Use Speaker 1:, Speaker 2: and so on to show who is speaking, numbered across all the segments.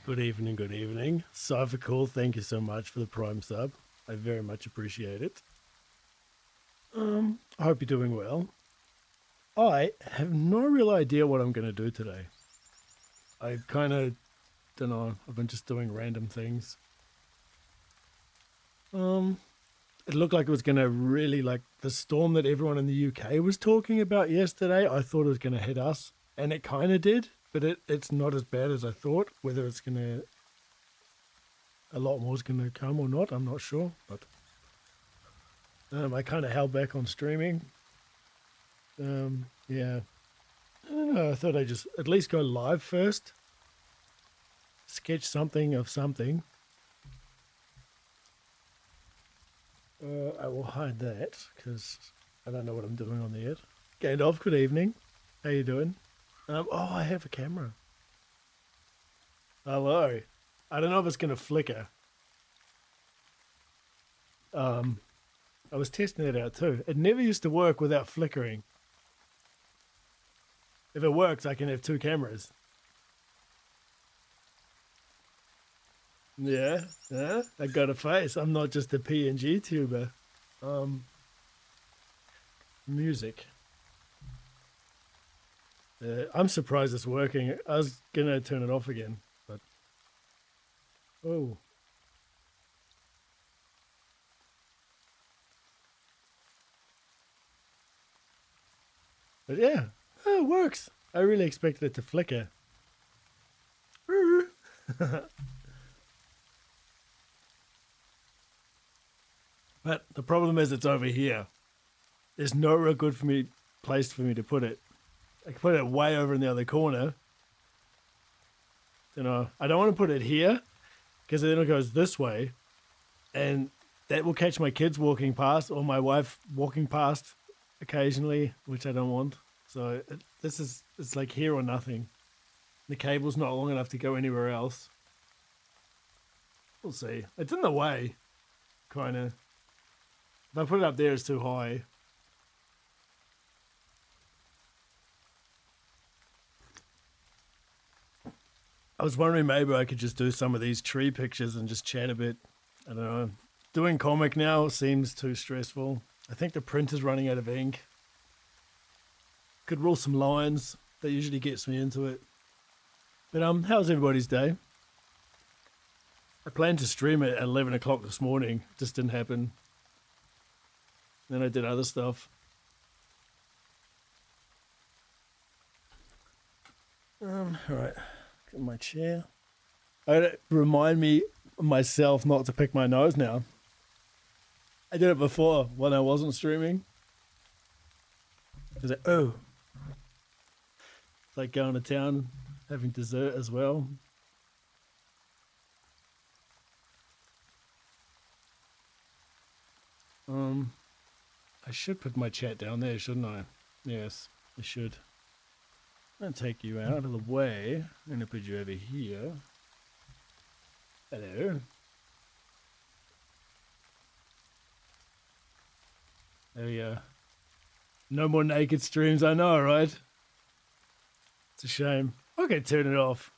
Speaker 1: Good evening, good evening. Cypher Cool, thank you so much for the Prime sub. I very much appreciate it. I hope you're doing well. I have no real idea what I'm going to do today. I kind of don't know. I've been just doing random things. It looked like it was going to really, like, the storm that everyone in the UK was talking about yesterday. I thought it was going to hit us, and it kind of did, but it's not as bad as I thought. Whether it's going to, a lot more is going to come or not, I'm not sure, but I kind of held back on streaming. Yeah. I don't know. I thought I'd just at least go live first. Sketch something of something. I will hide that because I don't know what I'm doing on the yet. Gandalf, good evening. How you doing? Oh, I have a camera. Hello. I don't know if it's going to flicker. I was testing it out too. It never used to work without flickering. If it works, I can have two cameras. Yeah, I got a face. I'm not just a PNG tuber. Music. I'm surprised it's working. I was gonna turn it off again, but oh. But yeah, it works. I really expected it to flicker. But the problem is it's over here. There's no real good place for me to put it. I can put it way over in the other corner. You know, I don't want to put it here because then it goes this way, and that will catch my kids walking past or my wife walking past occasionally, which I don't want. So it's like here or nothing. The cable's not long enough to go anywhere else. We'll see. It's in the way, kind of. If I put it up there, it's too high. I was wondering maybe I could just do some of these tree pictures and just chat a bit. I don't know. Doing comic now seems too stressful. I think the printer's running out of ink. Could rule some lines. That usually gets me into it. But how's everybody's day? I planned to stream it at 11 o'clock this morning. Just didn't happen. Then I did other stuff. All right. Get my chair. I remind me myself not to pick my nose now. I did it before when I wasn't streaming. It's like, oh. It's like going to town, having dessert as well. I should put my chat down there, shouldn't I? Yes, I should. I'm gonna take you out of the way. I'm gonna put you over here. Hello. There we go. No more naked streams, I know, right? It's a shame. Okay, turn it off.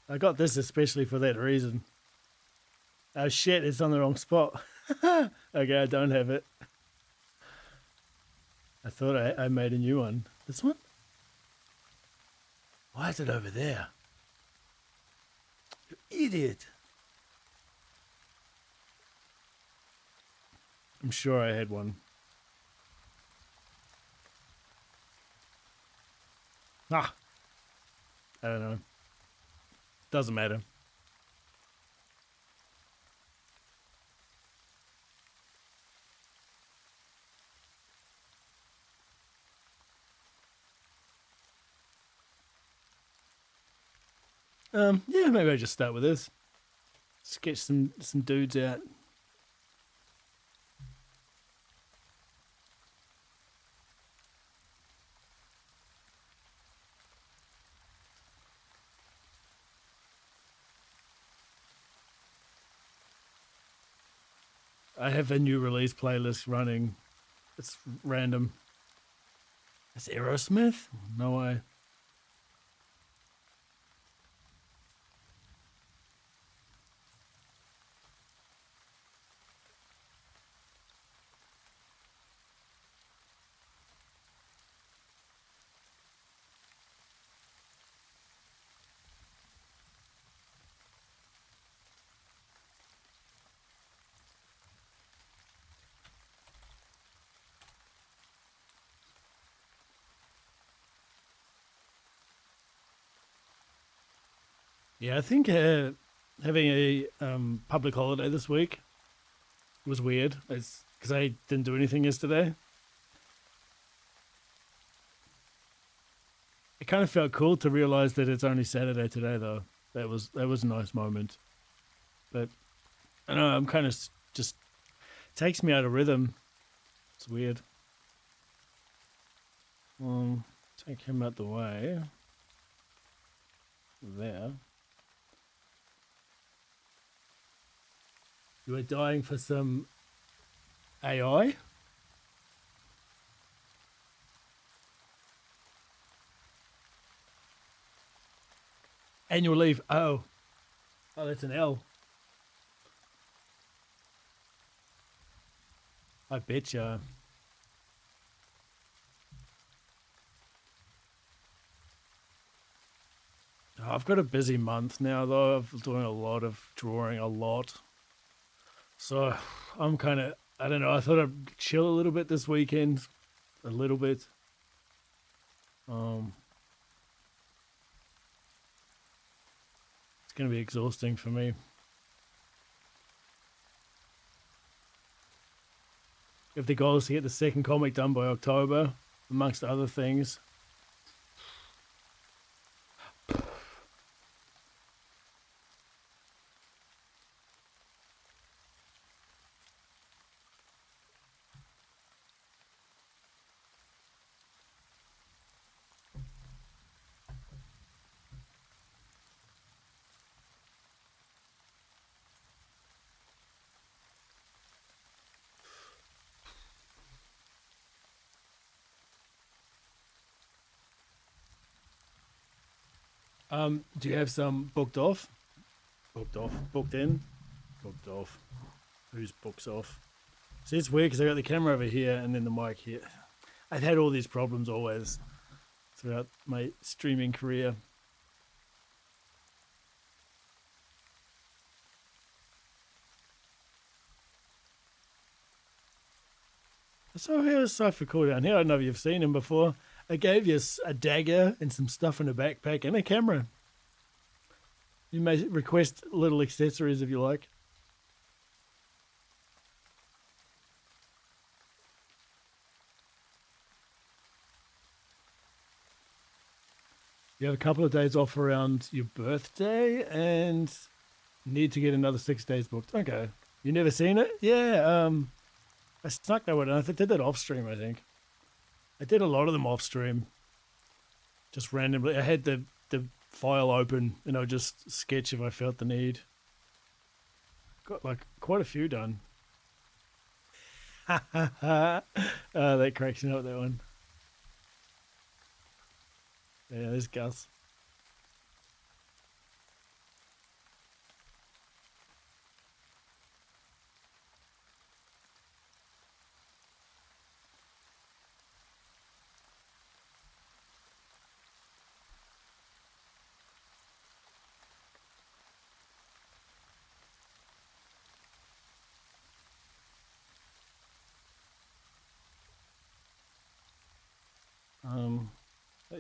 Speaker 1: I got this especially for that reason. Oh shit, it's on the wrong spot. Okay, I don't have it. I thought I made a new one. This one? Why is it over there? You idiot. I'm sure I had one. Ah. I don't know. Doesn't matter. Yeah, maybe I just start with this. Sketch some dudes out. I have a new release playlist running. It's random. It's Aerosmith? No way. Yeah, I think having a public holiday this week was weird. It's because I didn't do anything yesterday. It kind of felt cool to realize that it's only Saturday today, though. That was a nice moment. But I know I'm kind of just takes me out of rhythm. It's weird. Take him out the way. There. You were dying for some AI? Annual leave. Oh. Oh, that's an L. I betcha. Oh, I've got a busy month now, though. I'm doing a lot of drawing, a lot. So I'm kind of, I don't know. I thought I'd chill a little bit this weekend. A little bit. Um, it's going to be exhausting for me. If the goal is to get the second comic done by October, amongst other things. Do you have some booked off? Booked off. Booked in? Booked off. Who's books off? See, it's weird because I got the camera over here and then the mic here. I've had all these problems always throughout my streaming career. So here's Cypher Cool down here. I don't know if you've seen him before. I gave you a dagger and some stuff in a backpack and a camera. You may request little accessories if you like. You have a couple of days off around your birthday and need to get another 6 days booked. Okay. You never seen it? Yeah, I snuck that one. I did that off stream, I think. I did a lot of them off stream. Just randomly. I had the file open and I would just sketch if I felt the need. Got like quite a few done. That cracks me up, that one. Yeah, there's Gus.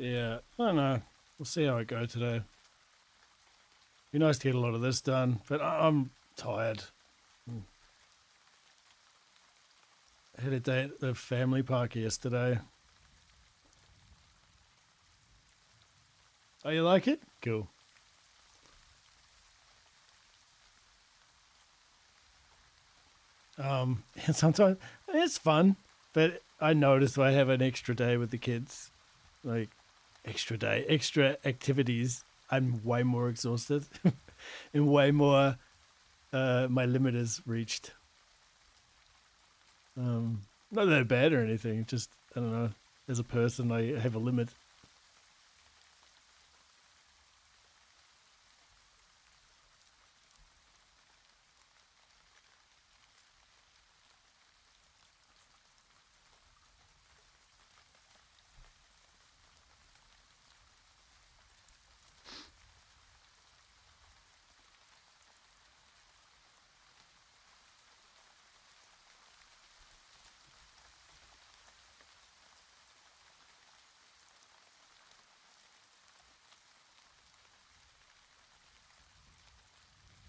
Speaker 1: Yeah, I don't know. We'll see how I go today. Be nice to get a lot of this done, but I'm tired. I had a day at the family park yesterday. Oh, you like it? Cool. And sometimes it's fun, but I notice I have an extra day with the kids, like extra day, extra activities. I'm way more exhausted and way more. My limit is reached. Not that bad or anything. Just I don't know. As a person, I have a limit.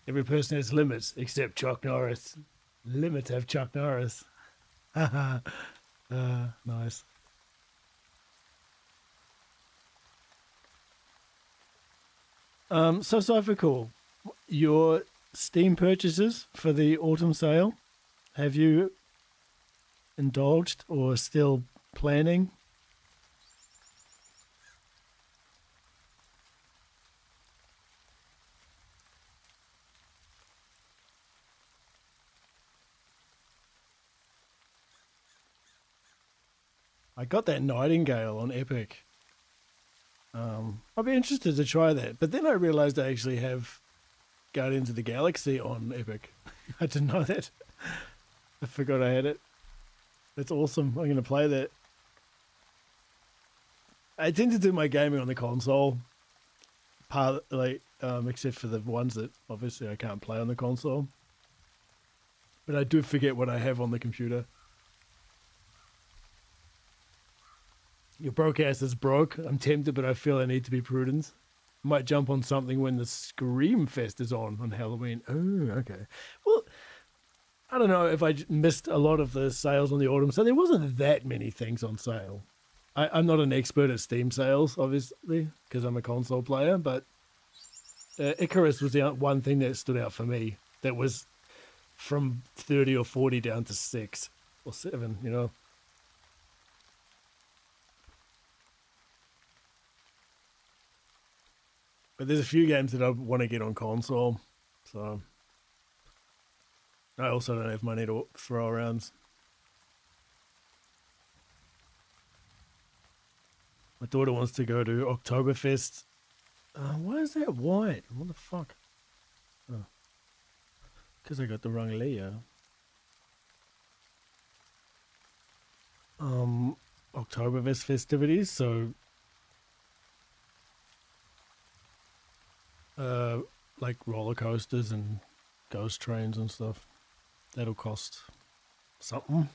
Speaker 1: Every person has limits except Chuck Norris. Limits have Chuck Norris. Nice. So Cypher, your Steam purchases for the autumn sale, have you indulged or still planning? I got that Nightingale on Epic. I'd be interested to try that, but then I realized I actually have Guardians of the Galaxy on Epic. I didn't know that. I forgot I had it. That's awesome. I'm going to play that. I tend to do my gaming on the console, except for the ones that obviously I can't play on the console. But I do forget what I have on the computer. Your broke ass is broke. I'm tempted, but I feel I need to be prudent. Might jump on something when the Scream Fest is on Halloween. Oh, okay. Well, I don't know if I missed a lot of the sales on the autumn, so there wasn't that many things on sale. I'm not an expert at Steam sales, obviously, because I'm a console player, but Icarus was the one thing that stood out for me that was from 30 or 40 down to 6 or 7, you know. But there's a few games that I want to get on console, so I also don't have money to throw around. My daughter wants to go to Oktoberfest. Why is that white? What the fuck? Oh, because I got the wrong layer. Oktoberfest festivities, so like roller coasters and ghost trains and stuff. That'll cost something.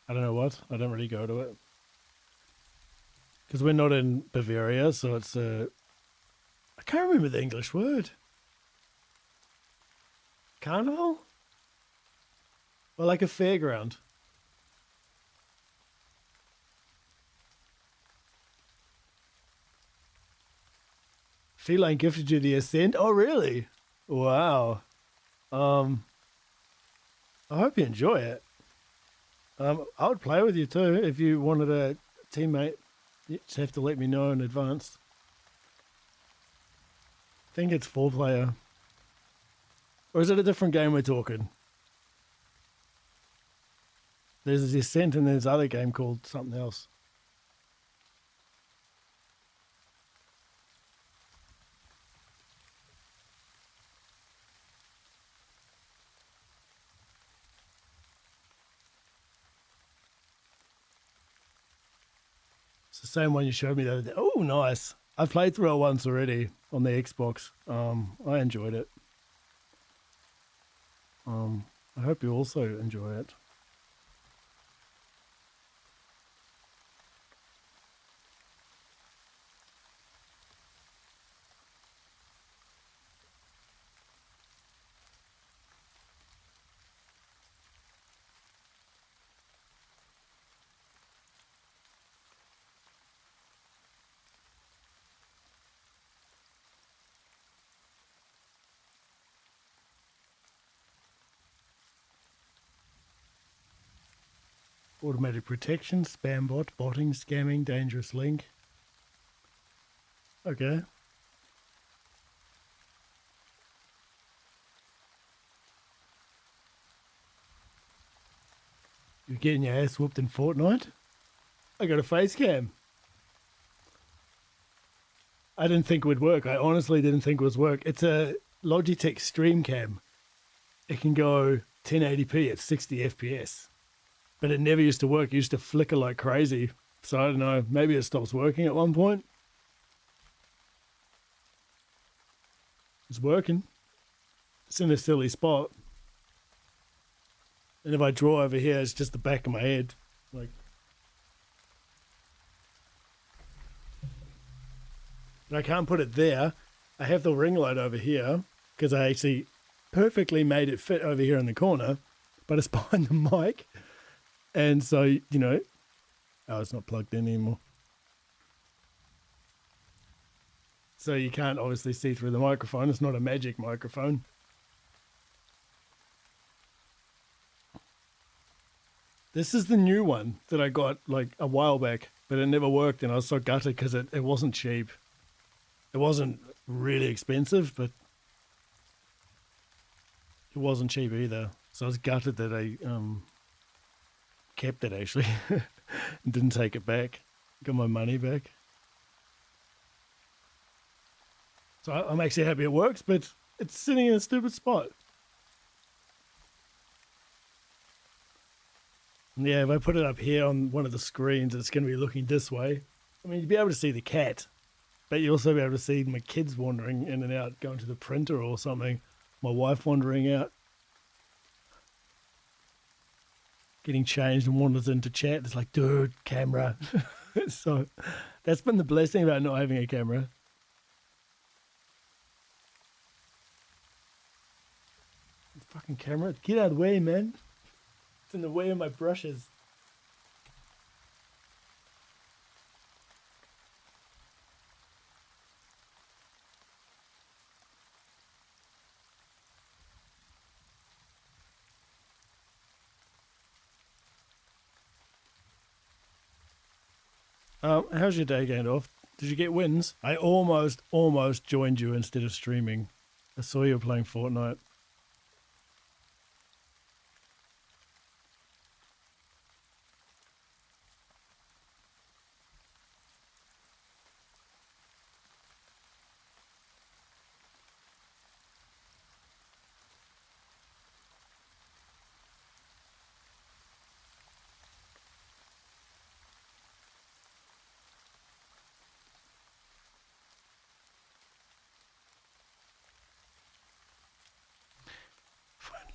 Speaker 1: I don't know what. I don't really go to it. Because we're not in Bavaria, so it's I can't remember the English word. Carnival? Well, like a fairground. Feline gifted you the Ascent? Oh, really? Wow. I hope you enjoy it. I would play with you too if you wanted a teammate. You just have to let me know in advance. I think it's 4-player. Or is it a different game we're talking? There's the Ascent and there's other game called something else. It's the same one you showed me the other day. Oh, nice. I've played through it once already on the Xbox. I enjoyed it. I hope you also enjoy it. Automatic protection, spam bot, botting, scamming, dangerous link. Okay. You're getting your ass whooped in Fortnite? I got a face cam. I didn't think it would work. I honestly didn't think it would work. It's a Logitech Stream Cam. It can go 1080p at 60 FPS. But it never used to work. It used to flicker like crazy. So I don't know. Maybe it stops working at one point. It's working. It's in a silly spot. And if I draw over here, it's just the back of my head. Like, and I can't put it there. I have the ring light over here. because I actually perfectly made it fit over here in the corner, but it's behind the mic. And so, oh, it's not plugged in anymore. So you can't obviously see through the microphone. It's not a magic microphone. This is the new one that I got like a while back, but it never worked, and I was so gutted because it wasn't cheap. It wasn't really expensive, but it wasn't cheap either. So I was gutted that I kept it actually and didn't take it back. Got my money back. So I'm actually happy it works, but it's sitting in a stupid spot. And yeah, if I put it up here on one of the screens, it's going to be looking this way. I mean, you'd be able to see the cat, but you'll also be able to see my kids wandering in and out, going to the printer or something. My wife wandering out, getting changed and wanders into chat. It's like, dude, camera. So that's been the blessing about not having a camera. Fucking camera, get out of the way, man. It's in the way of my brushes. How's your day going off? Did you get wins? I almost joined you instead of streaming. I saw you were playing Fortnite.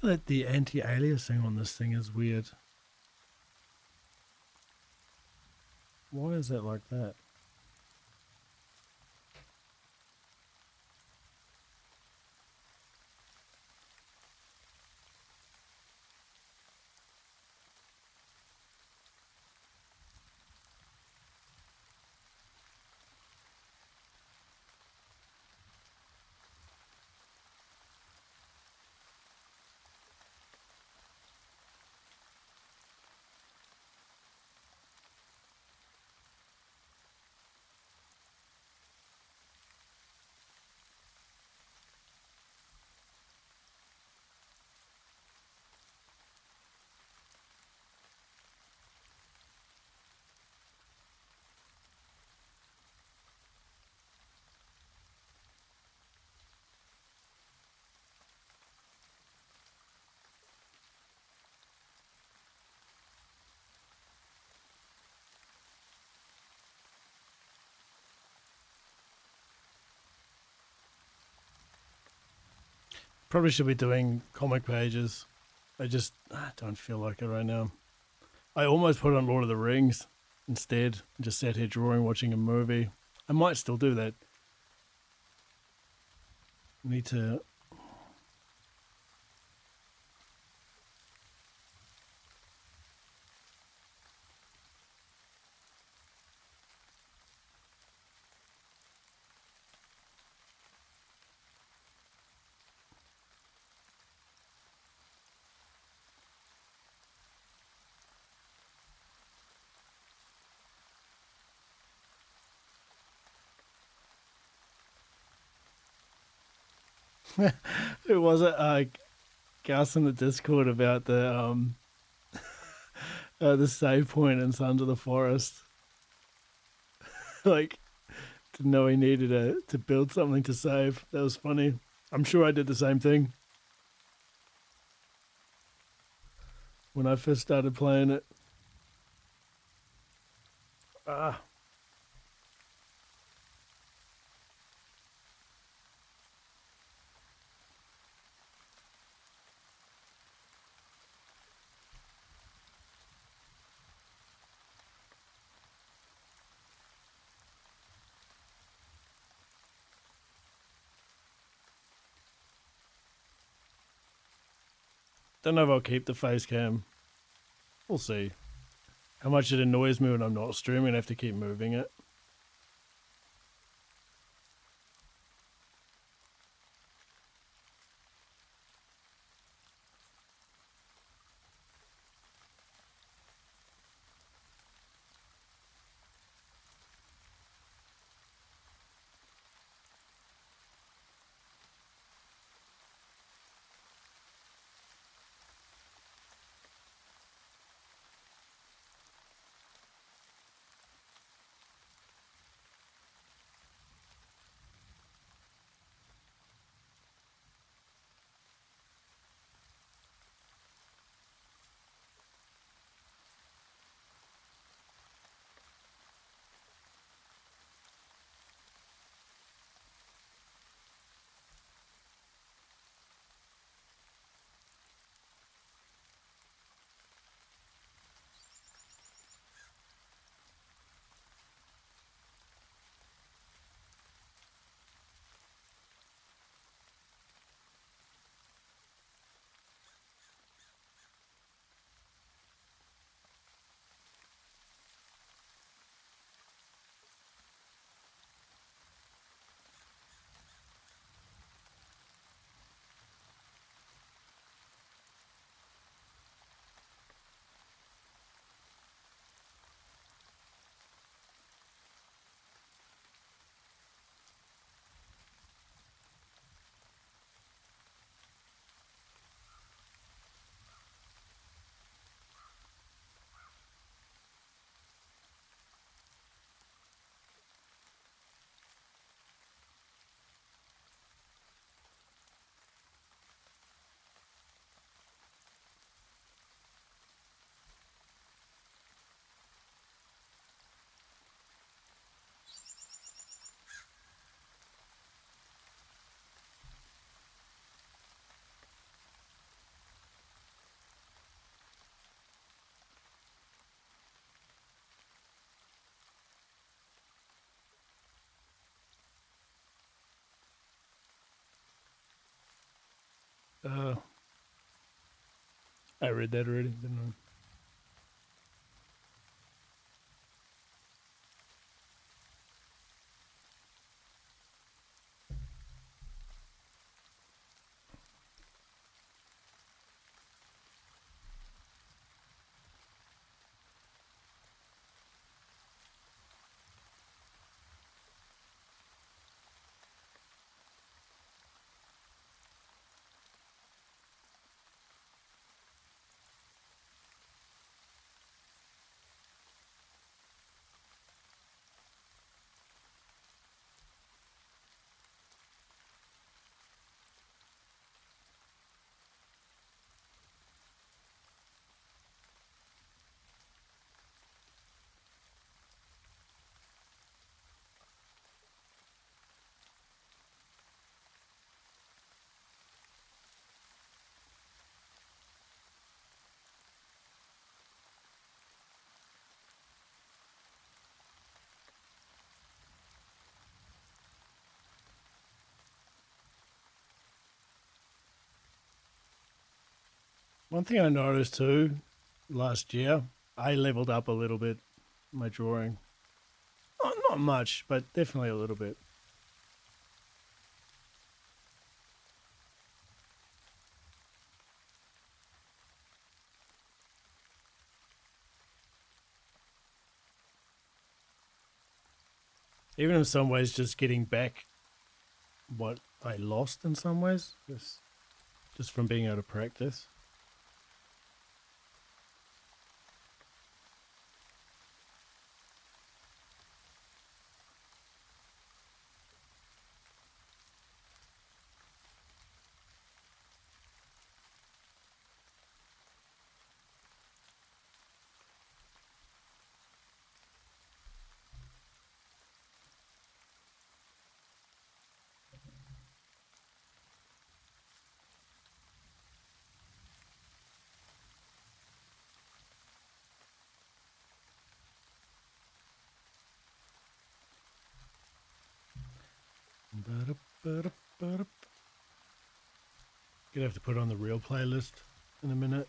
Speaker 1: That the anti-aliasing on this thing is weird. Why is that like that? Probably should be doing comic pages. I just don't feel like it right now. I almost put on Lord of the Rings instead. Just sat here drawing, watching a movie. I might still do that. Need to. Who was it? Gus in the Discord about the save point in Sons of the Forest. Like, didn't know he needed to build something to save. That was funny. I'm sure I did the same thing when I first started playing it. Ah. Don't know if I'll keep the face cam. We'll see. How much it annoys me when I'm not streaming and I have to keep moving it. I read that already, didn't I? One thing I noticed too last year, I leveled up a little bit my drawing. Not much, but definitely a little bit. Even in some ways, just getting back what I lost in some ways, just from being able to practice. Gonna have to put it on the real playlist. in a minute.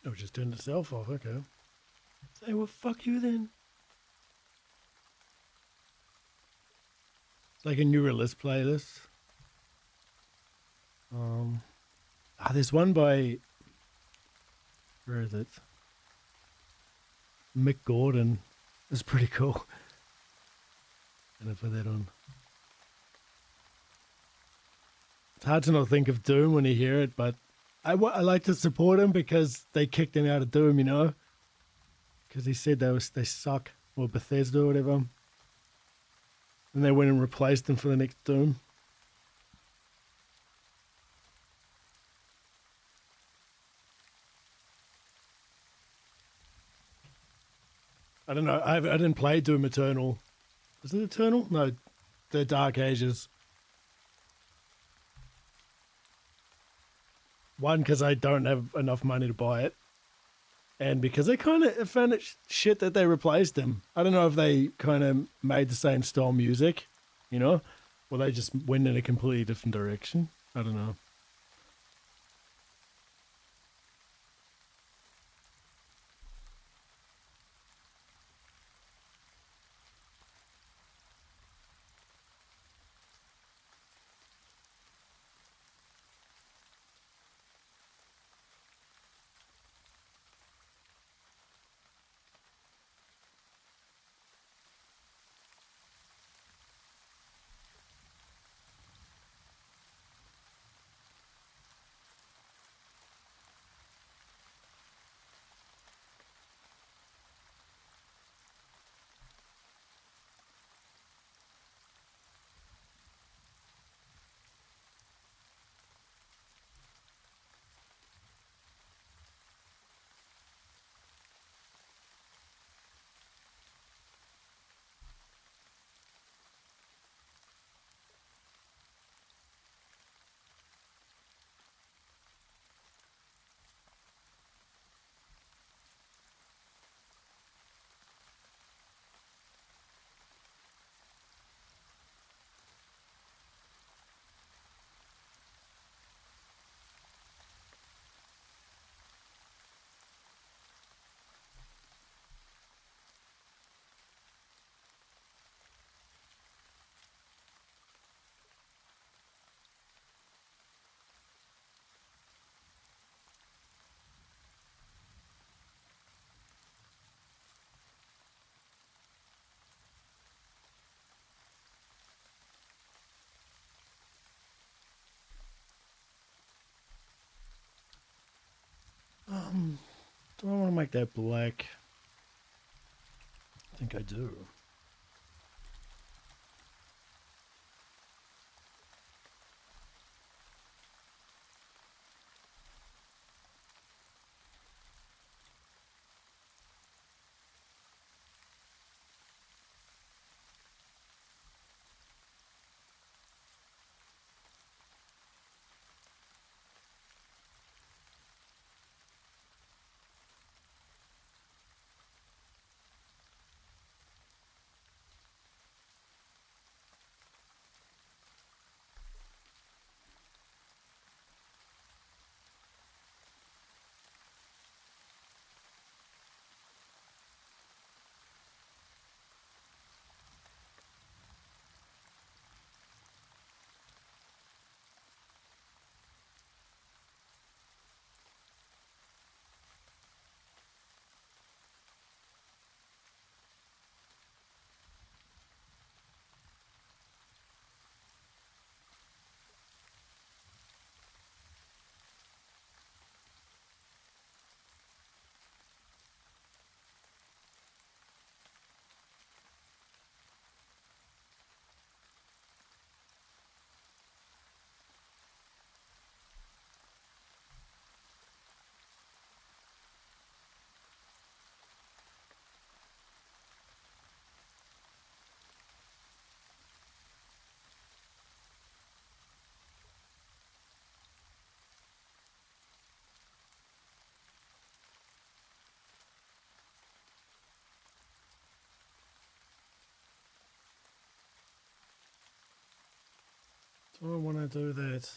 Speaker 1: Oh, it just turned itself off. Okay. Say, well, fuck you then. It's like a newer list playlist. There's one by, where is it? Mick Gordon. It's pretty cool. And I put that on. It's hard to not think of Doom when you hear it, but I like to support him because they kicked him out of Doom, you know? Because he said they suck, or Bethesda or whatever. And they went and replaced him for the next Doom. I don't know. I didn't play Doom Eternal. Is it Eternal? No, the Dark Ages. One, because I don't have enough money to buy it. And because I kind of found it shit that they replaced him. I don't know if they kind of made the same style music, you know? Or they just went in a completely different direction. I don't know. Do I want to make that black? I think I do. Do I want to do that?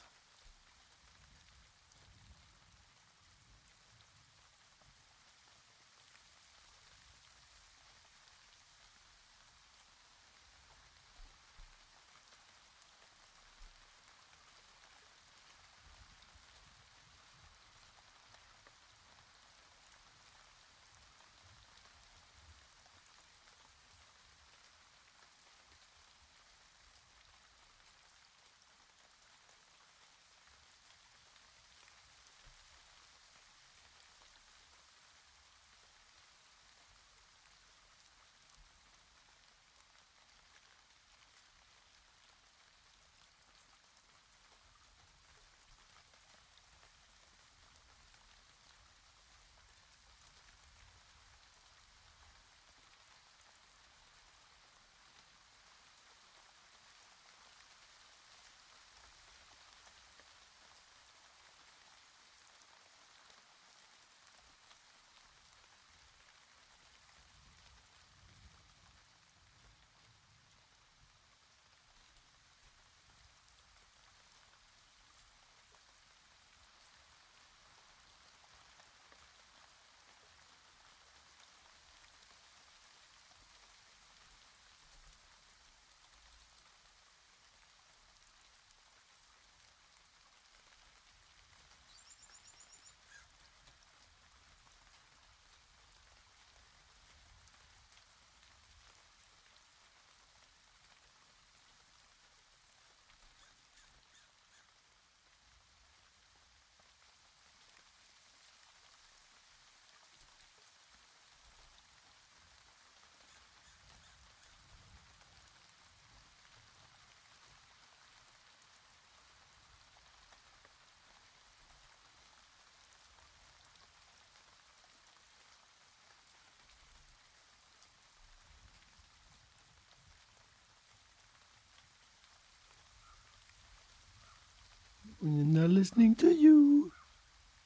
Speaker 1: We're not listening to you.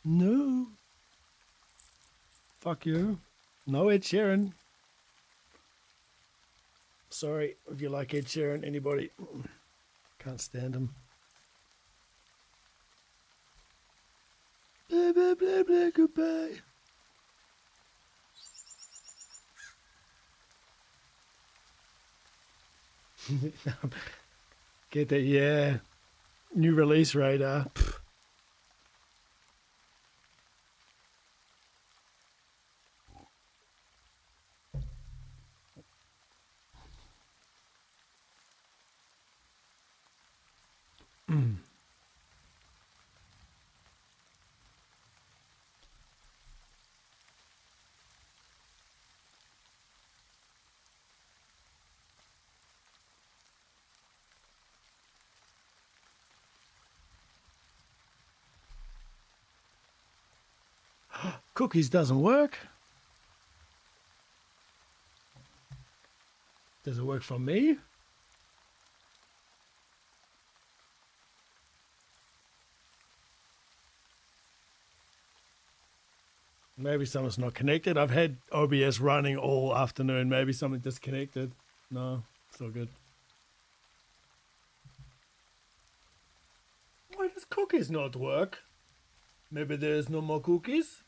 Speaker 1: No. Fuck you. No Ed Sheeran. Sorry if you like Ed Sheeran. Anybody? Can't stand him. Blah, blah, blah, blah, goodbye. Get that, yeah. New release radar. Cookies doesn't work. Does it work for me? Maybe something's not connected. I've had OBS running all afternoon. Maybe something disconnected. No, it's all good. Why does cookies not work? Maybe there's no more cookies?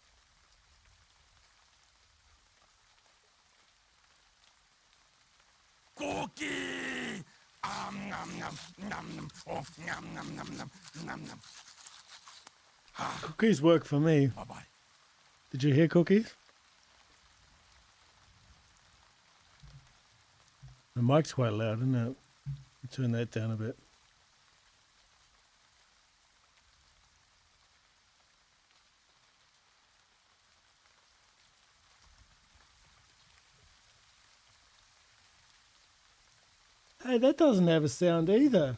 Speaker 2: Cookie! Nom, nom, nom, nom. Oh, nom, nom, nom, nom, nom, nom.
Speaker 1: Cookies work for me.
Speaker 2: Bye-bye.
Speaker 1: Did you hear cookies? The mic's quite loud, isn't it? Turn that down a bit. Hey, that doesn't have a sound either.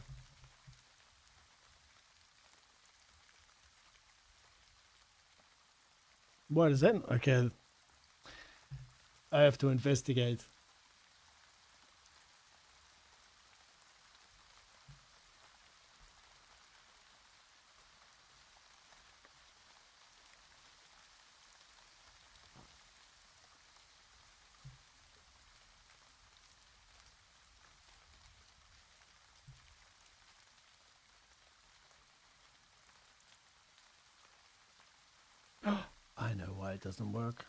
Speaker 1: Why does that? Okay. I have to investigate. know why it doesn't work.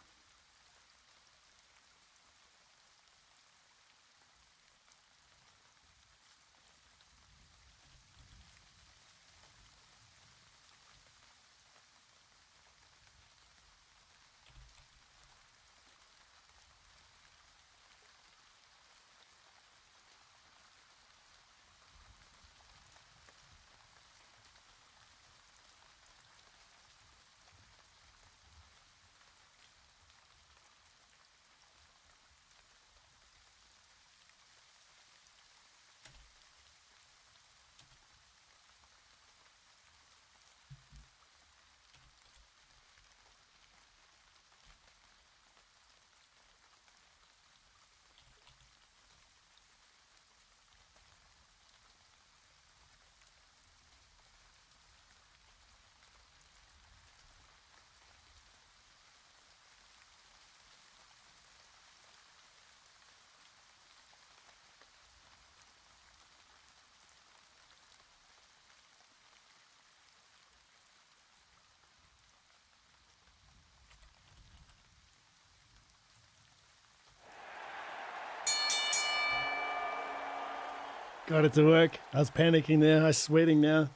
Speaker 1: Got it to work. I was panicking there. I was sweating now.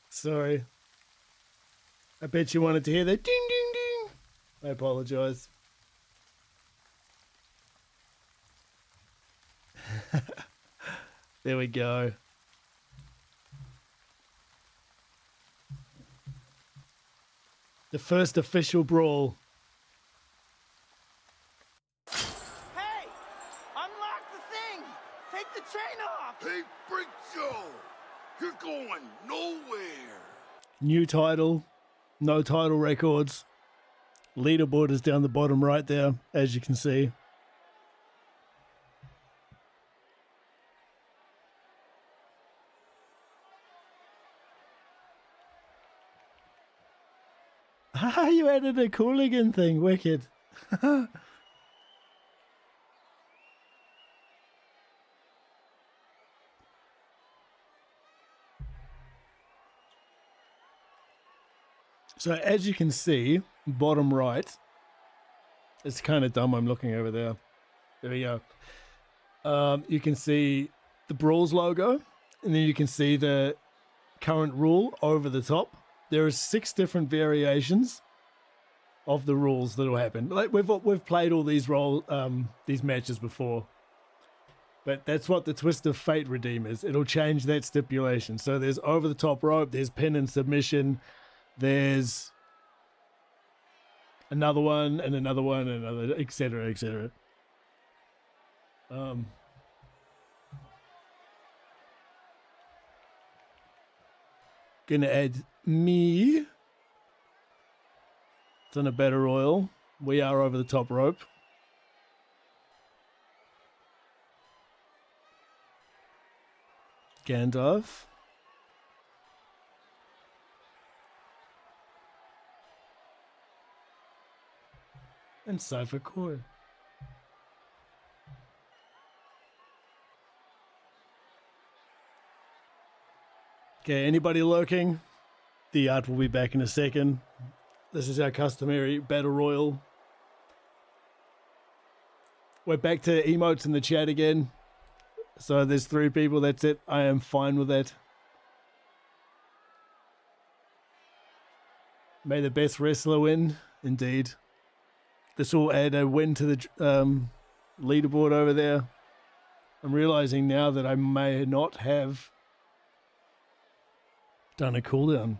Speaker 1: Sorry. I bet you wanted to hear that ding, ding, ding. I apologize. There we go. The first official brawl.
Speaker 3: Hey! Unlock the thing! Take the chain off!
Speaker 2: Hey, Freak Joe! You're going nowhere!
Speaker 1: New title. No title records. Leaderboard is down the bottom right there, as you can see. Ah, you added a Cooligan thing. Wicked. So as you can see, bottom right, it's kind of dumb. I'm looking over there. There we go. You can see the Brawls logo, and then you can see the current rule over the top. There are 6 different variations of the rules that will happen. Like we've played all these these matches before, but that's what the Twist of Fate redeem is. It'll change that stipulation. So there's over the top rope, there's pin and submission, there's another one and another one and another, etc., etc. Gonna add me. It's on a better royal. We are over the top rope. Gandalf. And Cypher Core. Okay, anybody lurking? The art will be back in a second. This is our customary battle royal. We're back to emotes in the chat again. So there's 3 people, that's it. I am fine with that. May the best wrestler win, indeed. This will add a win to the leaderboard over there. I'm realizing now that I may not have done a cooldown.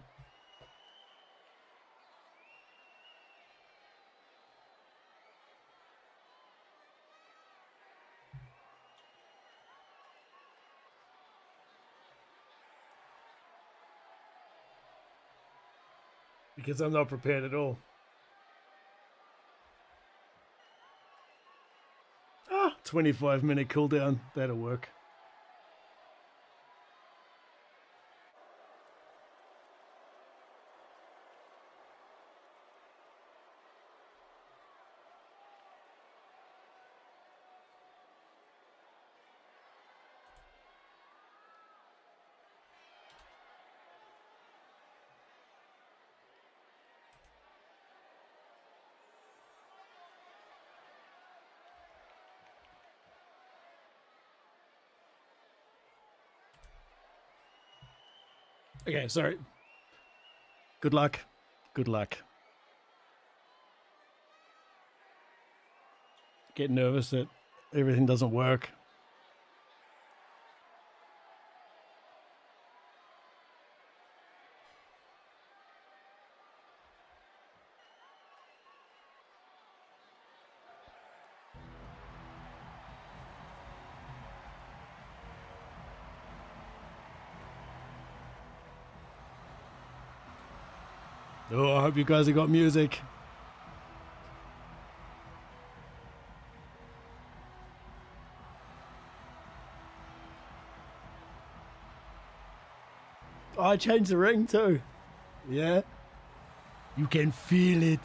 Speaker 1: Because I'm not prepared at all. 25-minute cooldown. That'll work. Okay, sorry. Good luck. Good luck. Get nervous that everything doesn't work. Oh, I hope you guys have got music. Oh, I changed the ring too. Yeah. You can feel it.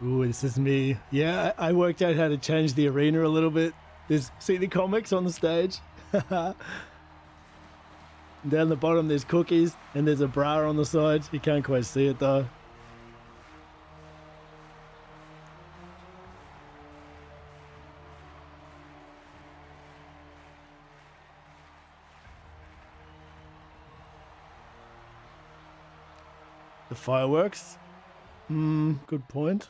Speaker 1: Ooh, this is me. Yeah, I worked out how to change the arena a little bit. See the comics on the stage? Down the bottom there's cookies and there's a bra on the side. You can't quite see it though. The fireworks? Good point.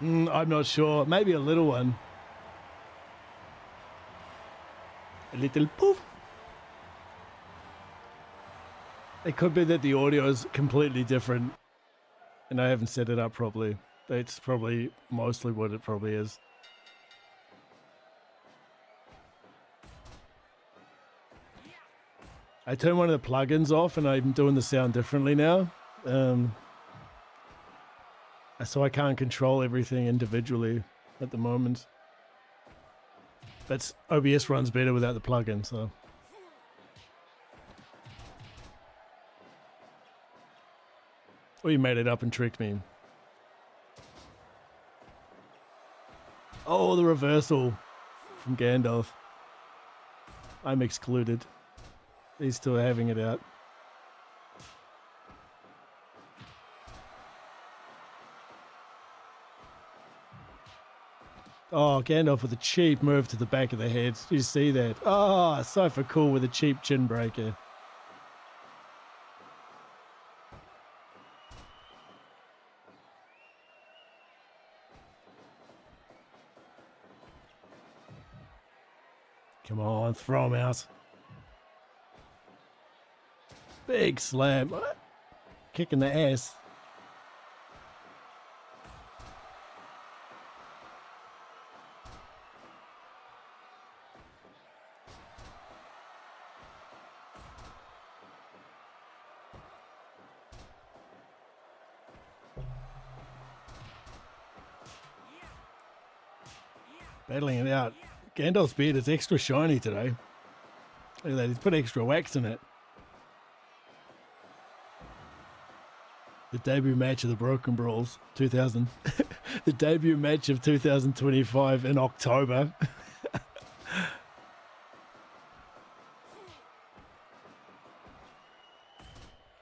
Speaker 1: I'm not sure. Maybe a little one. A little poof. It could be that the audio is completely different and I haven't set it up properly. That's probably mostly what it probably is. I turned one of the plugins off and I'm doing the sound differently now. So I can't control everything individually at the moment. But OBS runs better without the plugin, so. Or you made it up and tricked me. Oh, the reversal from Gandalf. I'm excluded. He's still having it out. Oh, Gandalf with a cheap move to the back of the head. Did you see that? Oh, so for cool with a cheap chin breaker. Come on, throw him out. Big slam. What? Kicking the ass. Battling it out. Gandalf's beard is extra shiny today. Look at that, he's put extra wax in it. The debut match of the Broken Brawls 2000. The debut match of 2025 in October. Is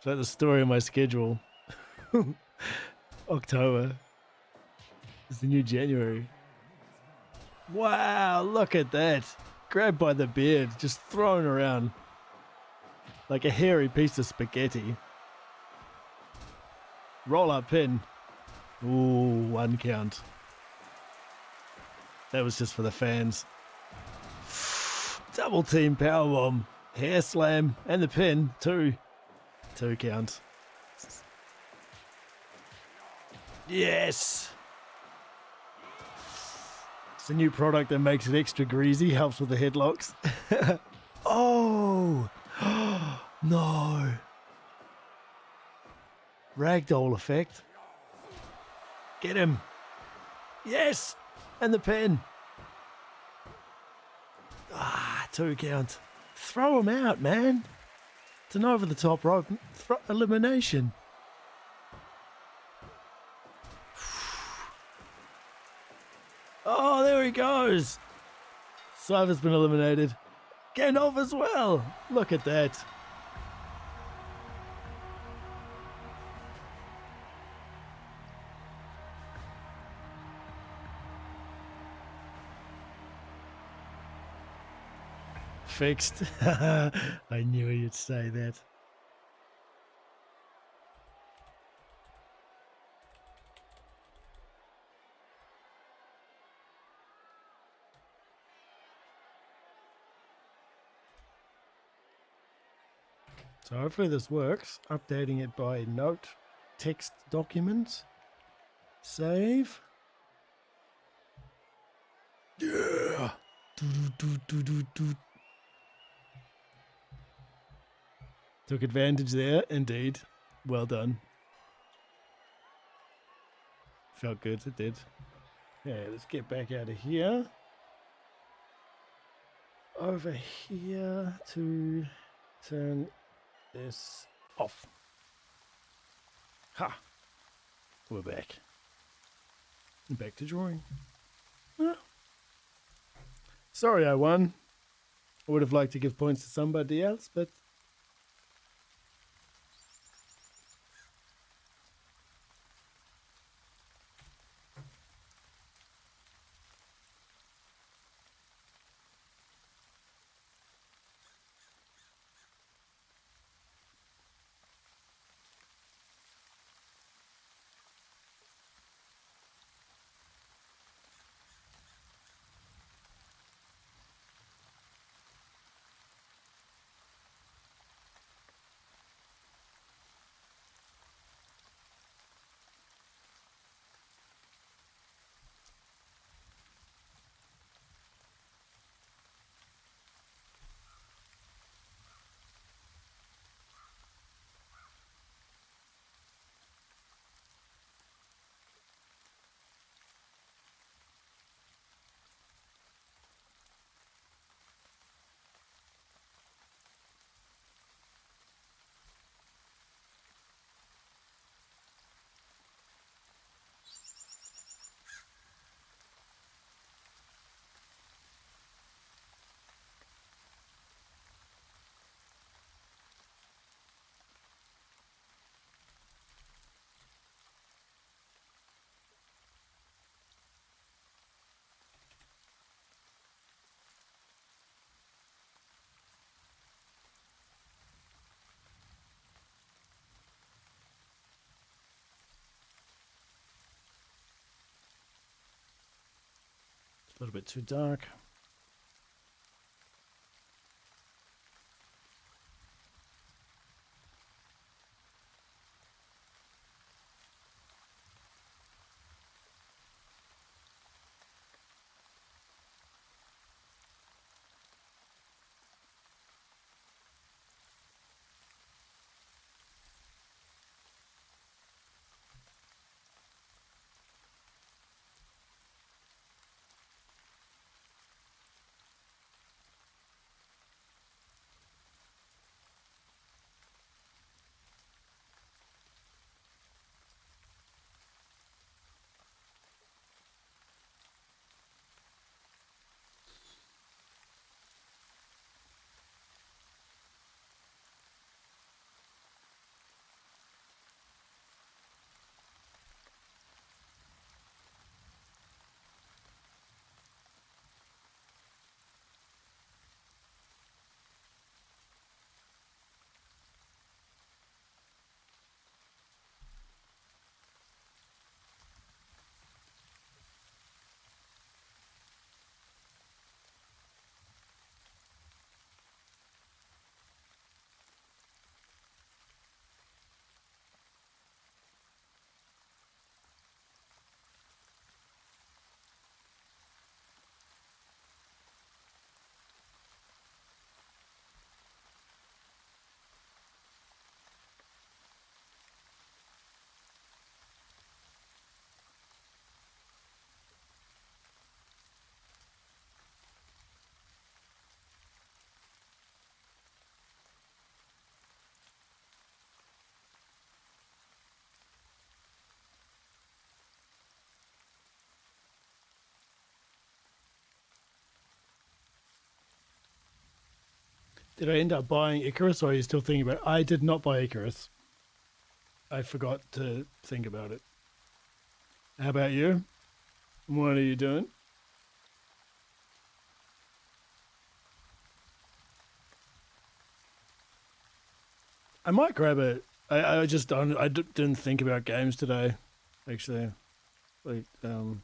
Speaker 1: that the story of my schedule? October. It's the new January. Wow, look at that. Grabbed by the beard, just thrown around like a hairy piece of spaghetti. Roll up pin. Ooh, 1 count. That was just for the fans. Double team powerbomb. Hair slam and the pin. 2 count. Yes. It's a new product that makes it extra greasy, helps with the headlocks. Oh, no. Ragdoll effect. Get him. Yes. And the pin. 2 count. Throw him out, man. It's an over the top rope elimination. Oh, there he goes. Cypher's been eliminated. Getting off as well. Look at that. Fixed. I knew you'd say that. So hopefully this works. Updating it by note, text document, save. Yeah. Do. Took advantage there, indeed. Well done. Felt good, it did. Okay, let's get back out of here. Over here to turn this off. Ha! We're back. Back to drawing. Ah. Sorry I won. I would have liked to give points to somebody else, but it's a little bit too dark. Did I end up buying Icarus, or are you still thinking about it? I did not buy Icarus. I forgot to think about it. How about you? What are you doing? I might grab it. I just don't. Didn't think about games today, actually. Like $7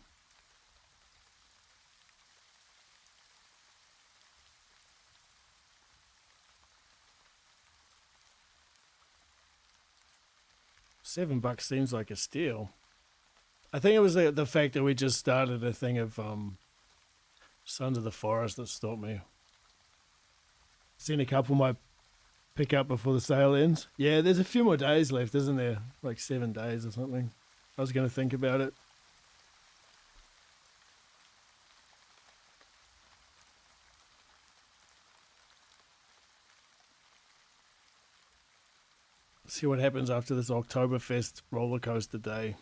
Speaker 1: seems like a steal. I think it was the fact that we just started a thing of Sons of the Forest that stopped me. Seen a couple might pick up before the sale ends. Yeah, there's a few more days left, isn't there? Like 7 days or something. I was going to think about it. See what happens after this Oktoberfest roller coaster day.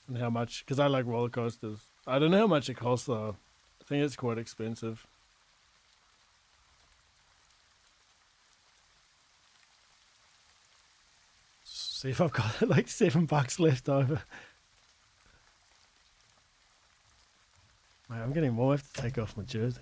Speaker 1: And how much, because I like roller coasters. I don't know how much it costs though. I think it's quite expensive. See if I've got like $7 left over. Mate, I'm getting more. I have to take off my jersey.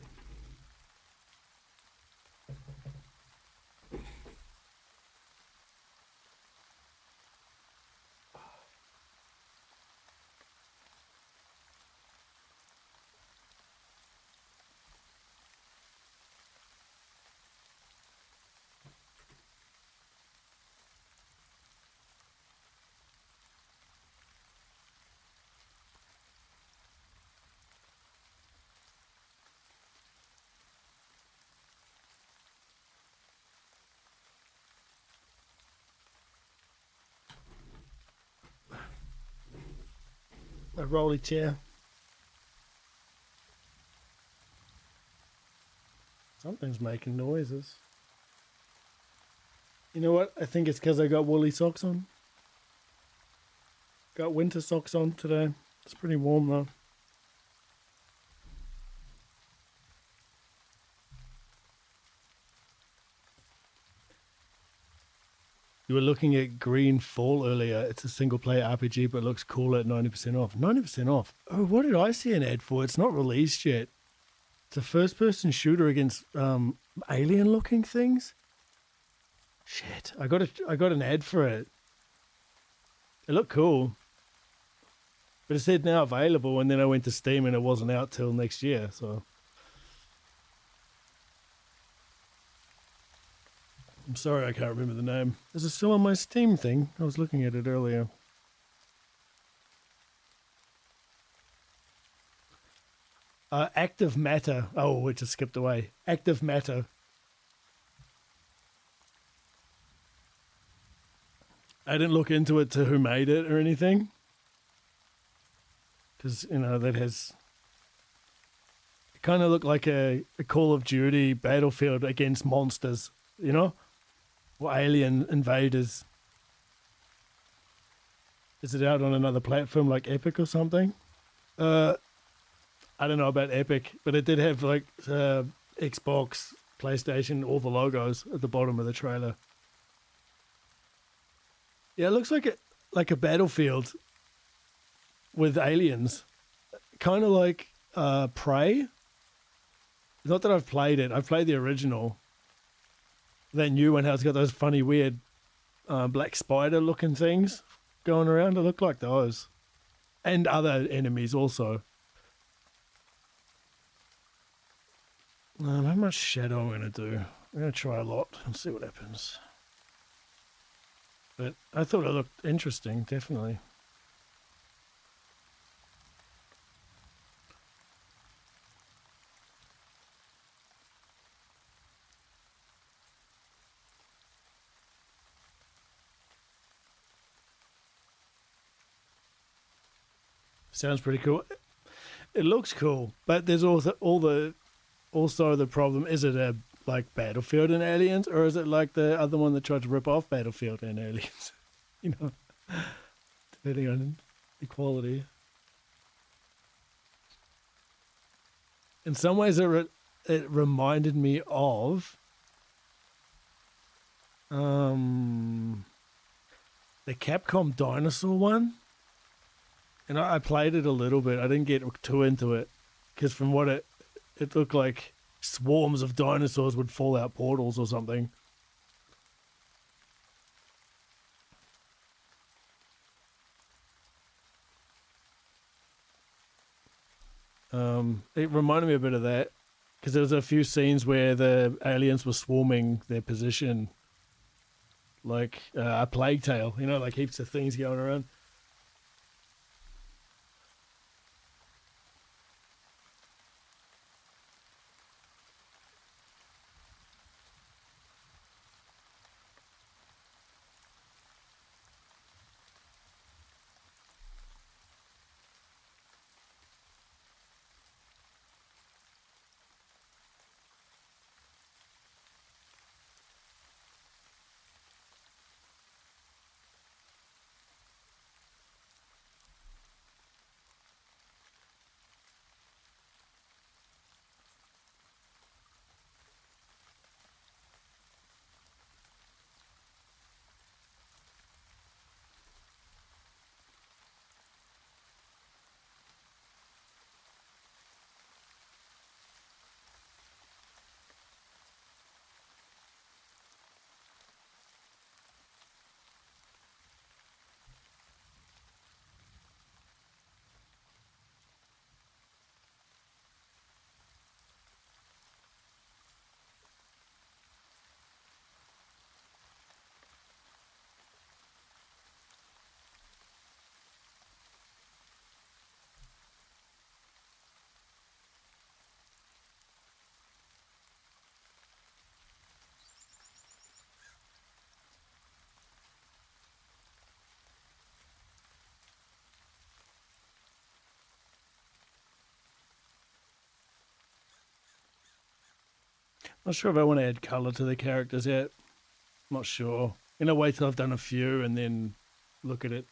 Speaker 1: A rolly chair. Something's making noises. You know what? I think it's because I got woolly socks on. Got winter socks on today. It's pretty warm though. You were looking at Green Fall earlier. It's a single player RPG, but looks cool at 90% off. 90% off? Oh, what did I see an ad for? It's not released yet. It's a first person shooter against alien looking things. Shit. I got an ad for it. It looked cool. But it said now available, and then I went to Steam and it wasn't out till next year, so. I'm sorry I can't remember the name. Is it still on my Steam thing? I was looking at it earlier. Active Matter. Oh, it just skipped away. Active Matter. I didn't look into it to who made it or anything. Because, you know, that has... It kind of looked like a Call of Duty battlefield against monsters, you know? Or alien invaders. Is it out on another platform like Epic or something? I don't know about Epic, but it did have like Xbox, PlayStation, all the logos at the bottom of the trailer. Yeah, it looks like a battlefield with aliens. Kind of like Prey. Not that I've played it. I've played the original. That new one, how it's got those funny, weird black spider-looking things going around. It looked like those. And other enemies also. How much shadow I'm going to do? I'm going to try a lot and see what happens. But I thought it looked interesting, definitely. Sounds pretty cool. It looks cool, but there's also the problem. Is it a like Battlefield and Aliens, or is it like the other one that tried to rip off Battlefield and Aliens? You know, depending on equality. In some ways, it reminded me of Um, the Capcom dinosaur one, and I played it a little bit. I didn't get too into it because from what it looked like swarms of dinosaurs would fall out portals or something. It reminded me a bit of that because there was a few scenes where the aliens were swarming their position like a plague tale, you know, like heaps of things going around. Not sure if I want to add color to the characters yet. Not sure. You know, wait till I've done a few and then look at it.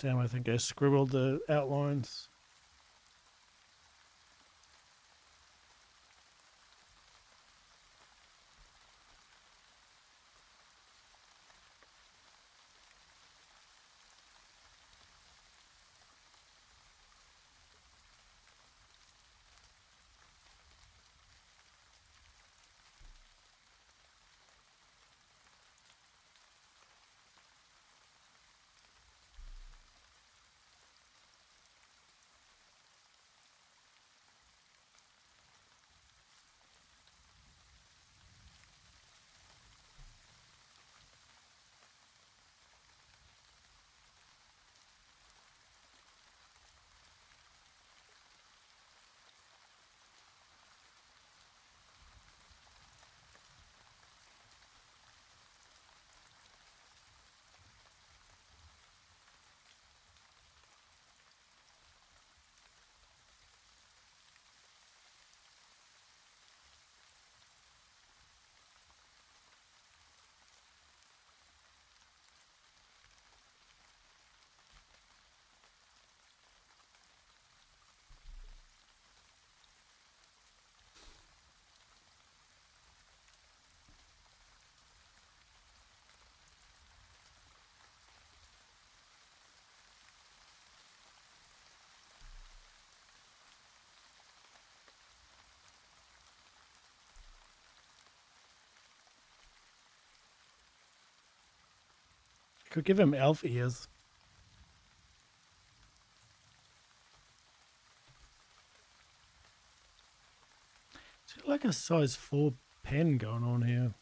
Speaker 1: Damn, I think I scribbled the outlines. Could give him elf ears. It's got like a size 4 pen going on here.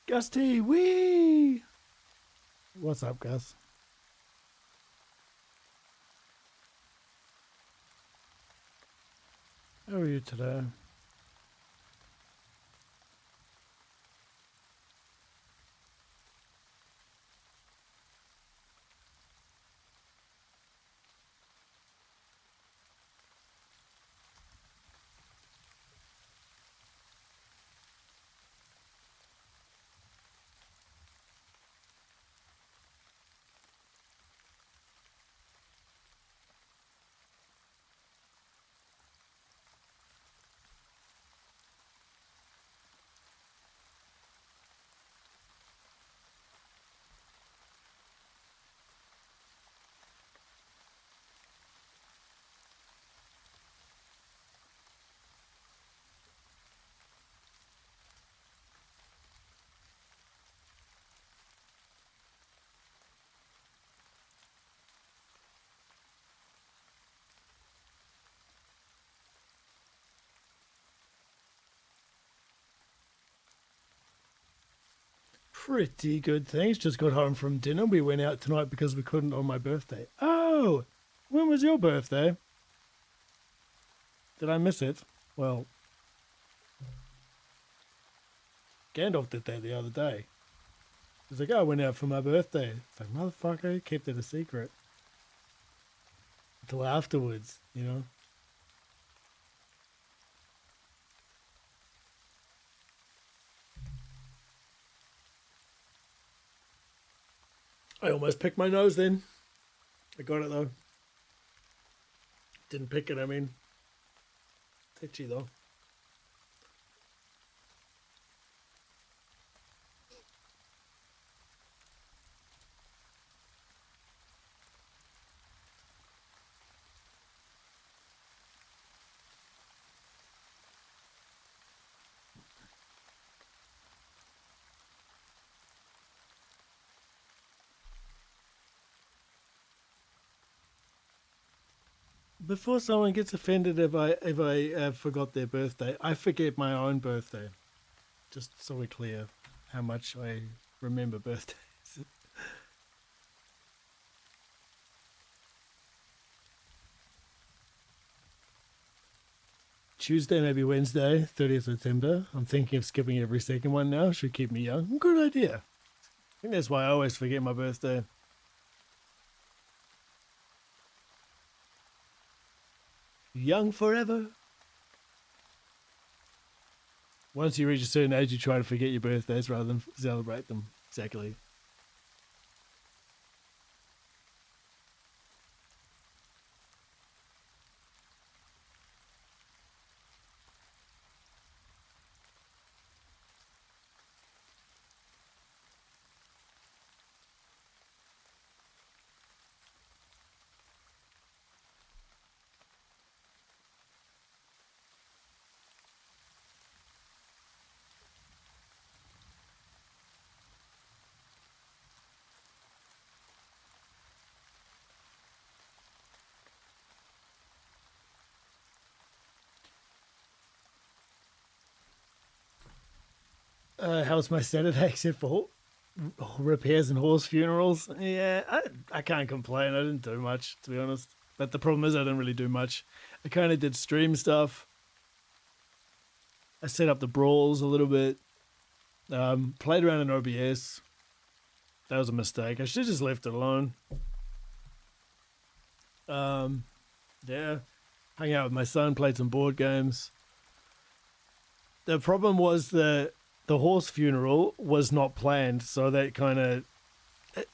Speaker 1: Gus T, wee! What's up, Gus? How are you today? Pretty good, thanks. Just got home from dinner. We went out tonight because we couldn't on my birthday. Oh, when was your birthday? Did I miss it? Well, Gandalf did that the other day. He's like, oh, I went out for my birthday. It's like, motherfucker, you kept it a secret. Until afterwards, you know? I almost picked my nose then. I got it though. Didn't pick it, I mean. Itchy though. Before someone gets offended if I forgot their birthday, I forget my own birthday. Just so we're clear how much I remember birthdays. Tuesday, maybe Wednesday, 30th September. I'm thinking of skipping every second one now. Should keep me young. Good idea. I think that's why I always forget my birthday. Young forever. Once you reach a certain age, you try to forget your birthdays rather than celebrate them. Exactly. How's my Saturday except for repairs and horse funerals? Yeah, I can't complain. I didn't do much, to be honest. But the problem is I didn't really do much. I kind of did stream stuff. I set up the brawls a little bit. Played around in OBS. That was a mistake. I should have just left it alone. Yeah. Hung out with my son, played some board games. The problem was that the horse funeral was not planned, so that kind of,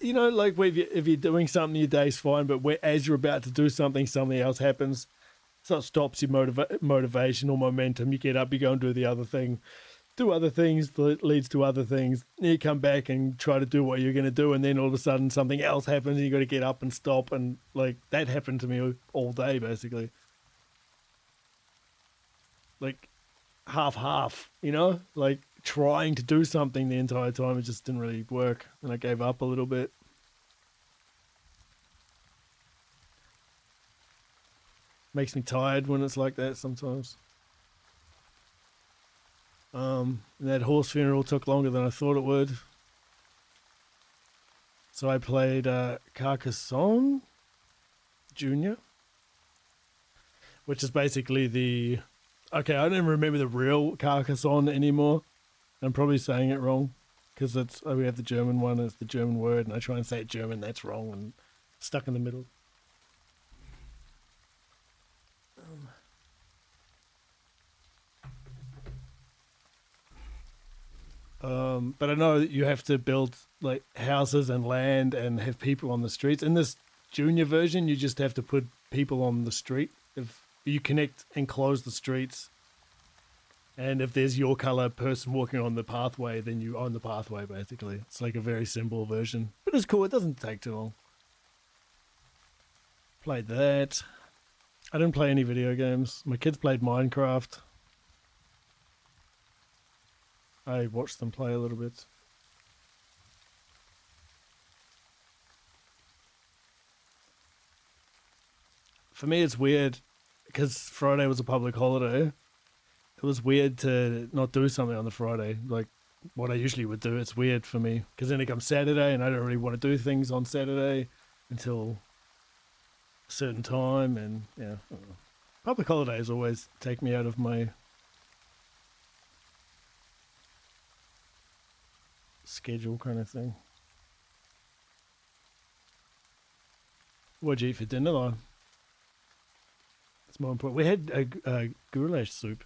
Speaker 1: you know, like if you're doing something, your day's fine, but as you're about to do something, something else happens. So it stops your motivation or momentum. You get up, you go and do the other thing. Do other things that leads to other things. Then you come back and try to do what you're going to do, and then all of a sudden something else happens, and you got to get up and stop. And like that happened to me all day, basically. Like half, you know, like trying to do something the entire time. It just didn't really work, and I gave up a little bit. Makes me tired when it's like that sometimes. That horse funeral took longer than I thought it would. So I played Carcassonne Junior, which is basically the... Okay, I don't even remember the real Carcassonne anymore. I'm probably saying it wrong because we have the German one, it's the German word, and I try and say it German, that's wrong, and stuck in the middle. But I know that you have to build like houses and land and have people on the streets. In this junior version, you just have to put people on the street. If you connect and close the streets, and if there's your color person walking on the pathway, then you own the pathway, basically. It's like a very simple version. But it's cool. It doesn't take too long. Played that. I didn't play any video games. My kids played Minecraft. I watched them play a little bit. For me, it's weird because Friday was a public holiday. It was weird to not do something on the Friday, like what I usually would do. It's weird for me because then it comes Saturday and I don't really want to do things on Saturday until a certain time. And yeah, I don't know. Public holidays always take me out of my schedule kind of thing. What'd you eat for dinner though? It's more important. We had a goulash soup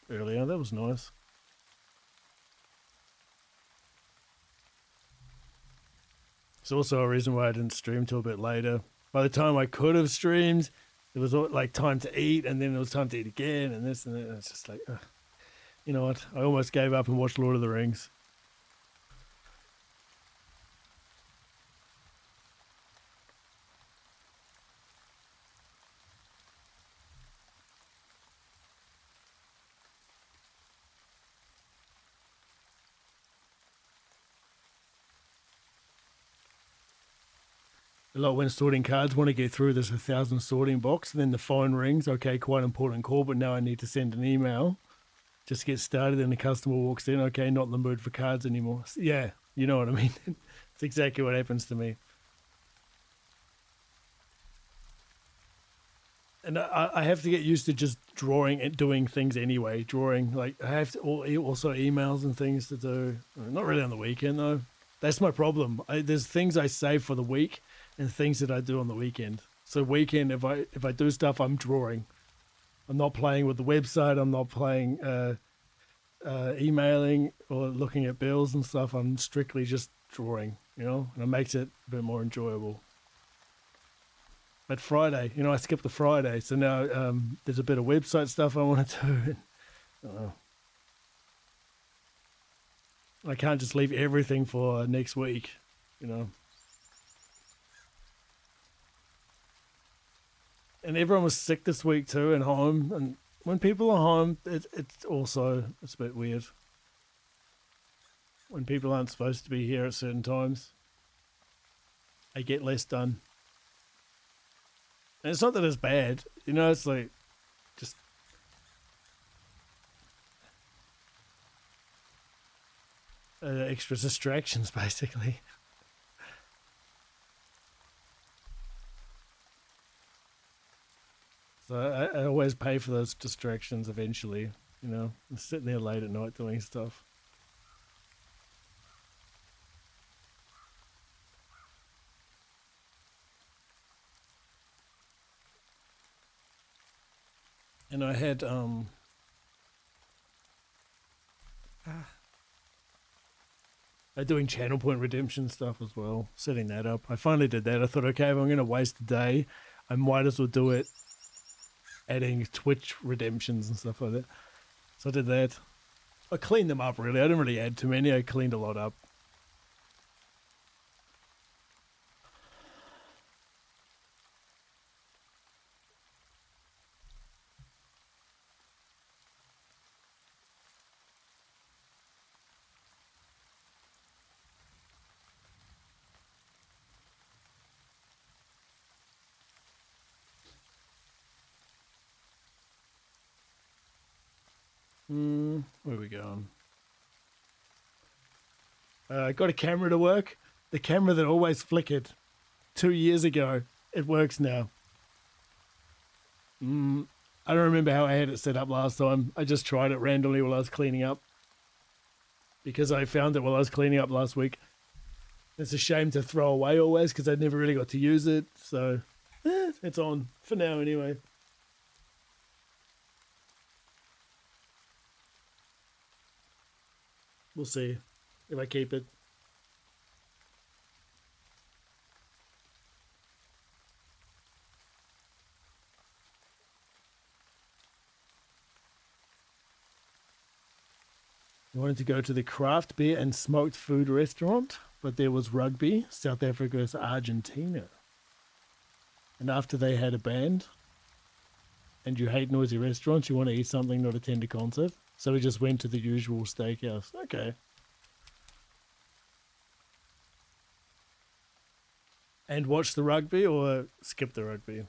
Speaker 1: earlier. That was nice. It's also a reason why I didn't stream till a bit later. By the time I could have streamed, it was like time to eat, and then it was time to eat again, and this and that. And it's just like, you know what? I almost gave up and watched Lord of the Rings. A lot when sorting cards, want to get through this 1,000 sorting box, and then the phone rings. Okay, quite important call, but now I need to send an email. Just get started, and the customer walks in. Okay, not in the mood for cards anymore. Yeah, you know what I mean. It's exactly what happens to me. And I have to get used to just drawing and doing things anyway. Drawing, like I have to also emails and things to do. Not really on the weekend though. That's my problem. There's things I save for the week and things that I do on the weekend. So weekend, if I do stuff, I'm drawing. I'm not playing with the website. I'm not playing emailing or looking at bills and stuff. I'm strictly just drawing, and it makes it a bit more enjoyable. But Friday, I skipped the Friday, so now there's a bit of website stuff I want to do. I can't just leave everything for next week, And everyone was sick this week too, and home. And when people are home, it's a bit weird. When people aren't supposed to be here at certain times, I get less done. And it's not that it's bad, it's like just extra distractions, basically. So I always pay for those distractions eventually, I'm sitting there late at night doing stuff. And I had doing channel point redemption stuff as well, setting that up. I finally did that. I thought, okay, if I'm going to waste a day, I might as well do it adding Twitch redemptions and stuff like that. So I did that. I cleaned them up, really. I didn't really add too many. I cleaned a lot up. Where are we going? I got a camera to work. The camera that always flickered 2 years ago. It works now. I don't remember how I had it set up last time. I just tried it randomly while I was cleaning up. Because I found it while I was cleaning up last week. It's a shame to throw away always because I never really got to use it. So it's on for now anyway. We'll see if I keep it. I wanted to go to the craft beer and smoked food restaurant, but there was rugby, South Africa versus Argentina. And after they had a band, and you hate noisy restaurants, you want to eat something, not attend a concert. So we just went to the usual steakhouse. Okay. And watch the rugby or skip the rugby?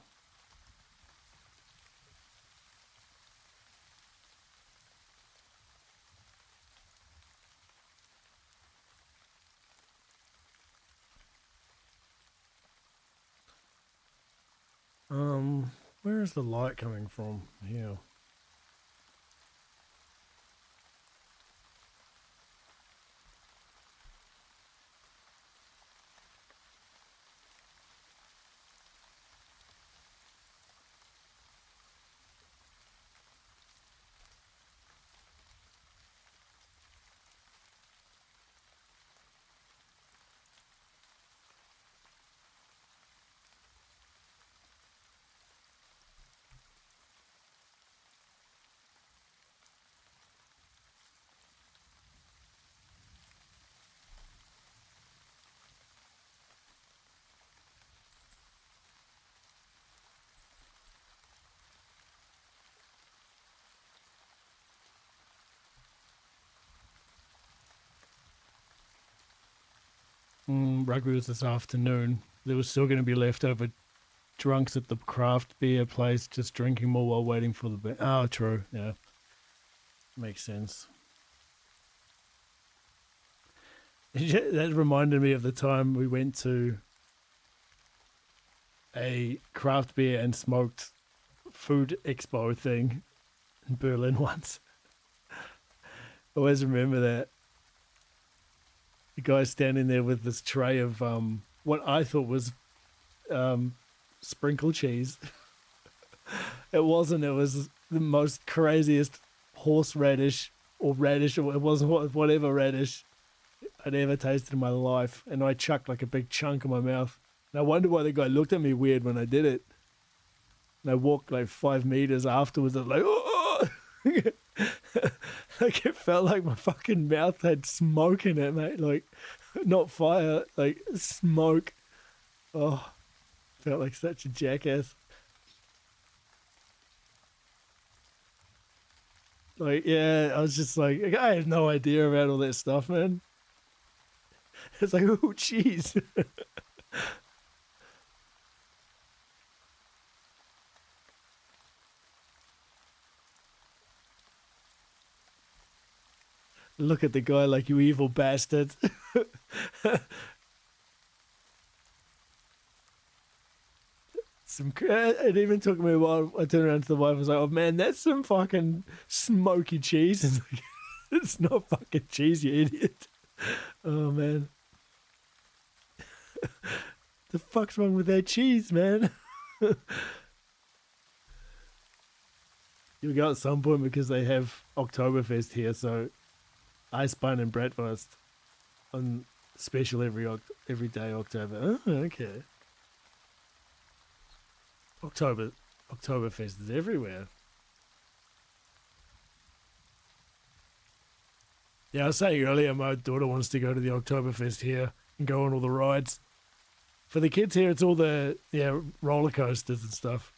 Speaker 1: Where is the light coming from? Here. Rugby was this afternoon. There was still going to be leftover drunks at the craft beer place just drinking more while waiting for the band. Oh, true. Yeah. Makes sense. That reminded me of the time we went to a craft beer and smoked food expo thing in Berlin once. Always remember that. The guy standing there with this tray of what I thought was sprinkle cheese. It wasn't. It was the most craziest horseradish or radish, or it wasn't whatever radish I'd ever tasted in my life. And I chucked like a big chunk in my mouth. And I wonder why the guy looked at me weird when I did it. And I walked like 5 meters afterwards. I was like, oh! Like it felt like my fucking mouth had smoke in it, mate. Like, not fire, like smoke. Oh, felt like such a jackass. Like, yeah, I was just like, I have no idea about all that stuff, man. It's like, oh, cheese. Look at the guy like, you evil bastard. It even took me a while. I turned around to the wife and was like, oh man, that's some fucking smoky cheese. It's, like, it's not fucking cheese, you idiot. Oh man. The fuck's wrong with that cheese, man? You'll go at some point because they have Oktoberfest here, so Eisbein and Bratwurst on special every day October. Oh, okay. Oktoberfest is everywhere. Yeah, I was saying earlier, my daughter wants to go to the Oktoberfest here and go on all the rides. For the kids here, it's all the roller coasters and stuff.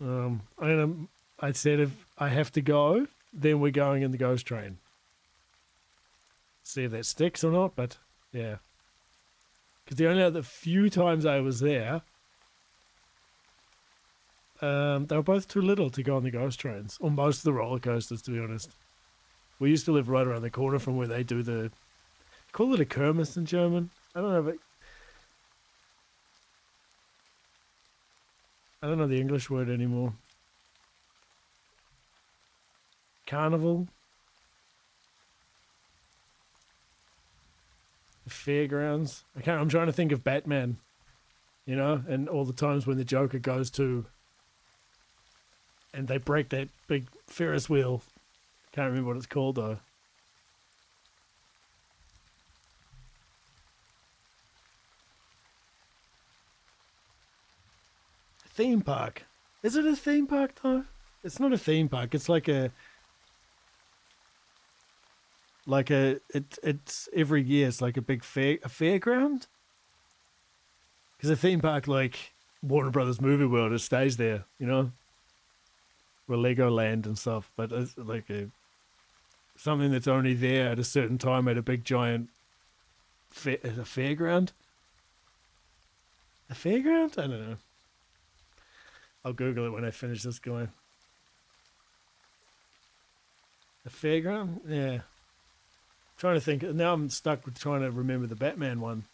Speaker 1: I said if I have to go, then we're going in the ghost train. See if that sticks or not, but yeah. Because the only other few times I was there, They were both too little to go on the ghost trains, or most of the roller coasters, to be honest. We used to live right around the corner from where they do the, call it a Kirmes in German. I don't know if it, I don't know the English word anymore. Carnival, the fairgrounds. I'm trying to think of Batman, and all the times when the Joker goes to, and they break that big Ferris wheel. Can't remember what it's called though. Theme park. Is it a theme park though? It's not a theme park. It's it's every year. It's like a big a fairground. Because a theme park like Warner Brothers Movie World, it stays there, where Legoland and stuff. But it's like something that's only there at a certain time at a big giant a fairground. A fairground? I don't know. I'll Google it when I finish this going. A fairground? Yeah. Trying to think. Now I'm stuck with trying to remember the Batman one.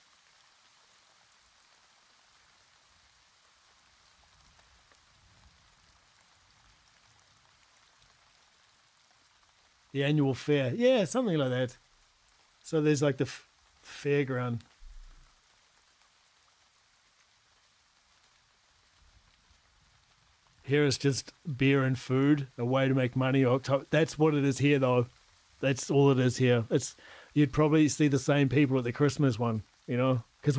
Speaker 1: The annual fair. Yeah, something like that. So there's like the fairground. Here it's just beer and food, a way to make money. That's what it is here, though. That's all it is here. You'd probably see the same people at the Christmas one, because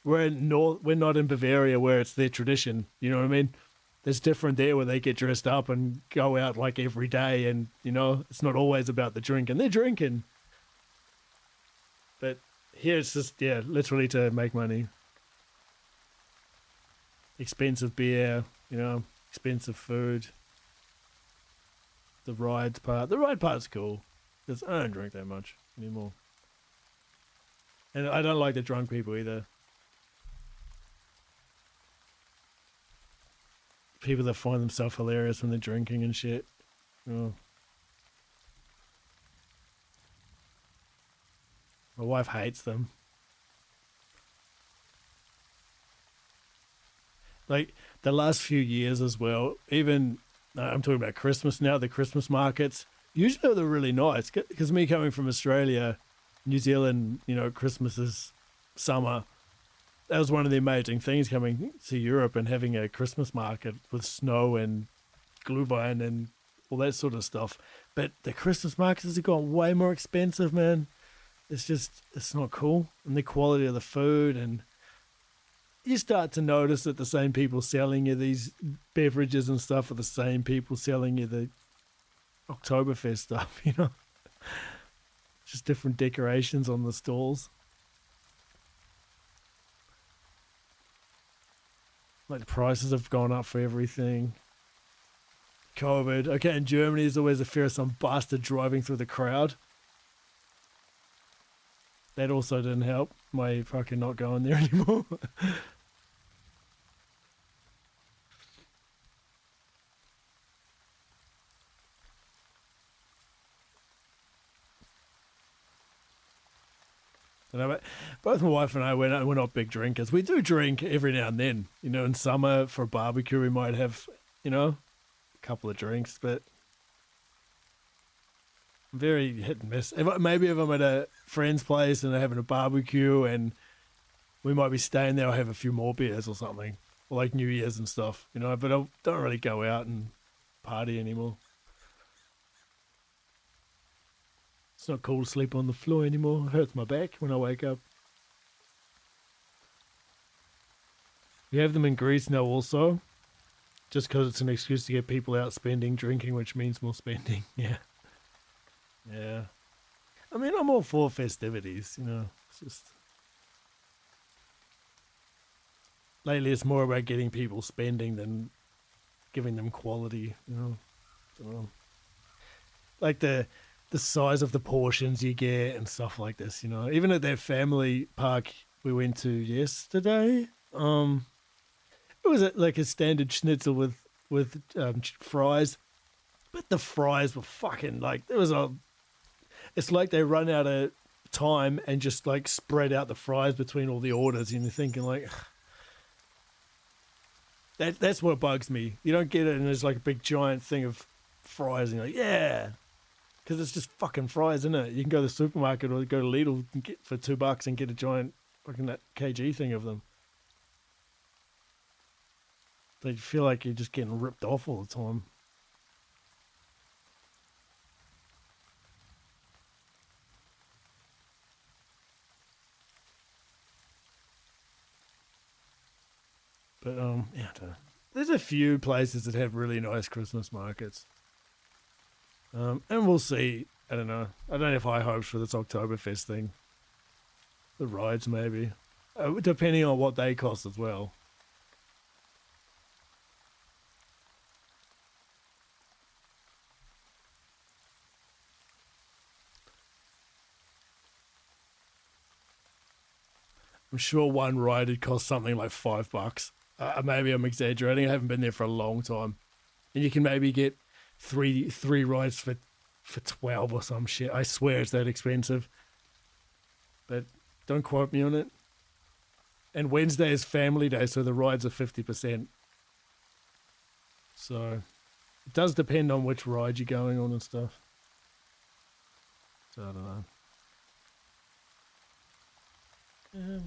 Speaker 1: we're not in Bavaria where it's their tradition. You know what I mean? There's different there where they get dressed up and go out like every day, and it's not always about the drinking. They're drinking, but here it's just literally to make money. Expensive beer, expensive food. The ride part's cool, because I don't drink that much anymore, and I don't like the drunk people either. People that find themselves hilarious when they're drinking and shit. Oh. My wife hates them. Like the last few years as well, even I'm talking about Christmas now, the Christmas markets, usually they're really nice, because me coming from Australia, New Zealand, Christmas is summer. That was one of the amazing things coming to Europe and having a Christmas market with snow and glühwein and all that sort of stuff. But the Christmas markets have got way more expensive, man. It's not cool. And the quality of the food, and you start to notice that the same people selling you these beverages and stuff are the same people selling you the Oktoberfest stuff, Just different decorations on the stalls. Like the prices have gone up for everything. COVID. Okay, in Germany there's always a fear of some bastard driving through the crowd. That also didn't help. My fucking not going there anymore. But both my wife and I, we're not big drinkers. We do drink every now and then. In summer for a barbecue, we might have, a couple of drinks, but very hit and miss. Maybe if I'm at a friend's place and they're having a barbecue and we might be staying there, I'll have a few more beers or something, or like New Year's and stuff, but I don't really go out and party anymore. It's not cool to sleep on the floor anymore. It hurts my back when I wake up. You have them in Greece now also, just because it's an excuse to get people out spending, drinking, which means more spending. Yeah. Yeah. I mean, I'm all for festivities, It's just... Lately, it's more about getting people spending than giving them quality, Don't know. Like the size of the portions you get and stuff like this, Even at that family park we went to yesterday, it was like a standard schnitzel with with fries, but the fries were fucking like there was a. It's like they run out of time and just like spread out the fries between all the orders, and you're thinking like. That's what bugs me. You don't get it, and there's like a big giant thing of fries, and you're like, yeah, because it's just fucking fries, isn't it? You can go to the supermarket or go to Lidl and get for $2 and get a giant fucking that kg thing of them. But you feel like you're just getting ripped off all the time. But yeah, I don't know. There's a few places that have really nice Christmas markets. And we'll see. I don't know. I don't have high hopes for this Oktoberfest thing. The rides, maybe. Depending on what they cost as well. I'm sure one ride would cost something like $5. Maybe I'm exaggerating. I haven't been there for a long time. And you can maybe get three rides for 12 or some shit. I swear it's that expensive. But don't quote me on it. And Wednesday is family day, so the rides are 50%. So it does depend on which ride you're going on and stuff. So I don't know. Yeah.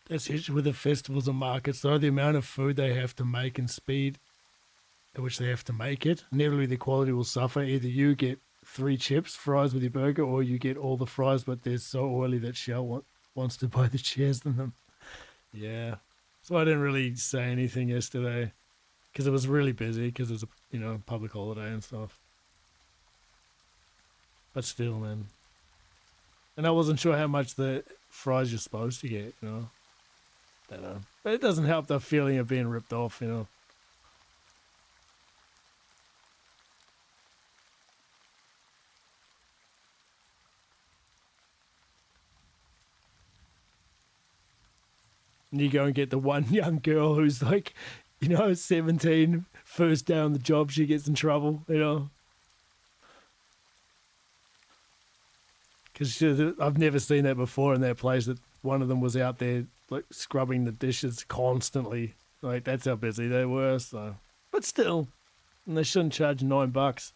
Speaker 1: That's the issue with the festivals and markets, though. The amount of food they have to make and speed at which they have to make it, inevitably the quality will suffer. Either you get 3 chips, fries with your burger, or you get all the fries, but they're so oily that Shell wants to buy the shares in them. Yeah. So I didn't really say anything yesterday because it was really busy because it was a public holiday and stuff. But still, man. And I wasn't sure how much the fries you're supposed to get, Don't know. But it doesn't help the feeling of being ripped off, And you go and get the one young girl who's like, 17, first day on the job, she gets in trouble, Because I've never seen that before in that place, that one of them was out there like scrubbing the dishes constantly. Like, that's how busy they were. So, but still, and they shouldn't charge $9.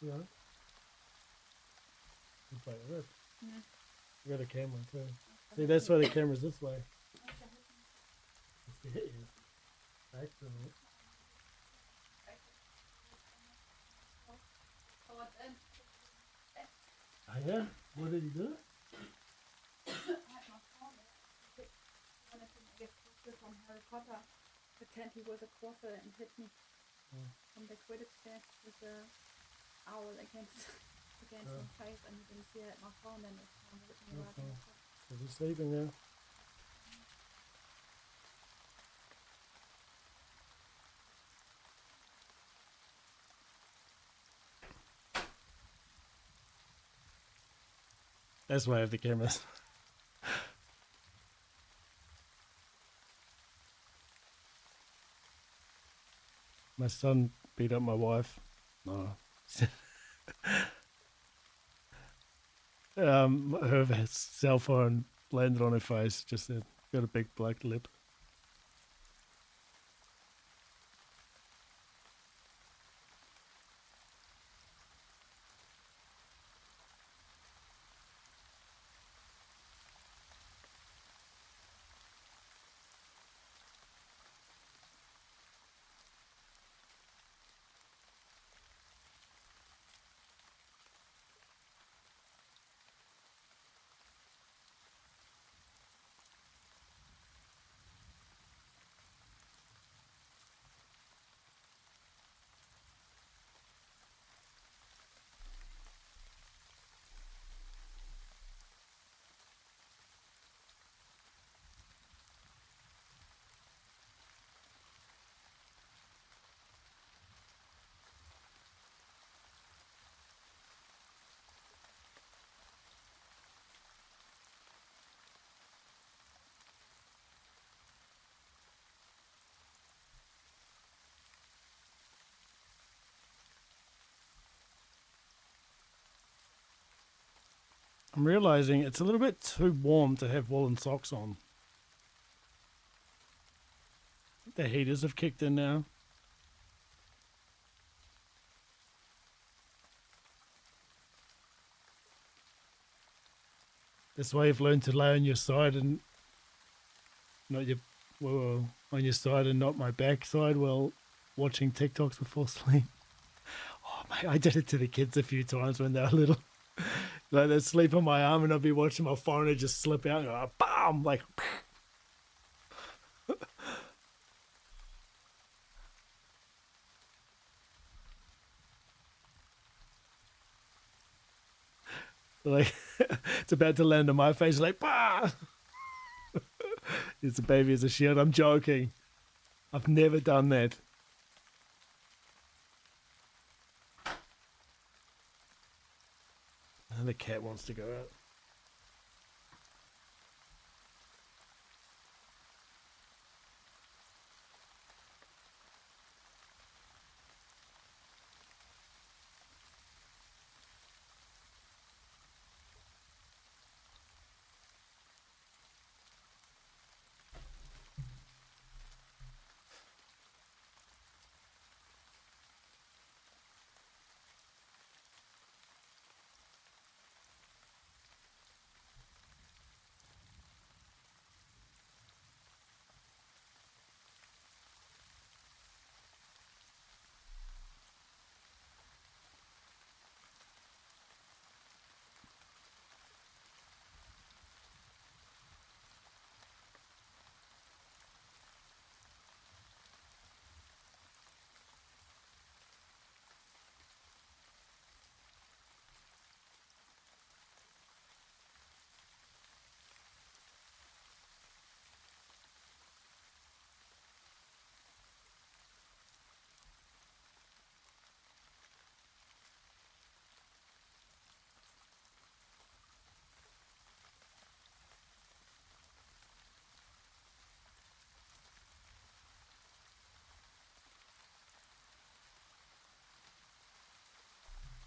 Speaker 1: Yeah.
Speaker 4: Yeah.
Speaker 1: You got a camera too. See, that's why the camera's this way. It's to hit you. Accidentally. Oh yeah? What did he do?
Speaker 4: Wanted to get closer from Harry Potter. Pretend he was a quarter and hit me from the Quidditch there with the owl against against my face, and you can see that my phone then is kind of looking right in the top.
Speaker 1: Is he sleeping now? That's why I have the cameras. My son beat up my wife. No. Her cell phone landed on her face. Just got a big black lip. I'm realizing it's a little bit too warm to have woolen socks on. The heaters have kicked in now. That's why you've learned to lay on your side and not your on your side and not my back side while watching TikToks before sleep. Oh mate, I did it to the kids a few times when they were little. Like they'd sleep on my arm and I'd be watching my phone and just slip out and go, BAM! Like like it's about to land on my face, like bah! It's a baby as a shield. I'm joking. I've never done that. And the cat wants to go out.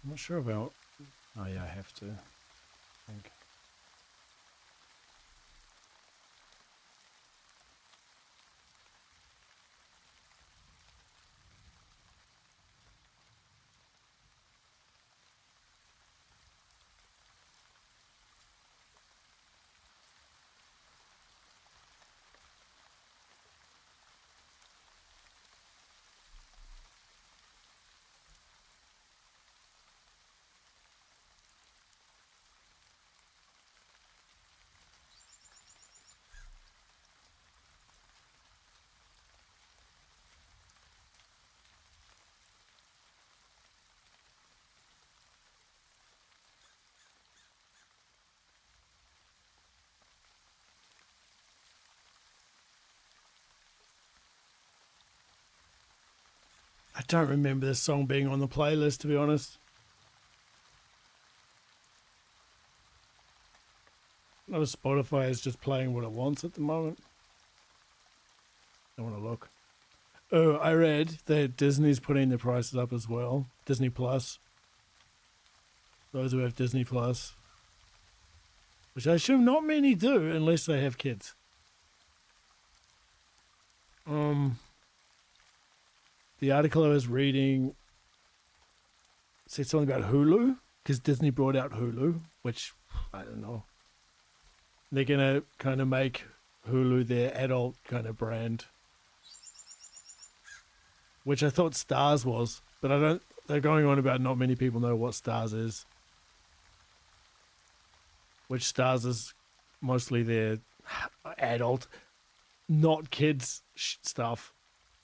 Speaker 1: I'm not sure about. Oh yeah, I have to. I think. I don't remember this song being on the playlist, to be honest. No, Spotify is just playing what it wants at the moment. I want to look. Oh, I read that Disney's putting the prices up as well. Disney Plus. Those who have Disney Plus. Which I assume not many do unless they have kids. The article I was reading said something about Hulu, because Disney brought out Hulu, which, I don't know. They're going to kind of make Hulu their adult kind of brand. Which I thought Stars was, but I don't, they're going on about not many people know what Stars is. Which Stars is mostly their adult, not kids stuff.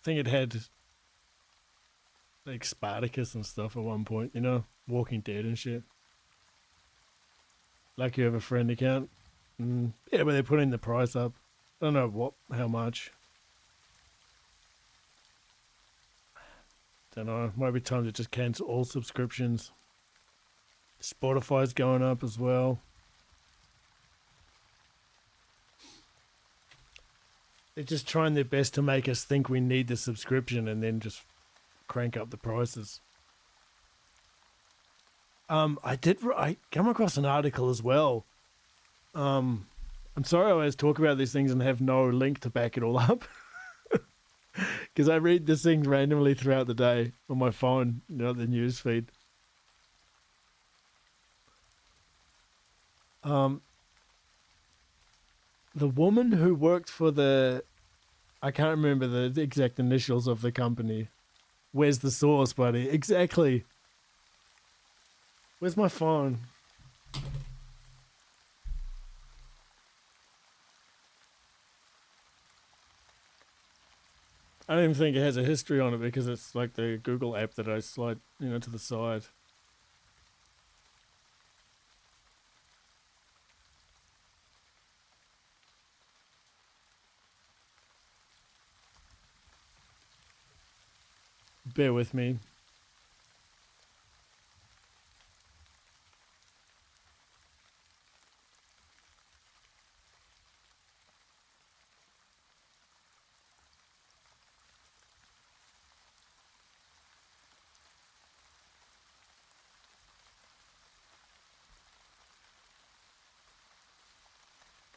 Speaker 1: I think it had like Spartacus and stuff at one point, you know, Walking Dead and shit. Like you have a friend account. Yeah, but they're putting the price up. I don't know how much. Don't know. Might be time to just cancel all subscriptions. Spotify's going up as well. They're just trying their best to make us think we need the subscription and then just crank up the prices. I come across an article as well. I'm sorry I always talk about these things and have no link to back it all up. Because I read these things randomly throughout the day on my phone, you know, the news feed. The woman who worked for I can't remember the exact initials of the company. Where's the source, buddy? Exactly. Where's my phone? I don't even think it has a history on it because it's like the Google app that I slide, you know, to the side. Bear with me.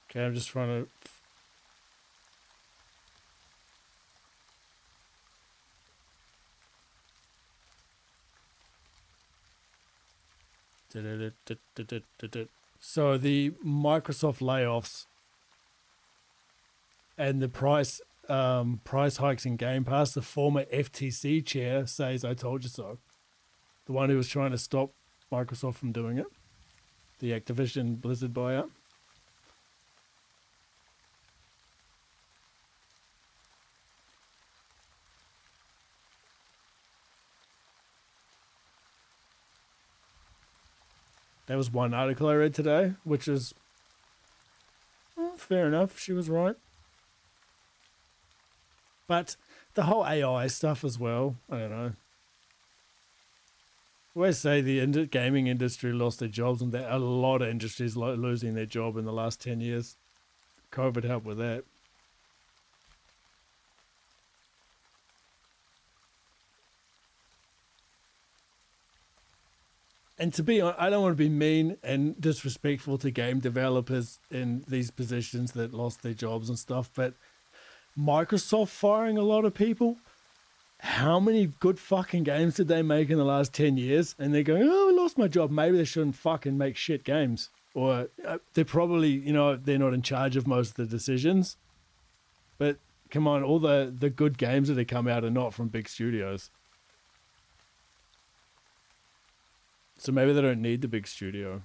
Speaker 1: Okay, I'm just trying to... So the Microsoft layoffs and the price hikes in Game Pass, the former FTC chair says, "I told you so." The one who was trying to stop Microsoft from doing it. The Activision Blizzard buyout. That was one article I read today, which is fair enough. She was right. But the whole AI stuff as well, I don't know. I always say the gaming industry lost their jobs, and that a lot of industries losing their job in the last 10 years. COVID helped with that. And to be honest, I don't want to be mean and disrespectful to game developers in these positions that lost their jobs and stuff, but Microsoft firing a lot of people, how many good fucking games did they make in the last 10 years? And they're going, oh, I lost my job. Maybe they shouldn't fucking make shit games. Or they're probably, you know, they're not in charge of most of the decisions. But come on, all the good games that have come out are not from big studios. So maybe they don't need the big studio.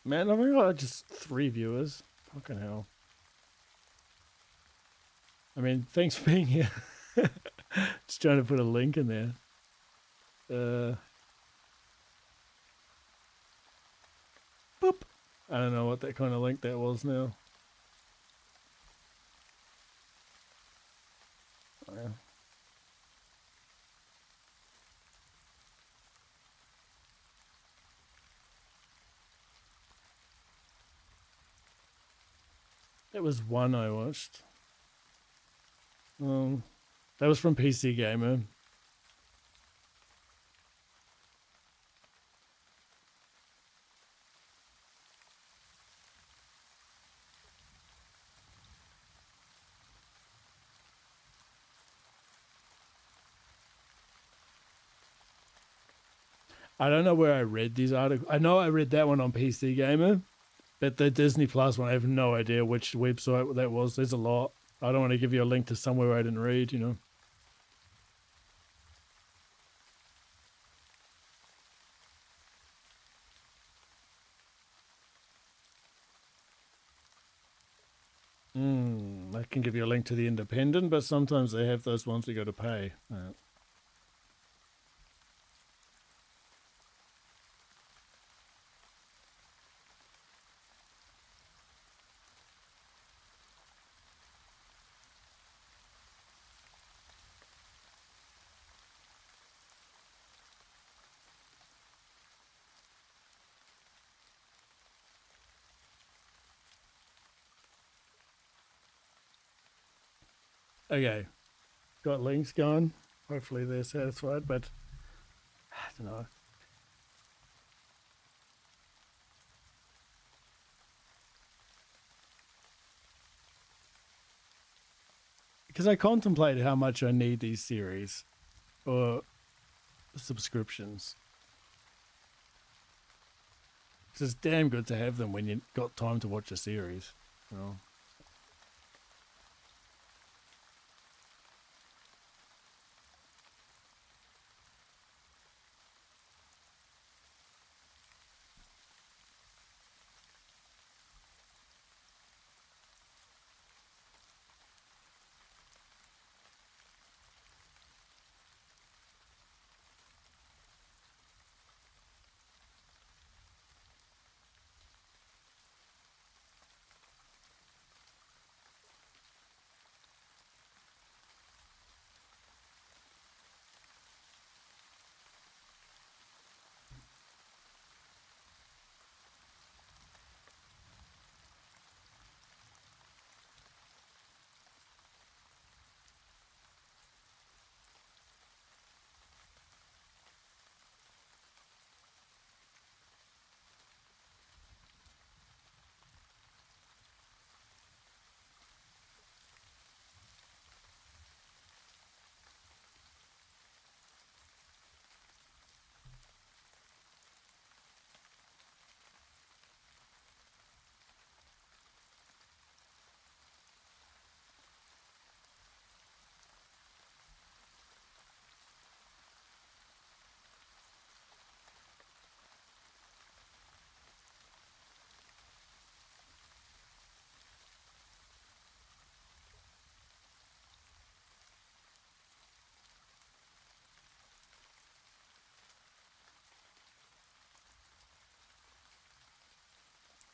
Speaker 1: Man, I've only got just 3 viewers. Fucking hell. I mean, thanks for being here. Just trying to put a link in there. Boop. I don't know what that kind of link that was now. Oh, yeah. That was one I watched. That was from PC Gamer. I don't know where I read these articles. I know I read that one on PC Gamer, but the Disney Plus one, I have no idea which website that was. There's a lot. I don't want to give you a link to somewhere I didn't read, you know. I can give you a link to the Independent, but sometimes they have those ones you got to pay. Okay, got links going. Hopefully they're satisfied, but I don't know. Because I contemplated how much I need these series or subscriptions. It's damn good to have them when you got time to watch a series. You know?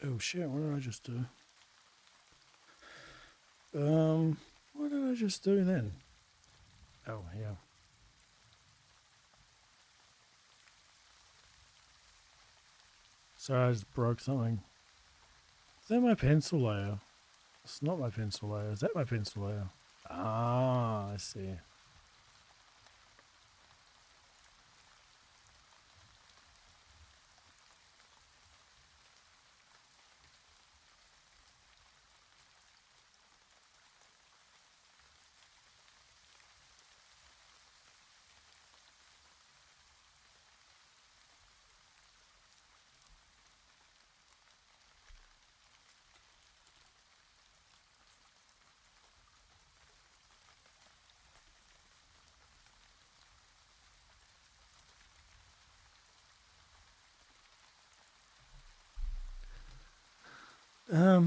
Speaker 1: Oh shit, what did I just do? What did I just do then? Oh, yeah. Sorry, I just broke something. Is that my pencil layer? It's not my pencil layer. Is that my pencil layer? Ah, I see.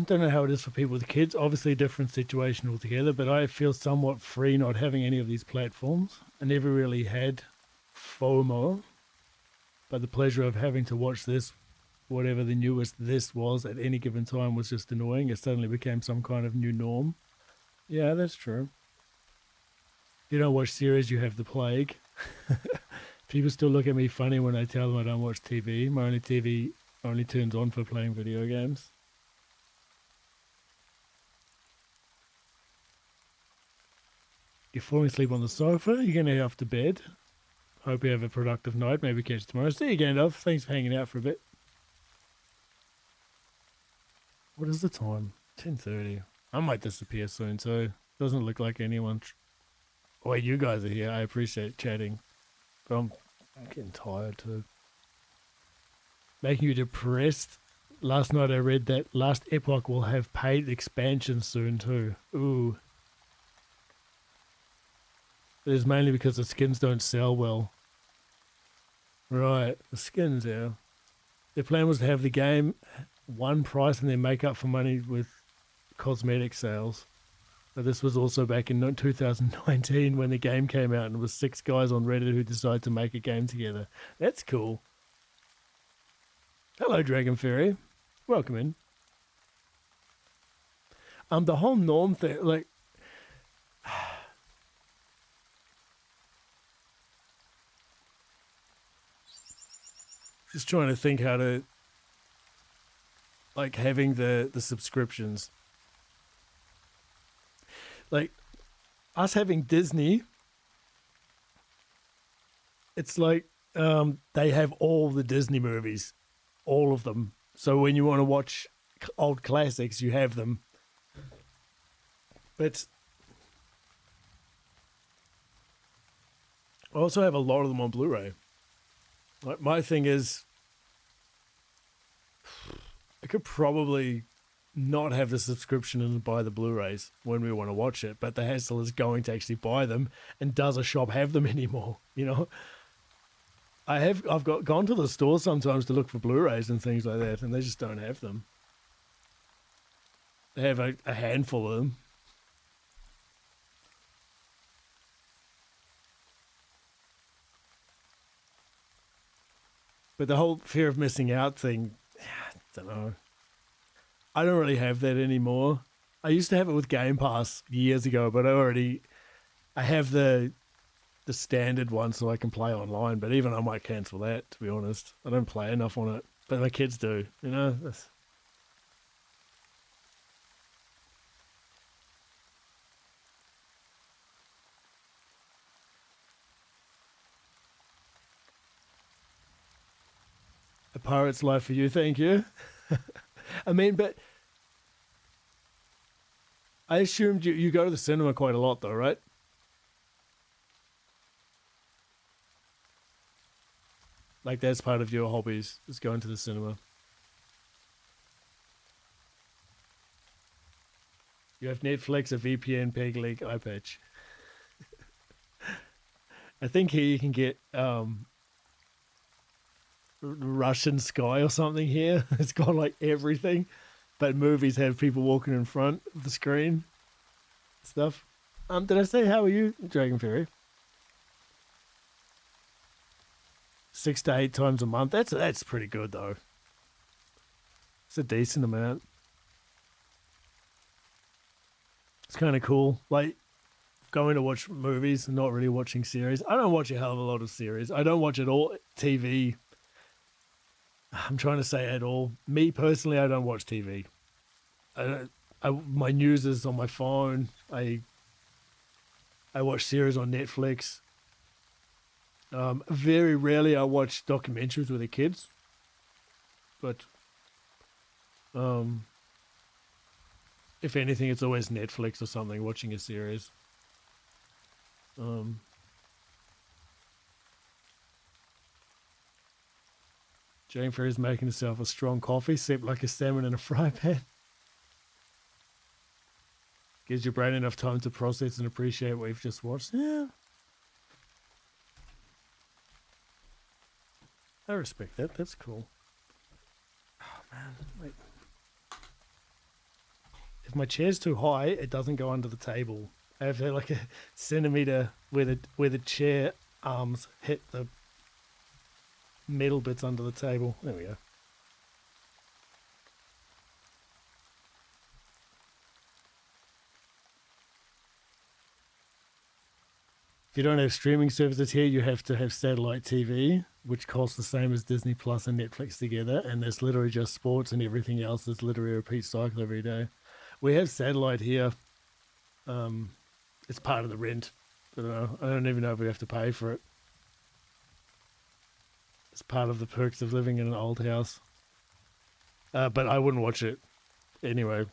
Speaker 1: Don't know how it is for people with kids. Obviously, a different situation altogether. But I feel somewhat free not having any of these platforms. I never really had FOMO, but the pleasure of having to watch this whatever the newest this was at any given time was just annoying. It suddenly became some kind of new norm. Yeah, that's true. You don't watch series, you have the plague. People still look at me funny when I tell them I don't watch TV. My only TV only turns on for playing video games. You're falling asleep on the sofa. You're going to head off to bed. Hope you have a productive night. Maybe catch you tomorrow. See you again, Dove. Thanks for hanging out for a bit. What is the time? 10:30. I might disappear soon, so it doesn't look like anyone. Wait, you guys are here. I appreciate chatting. But I'm getting tired too. Making you depressed. Last night I read that Last Epoch will have paid expansion soon too. Ooh. It is mainly because the skins don't sell well. Right, the skins, yeah. Their plan was to have the game one price and then make up for money with cosmetic sales. But this was also back in 2019 when the game came out and it was 6 guys on Reddit who decided to make a game together. That's cool. Hello, Dragon Fairy. Welcome in. The whole norm thing, like... Just trying to think how to... Like, having the subscriptions. Like, us having Disney, it's like they have all the Disney movies. All of them. So when you want to watch old classics, you have them. But I also have a lot of them on Blu-ray. Like, my thing is, I could probably not have the subscription and buy the Blu-rays when we want to watch it, but the hassle is going to actually buy them, and does a shop have them anymore? You know, I've gone to the store sometimes to look for Blu-rays and things like that, and they just don't have them. They have a handful of them. But the whole fear of missing out thing, I don't know. I don't really have that anymore. I used to have it with Game Pass years ago, but I have the standard one so I can play online, but even I might cancel that, to be honest. I don't play enough on it, but my kids do, you know? A pirate's life for you, thank you. I mean, but I assumed you go to the cinema quite a lot though, right? Like, that's part of your hobbies, is going to the cinema. You have Netflix, a VPN, Peg Leg, eye patch. I think here you can get Russian Sky or something here. It's got like everything, but movies have people walking in front of the screen. Stuff. Did I say how are you, Dragon Fairy? 6 to 8 times a month. That's pretty good though. It's a decent amount. It's kind of cool. Like, going to watch movies and not really watching series. I don't watch a hell of a lot of series. I don't watch at all TV. I'm trying to say at all. Me personally, I don't watch TV. My news is on my phone. I watch series on Netflix. Very rarely I watch documentaries with the kids. But if anything, it's always Netflix or something, watching a series. Jane Ferry's making herself a strong coffee, sipped like a salmon in a fry pan. Gives your brain enough time to process and appreciate what you've just watched. Yeah. I respect that. That's cool. Oh, man. Wait. If my chair's too high, it doesn't go under the table. I have to like a centimetre where the chair arms hit the metal bits under the table. There we go. If you don't have streaming services here, you have to have satellite TV, which costs the same as Disney Plus and Netflix together. And there's literally just sports, and everything else is literally a repeat cycle every day. We have satellite here. It's part of the rent. I don't even know if we have to pay for it. It's part of the perks of living in an old house. But I wouldn't watch it anyway.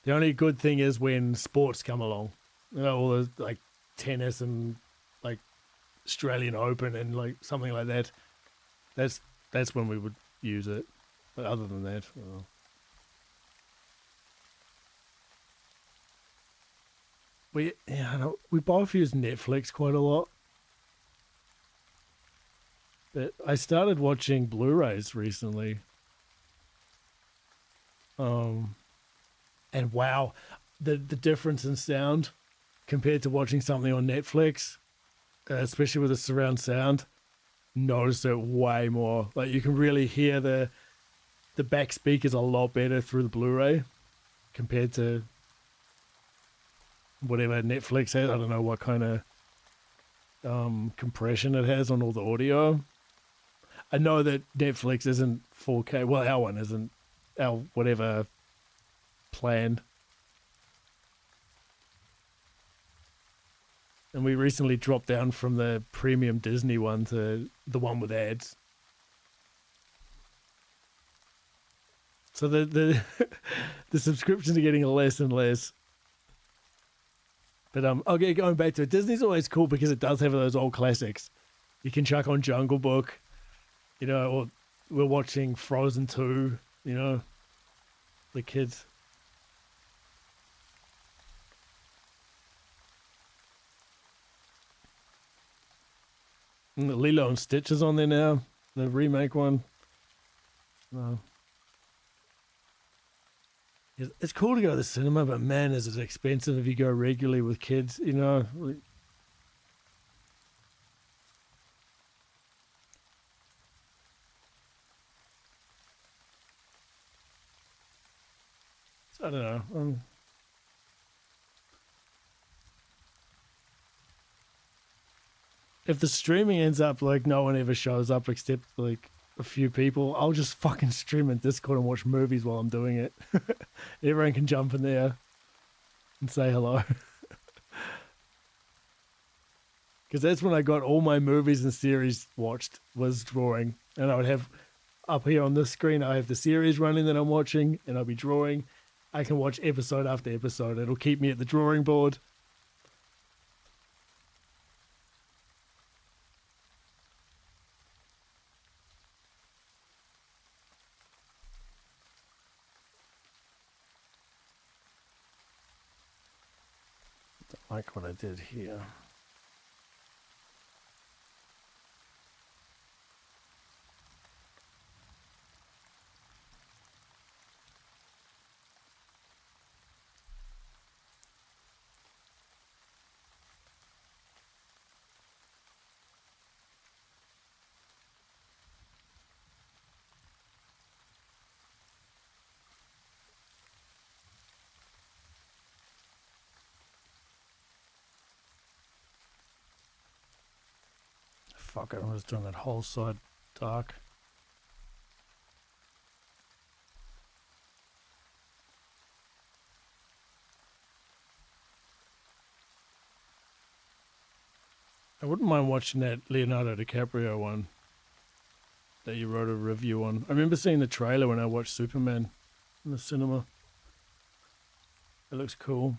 Speaker 1: The only good thing is when sports come along. All the like tennis and like Australian Open and like something like that. That's when we would use it. But other than that, well. We both use Netflix quite a lot. But I started watching Blu-rays recently. And wow, the difference in sound compared to watching something on Netflix, especially with the surround sound, notice it way more. Like you can really hear the back speakers a lot better through the Blu-ray compared to whatever Netflix has. I don't know what kind of compression it has on all the audio. I know that Netflix isn't 4K. Well, our one isn't. Our whatever plan. And we recently dropped down from the premium Disney one to the one with ads. So the the subscriptions are getting less and less. But okay, going back to it, Disney's always cool because it does have those old classics. You can chuck on Jungle Book, or we're watching Frozen 2, the kids. And the Lilo and Stitch is on there now, the remake one. No. It's cool to go to the cinema, but man, is it expensive if you go regularly with kids, I don't know. If the streaming ends up like no one ever shows up except like a few people, I'll just fucking stream in Discord and watch movies while I'm doing it. Everyone can jump in there and say hello. Because that's when I got all my movies and series watched, was drawing. And I would have up here on this screen, I have the series running that I'm watching, and I'll be drawing. I can watch episode after episode. It'll keep me at the drawing board. Don't like what I did here. Fuck it, I was doing that whole side dark. I wouldn't mind watching that Leonardo DiCaprio one that you wrote a review on. I remember seeing the trailer when I watched Superman in the cinema. It looks cool.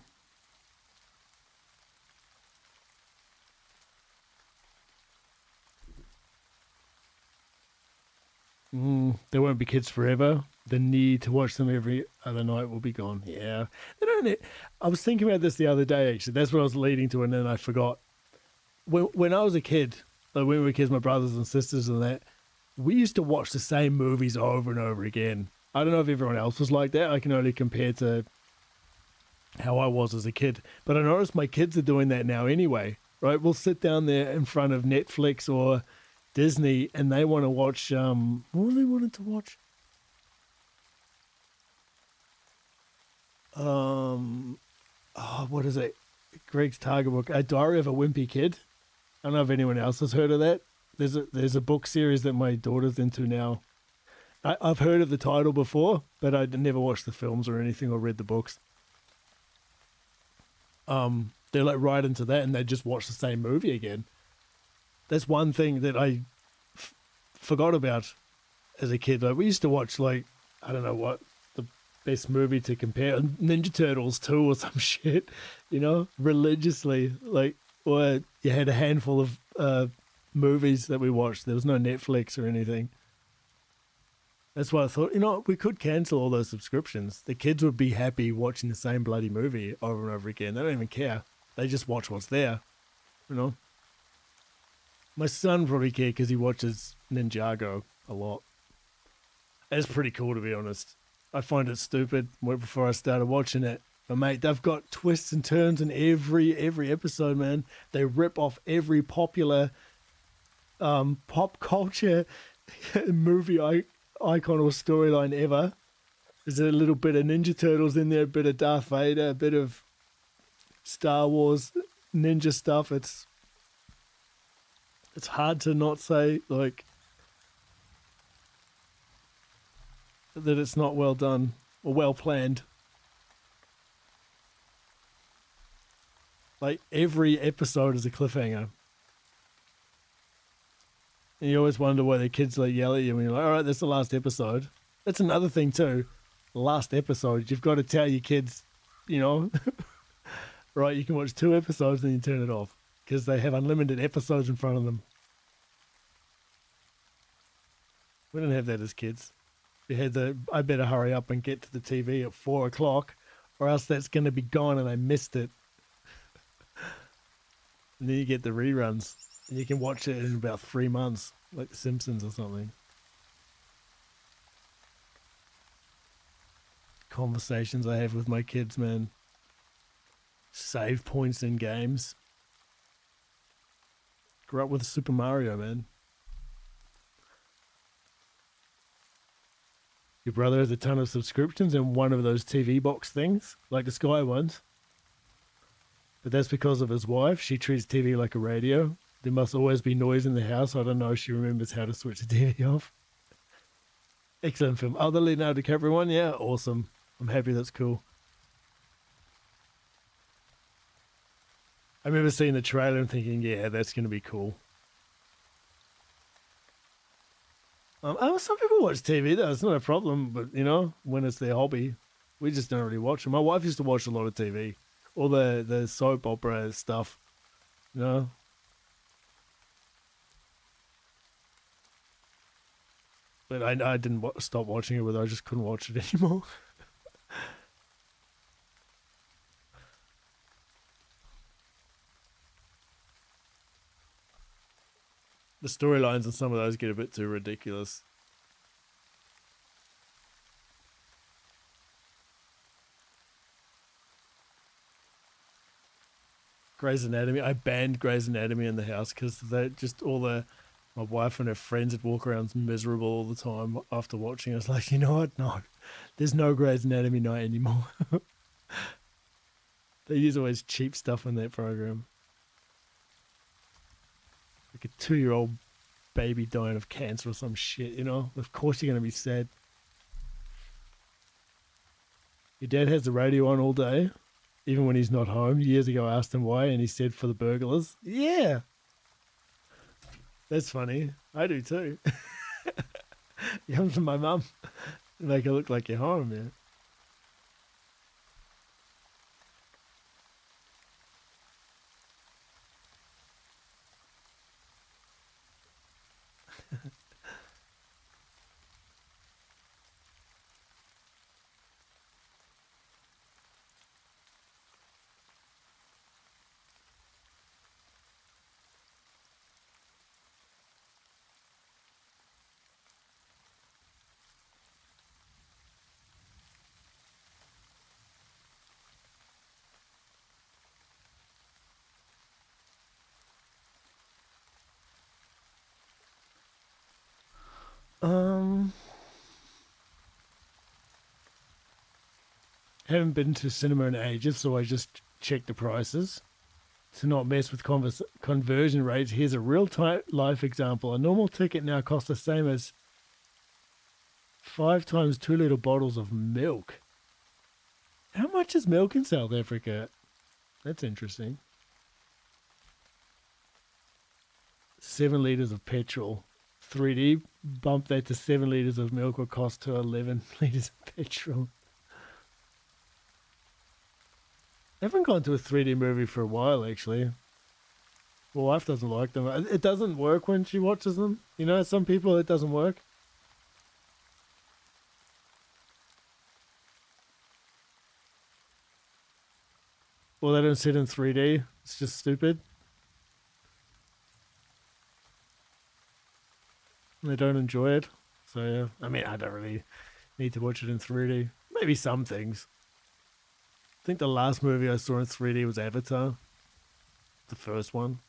Speaker 1: There won't be kids forever. The need to watch them every other night will be gone. Yeah. They don't. I was thinking about this the other day, actually. That's what I was leading to, and then I forgot. When I was a kid, like when we were kids, my brothers and sisters and that, we used to watch the same movies over and over again. I don't know if everyone else was like that. I can only compare to how I was as a kid. But I noticed my kids are doing that now anyway, right? We'll sit down there in front of Netflix or Disney and they want to watch, what do they wanted to watch? What is it? Greg's target book, A Diary of a Wimpy Kid. I don't know if anyone else has heard of that. There's a book series that my daughter's into now. I've heard of the title before, but I'd never watched the films or anything or read the books. They're like right into that, and they just watch the same movie again. That's one thing that I forgot about as a kid. Like we used to watch like I don't know what the best movie to compare Ninja Turtles 2 or some shit, religiously. Like or you had a handful of movies that we watched. There was no Netflix or anything. That's why I thought, we could cancel all those subscriptions. The kids would be happy watching the same bloody movie over and over again. They don't even care. They just watch what's there, My son probably care because he watches Ninjago a lot. It's pretty cool, to be honest. I find it stupid before I started watching it. But, mate, they've got twists and turns in every episode, man. They rip off every popular pop culture movie icon or storyline ever. There's a little bit of Ninja Turtles in there, a bit of Darth Vader, a bit of Star Wars ninja stuff. It's hard to not say like that it's not well done or well planned. Like every episode is a cliffhanger. And you always wonder why the kids like yell at you when you're like, all right, that's the last episode. That's another thing too. The last episode, you've got to tell your kids, right, you can watch 2 episodes and you turn it off because they have unlimited episodes in front of them. We didn't have that as kids. We had I better hurry up and get to the TV at 4 o'clock or else that's going to be gone and I missed it. And then you get the reruns. And you can watch it in about 3 months, like The Simpsons or something. Conversations I have with my kids, man. Save points in games. Grew up with Super Mario, man. Your brother has a ton of subscriptions and one of those TV box things, like the Sky ones. But that's because of his wife. She treats TV like a radio. There must always be noise in the house. I don't know if she remembers how to switch the TV off. Excellent film. Oh, the Leonardo DiCaprio one? Yeah, awesome. I'm happy that's cool. I remember seeing the trailer and thinking, yeah, that's going to be cool. Some people watch TV, though. It's not a problem, but, when it's their hobby, we just don't really watch it. My wife used to watch a lot of TV. All the soap opera stuff, But I didn't stop watching it with her. I just couldn't watch it anymore. The storylines in some of those get a bit too ridiculous. Grey's Anatomy. I banned Grey's Anatomy in the house because they just my wife and her friends would walk around miserable all the time after watching. I was like, you know what? No, there's no Grey's Anatomy night anymore. They use always cheap stuff in that program. Like a 2-year-old baby dying of cancer or some shit, Of course you're going to be sad. Your dad has the radio on all day, even when he's not home. Years ago I asked him why, and he said for the burglars. Yeah. That's funny. I do too. You come to my mum. Make her look like you're home, man. Haven't been to cinema in ages, so I just check the prices. To not mess with conversion rates, here's a real-life example. A normal ticket now costs the same as 5 times 2-litre bottles of milk. How much is milk in South Africa? That's interesting. 7 litres of petrol. 3D, bump that to 7 litres of milk will cost to 11 litres of petrol. I haven't gone to a 3D movie for a while, actually. My wife doesn't like them. It doesn't work when she watches them. You know, some people it doesn't work. Well, they don't sit in 3D. It's just stupid. They don't enjoy it. So, yeah. I mean, I don't really need to watch it in 3D. Maybe some things. I think the last movie I saw in 3D was Avatar. The first one.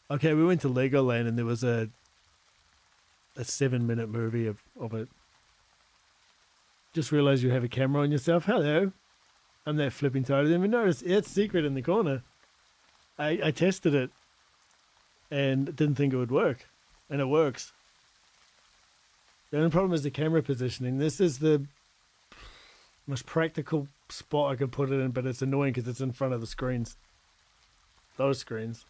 Speaker 1: Okay, we went to Legoland and there was a 7-minute movie of it. Just realised you have a camera on yourself. Hello. I'm that flipping tired. I didn't even notice. Yeah, it's secret in the corner. I tested it and didn't think it would work. And it works. The only problem is the camera positioning. This is the most practical spot I could put it in, but it's annoying because it's in front of the screens. Those screens.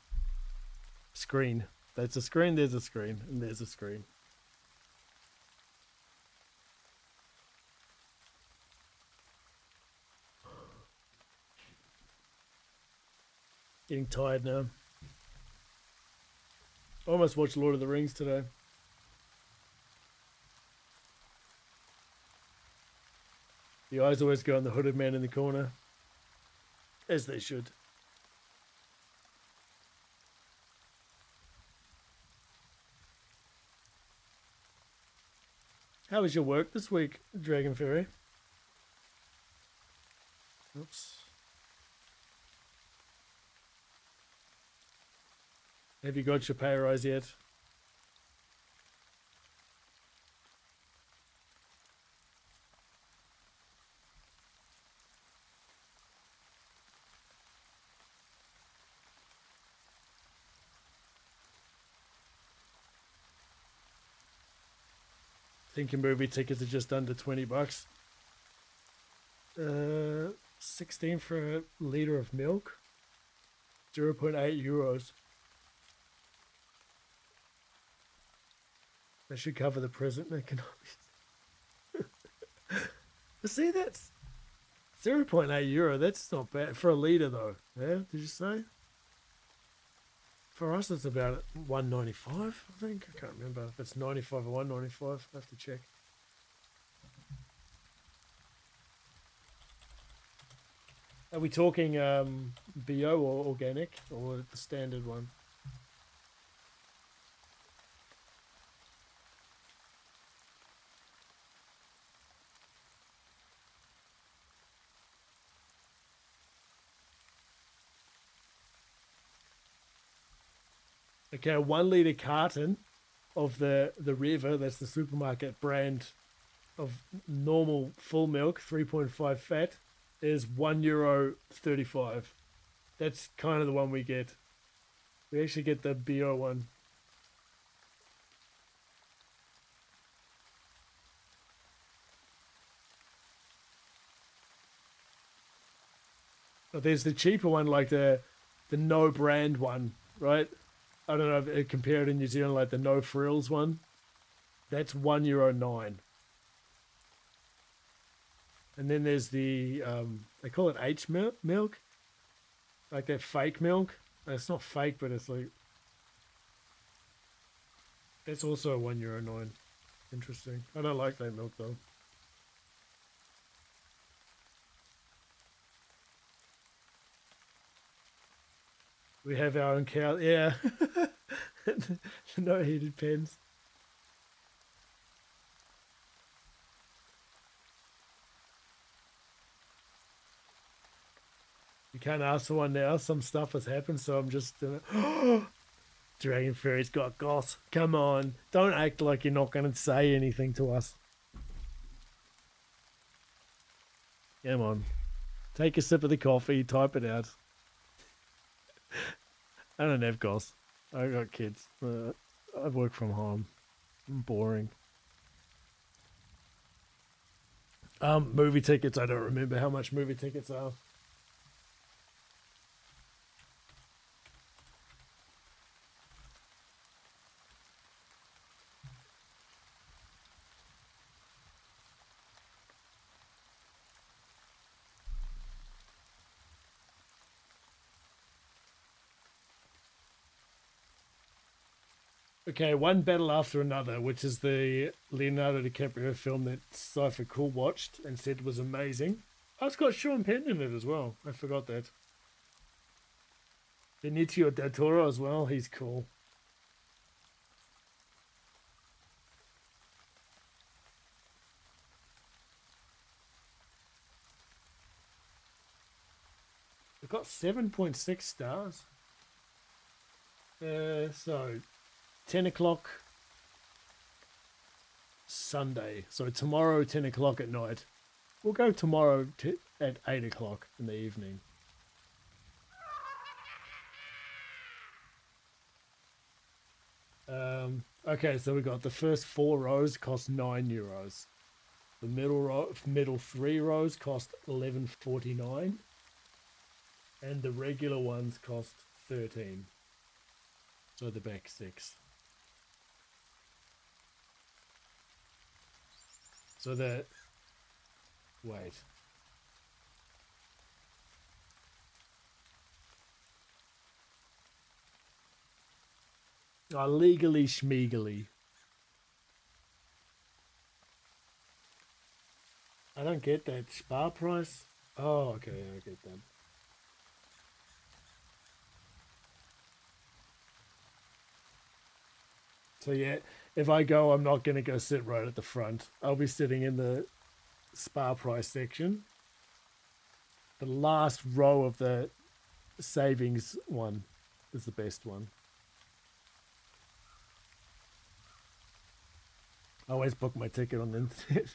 Speaker 1: Screen. That's a screen, there's a screen, and there's a screen. Getting tired now. I almost watched Lord of the Rings today. The eyes always go on the hooded man in the corner. As they should. How was your work this week, Dragon Fairy? Oops. Have you got your pay rise yet? I think your movie tickets are just under $20. 16 for a litre of milk. 0.8 euros. That should cover the present economics. But see, that's 0.8 euro. That's not bad for a litre, though. Yeah, did you say? For us, it's about $1.95, I think. I can't remember if it's 95 or $1.95. I have to check. Are we talking bio or organic or the standard one? Okay, a 1 litre carton of the River, that's the supermarket brand of normal full milk, 3.5 fat, is €1.35. That's kind of the one we get. We actually get the bio one. But there's the cheaper one, like the no brand one, right? I don't know if it compared in New Zealand, like the no frills one. That's €1.09. And then there's the they call it H milk, like that fake milk. It's not fake, but it's like that's also €1.09. Interesting. I don't like that milk though. We have our own cow. Yeah. No heated pens. You can't ask for one now. Some stuff has happened, so I'm just Dragon Fairy's got goss. Come on. Don't act like you're not going to say anything to us. Come on. Take a sip of the coffee, type it out. I don't have goss. I got kids. I work from home. I'm boring. Movie tickets. I don't remember how much movie tickets are. Okay, One Battle After Another, which is the Leonardo DiCaprio film that Cypher Cool watched and said was amazing. Oh, it's got Sean Penn in it as well. I forgot that. Benicio del Toro as well. He's cool. It got 7.6 stars. So 10 o'clock Sunday. So tomorrow, 10 o'clock at night. We'll go tomorrow at 8 o'clock in the evening. Okay, so we got the first 4 rows cost €9. The middle 3 rows cost $11.49, and the regular ones cost $13. So the back 6. So that, wait. Legally schmeegly. I don't get that. Spar price? Oh, okay, I get that. So yeah, if I go, I'm not going to go sit right at the front. I'll be sitting in the Spar price section. The last row of the savings one is the best one. I always book my ticket on the internet.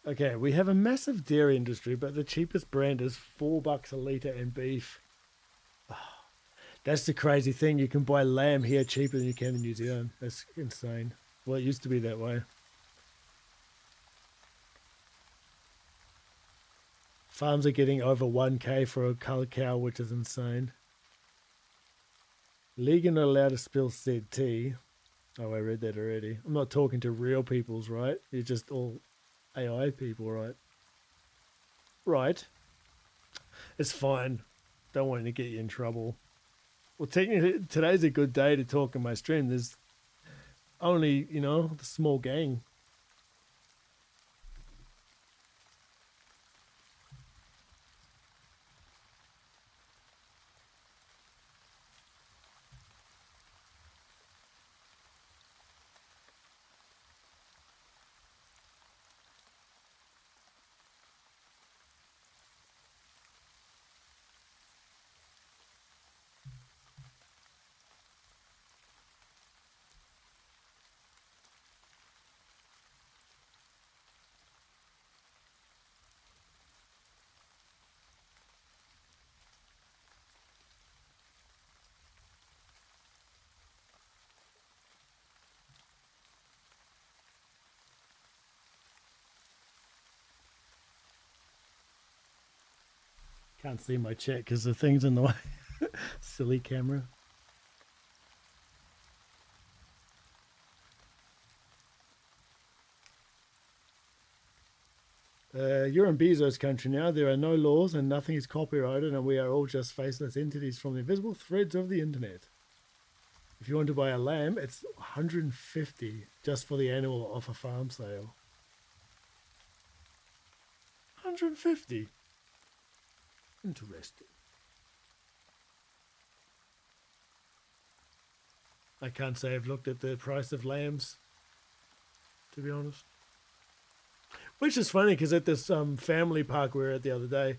Speaker 1: Okay, we have a massive dairy industry, but the cheapest brand is $4 a litre in beef. That's the crazy thing. You can buy lamb here cheaper than you can in New Zealand. That's insane. Well, it used to be that way. Farms are getting over 1K for a colour cow, which is insane. Legal not allowed to spill said tea. Oh, I read that already. I'm not talking to real peoples, right? You're just all AI people, right? Right. It's fine. Don't want to get you in trouble. Well, technically, today's a good day to talk in my stream. There's only, the small gang. Can't see my chat because the thing's in the way. Silly camera. You're in Bezos country now. There are no laws and nothing is copyrighted, and we are all just faceless entities from the invisible threads of the internet. If you want to buy a lamb, it's $150 just for the animal off a farm sale. $150. Interesting. I can't say I've looked at the price of lambs, to be honest. Which is funny because at this family park we were at the other day,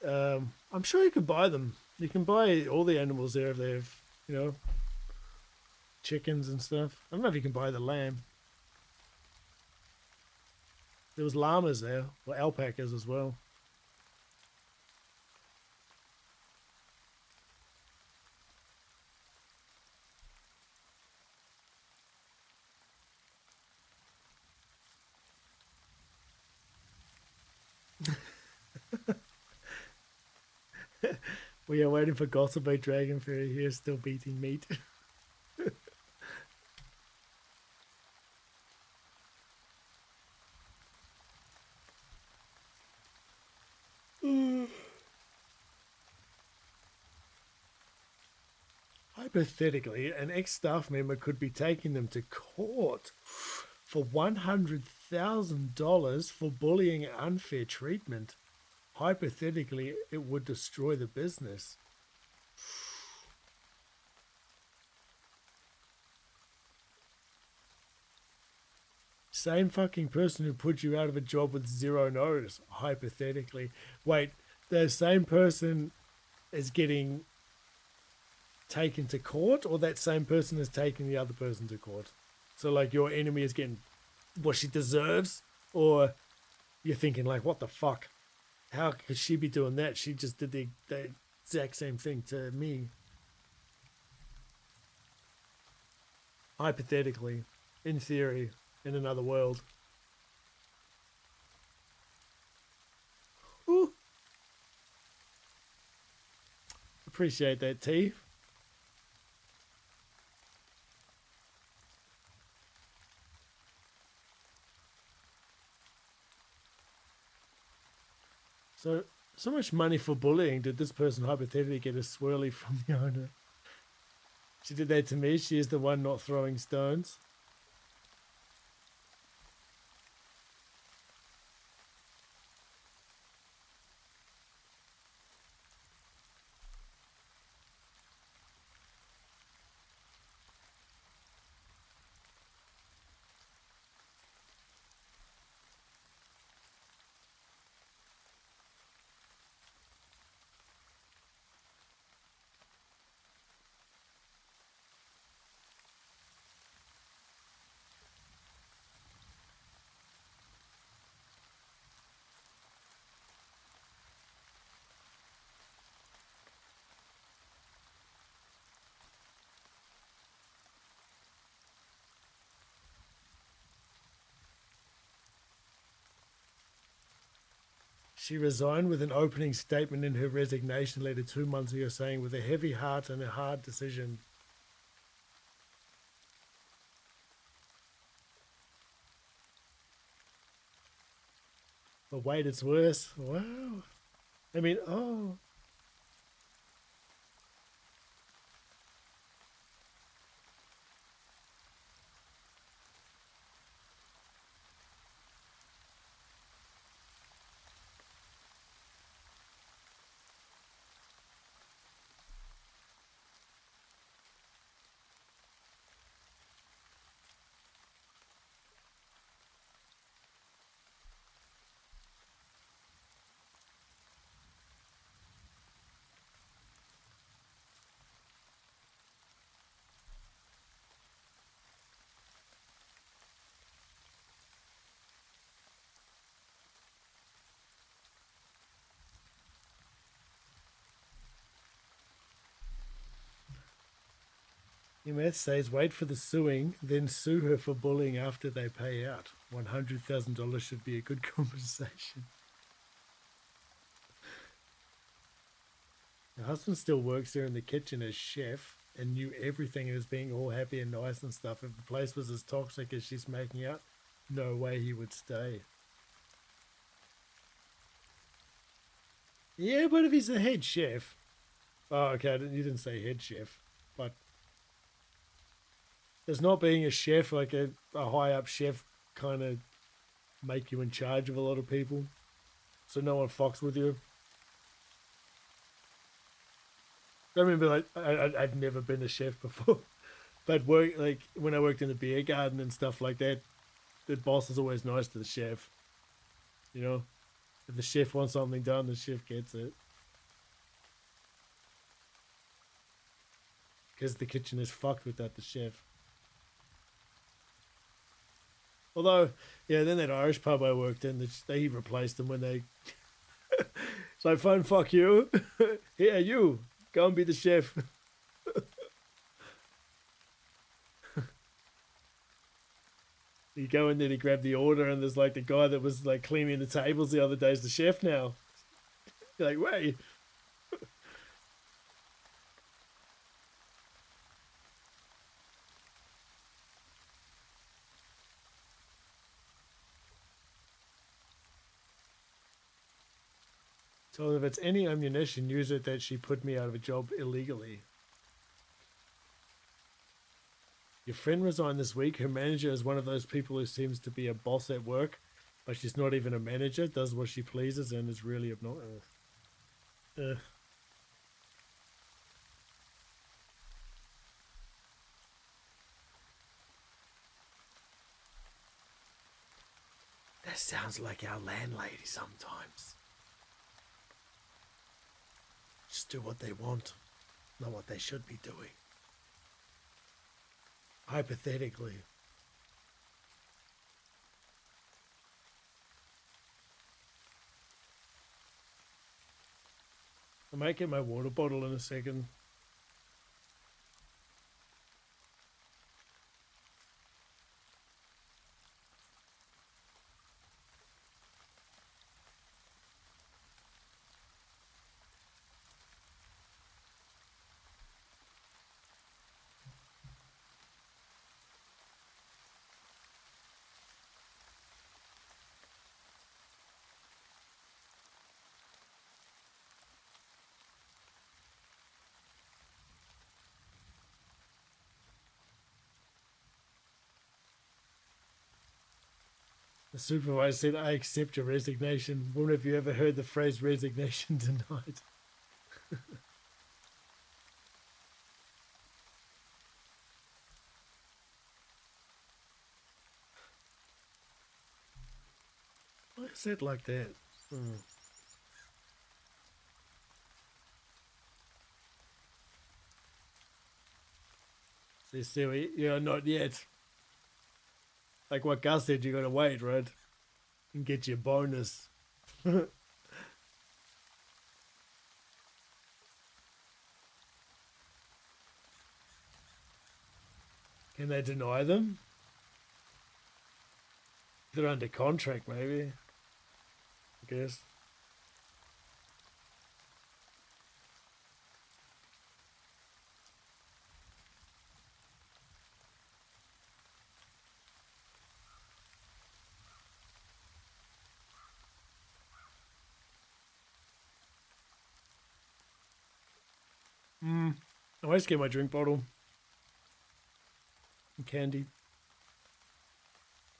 Speaker 1: I'm sure you could buy them You can buy all the animals there if they have, you know, chickens and stuff. I don't know if you can buy the lamb. There was llamas there, or alpacas as well. We are waiting for Gossip by Dragon Fairy here, still beating meat. Hypothetically, an ex-staff member could be taking them to court for $100,000 for bullying and unfair treatment. Hypothetically, it would destroy the business. Same fucking person who put you out of a job with zero notice, hypothetically. Wait, the same person is getting taken to court, or that same person is taking the other person to court? So, like, your enemy is getting what she deserves, or you're thinking, like, what the fuck? How could she be doing that? She just did the exact same thing to me. Hypothetically, in theory, in another world. Ooh. Appreciate that, T. So much money for bullying. Did this person hypothetically get a swirly from the owner? She did that to me. She is the one not throwing stones. She resigned with an opening statement in her resignation letter 2 months ago saying, with a heavy heart and a hard decision. But wait, it's worse. Wow. I mean, oh. Emmett says, wait for the suing, then sue her for bullying after they pay out. $100,000 should be a good compensation. Her husband still works there in the kitchen as chef and knew everything and was being all happy and nice and stuff. If the place was as toxic as she's making out, no way he would stay. Yeah, but if he's the head chef... Oh, okay, you didn't say head chef, but... Does not being a chef, like a high-up chef, kind of make you in charge of a lot of people? So no one fucks with you? I remember, like, I've never been a chef before. But like when I worked in the beer garden and stuff like that, the boss is always nice to the chef. You know? If the chef wants something done, the chef gets it. because the kitchen is fucked without the chef. Although, yeah, then that Irish pub I worked in, they replaced them when they. So fine, fuck you. Here, you go and be the chef. You go in there to grab the order, and there's like the guy that was like cleaning the tables the other day is the chef now. You're like, wait. So if it's any ammunition, use it that she put me out of a job illegally. Your friend resigned this week. Her manager is one of those people who seems to be a boss at work, but she's not even a manager, does what she pleases, and is really obnoxious. That sounds like our landlady sometimes. Just do what they want, not what they should be doing. Hypothetically. I might get my water bottle in a second. The supervisor said, I accept your resignation. When have you ever heard the phrase resignation denied? Why is it like that? See, Stewie, yeah, not yet. Like what Gus said, you gotta wait, right? And get your bonus. Can they deny them? They're under contract, maybe. I guess. I always get my drink bottle. And candy.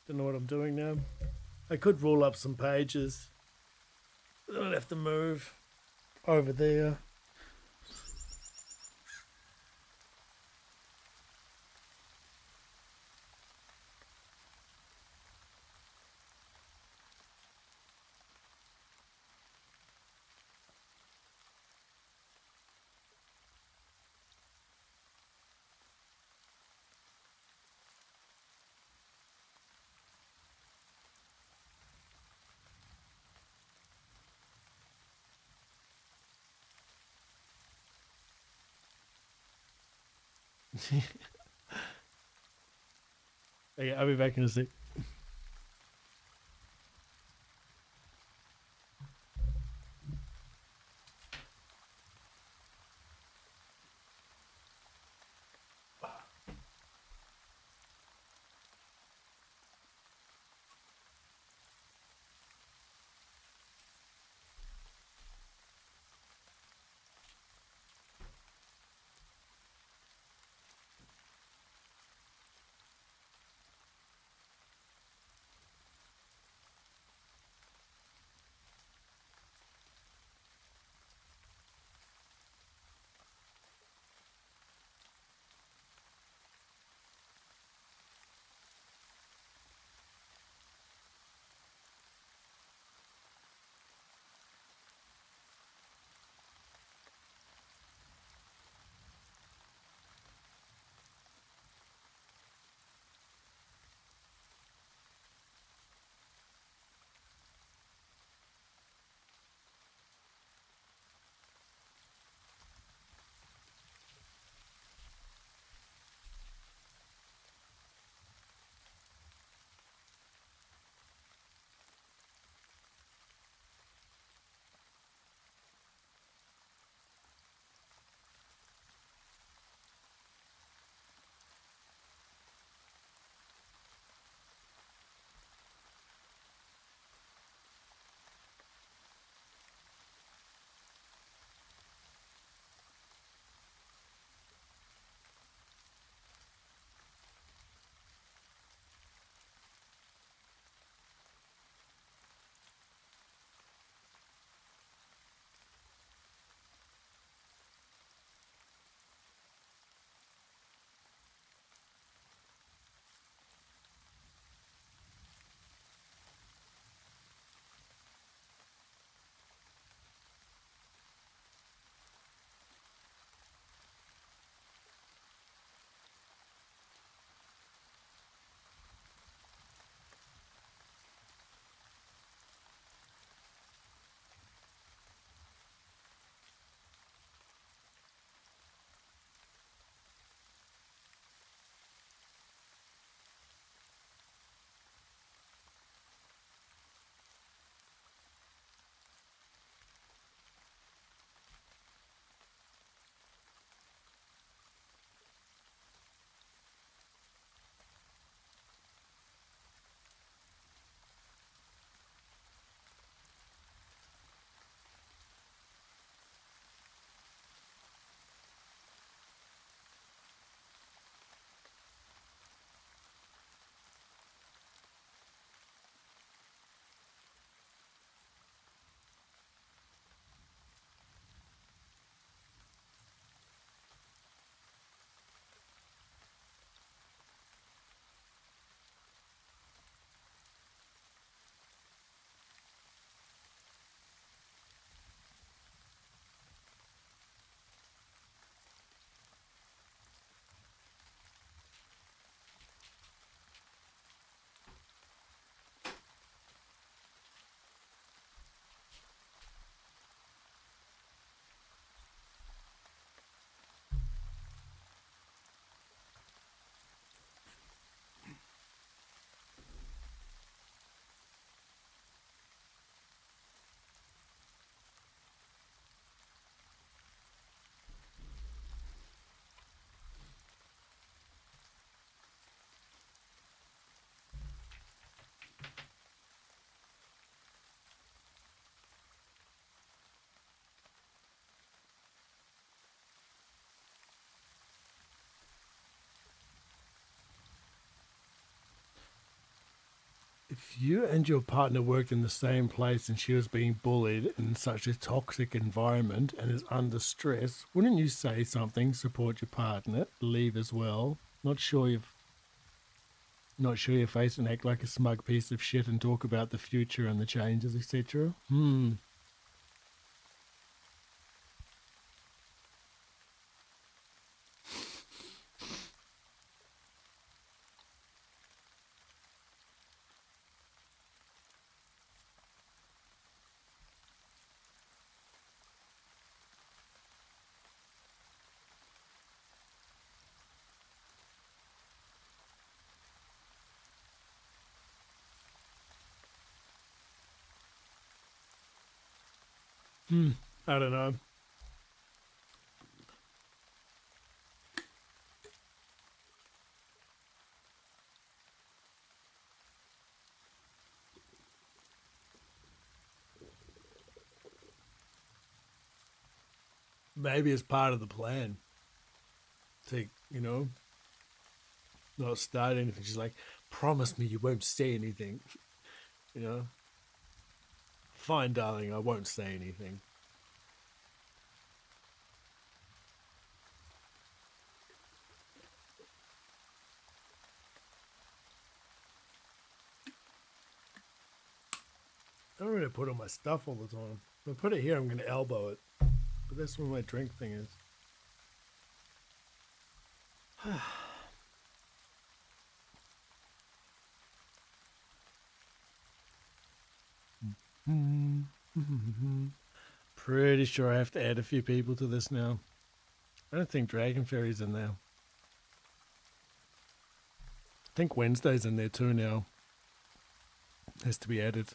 Speaker 1: Don't know what I'm doing now. I could roll up some pages. I don't have to move over there. Okay, I'll be back in a sec. If you and your partner worked in the same place and she was being bullied in such a toxic environment and is under stress, wouldn't you say something, support your partner, leave as well? Not show your face and act like a smug piece of shit and talk about the future and the changes, etc. I don't know. Maybe it's part of the plan to, not start anything. She's like, promise me you won't say anything. Fine, darling, I won't say anything. I don't really put on my stuff all the time. If I put it here, I'm going to elbow it. But that's where my drink thing is. Pretty sure I have to add a few people to this now. I don't think Dragon Fairy's in there. I think Wednesday's in there too now. Has to be added.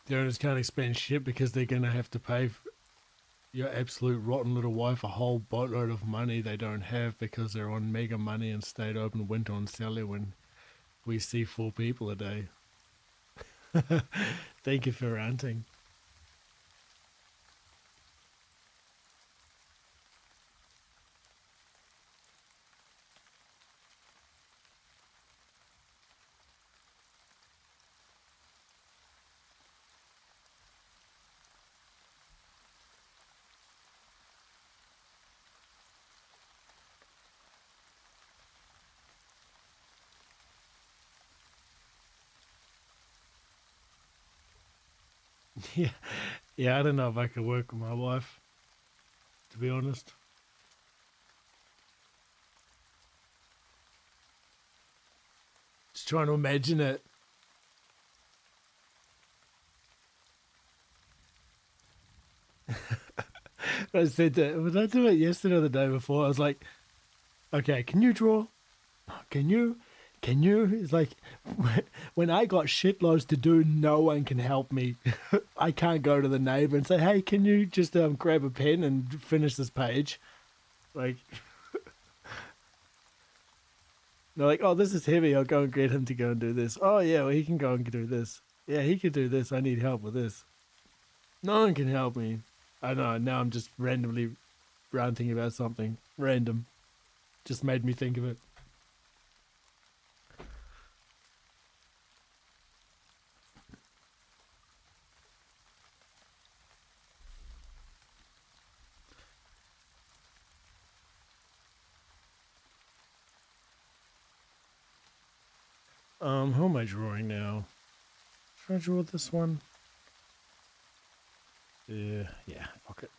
Speaker 1: The owners can't expand shit because they're going to have to pay your absolute rotten little wife a whole boatload of money they don't have because they're on mega money and stayed open winter on Sally when we see 4 people a day. Thank you for ranting. Yeah, I don't know if I could work with my wife, to be honest. Just trying to imagine it. I said that, was I doing it yesterday or the day before? I was like, okay, can you draw? Can you? It's like, when I got shitloads to do, no one can help me. I can't go to the neighbor and say, hey, can you just grab a pen and finish this page? Like, they're like, oh, this is heavy. I'll go and get him to go and do this. Oh, yeah, well, he can go and do this. Yeah, he can do this. I need help with this. No one can help me. I know, now I'm just randomly ranting about something. Random. Just made me think of it. Who am I drawing now? Should I draw this one? Yeah, fuck it.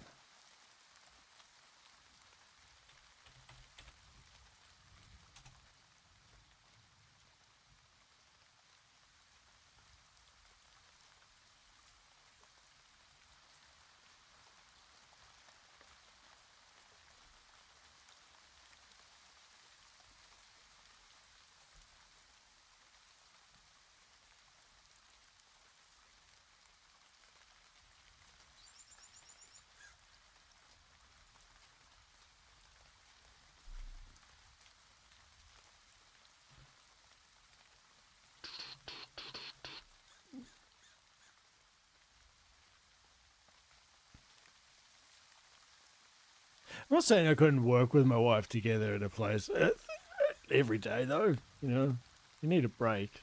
Speaker 1: not saying I couldn't work with my wife together at a place every day, though. You know, you need a break.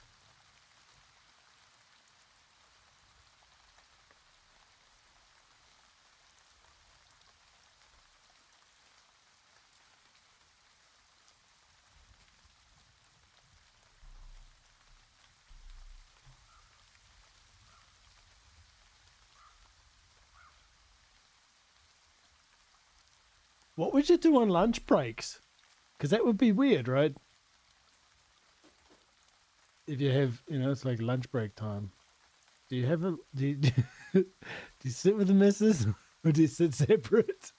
Speaker 1: What would you do on lunch breaks? Because that would be weird, right? If you have, you know, it's like lunch break time. Do you have a do you sit with the missus or do you sit separate?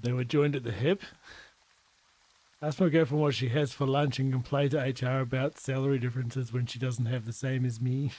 Speaker 1: They were joined at the hip. Ask my girlfriend what she has for lunch and complain to HR about salary differences when she doesn't have the same as me.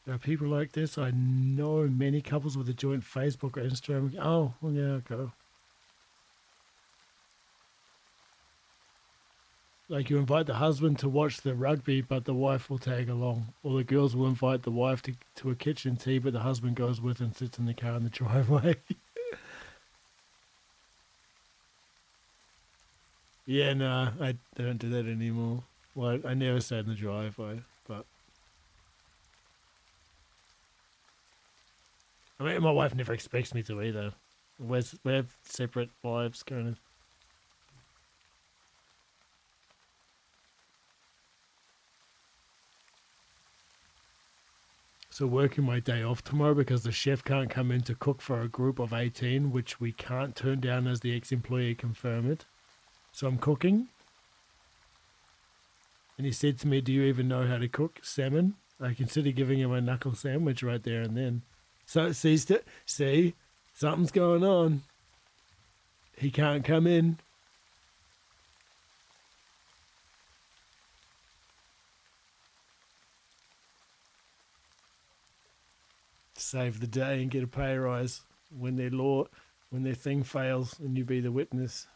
Speaker 1: There are people like this. I know many couples with a joint Facebook or Instagram. Oh, well, yeah, okay. Like you invite the husband to watch the rugby, but the wife will tag along. Or the girls will invite the wife to a kitchen tea, but the husband goes with and sits in the car in the driveway. Yeah, no, I don't do that anymore. Well, I never sat in the driveway, but I mean, my wife never expects me to either. We have separate lives, kind of. So working my day off tomorrow because the chef can't come in to cook for a group of 18, which we can't turn down as the ex-employee confirmed it. So I'm cooking. And he said to me, do you even know how to cook salmon? I consider giving him a knuckle sandwich right there and then. So see, something's going on. He can't come in. Save the day and get a pay rise when their thing fails and you be the witness.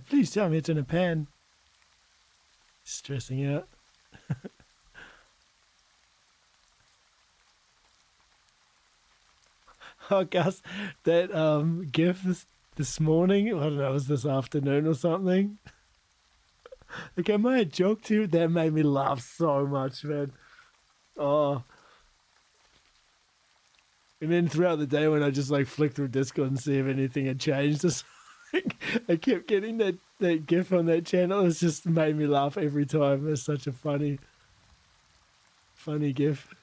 Speaker 1: Please tell me it's in a pan. Stressing out. Oh, Gus, that GIF this morning, I don't know, it was this afternoon or something. Like, I made a joke to you. That made me laugh so much, man. Oh. And then throughout the day when I just like flick through Discord and see if anything had changed or something, I kept getting that GIF on that channel. It's just made me laugh every time. It's such a funny GIF.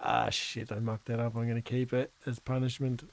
Speaker 1: Ah, shit, I mucked that up. I'm going to keep it as punishment.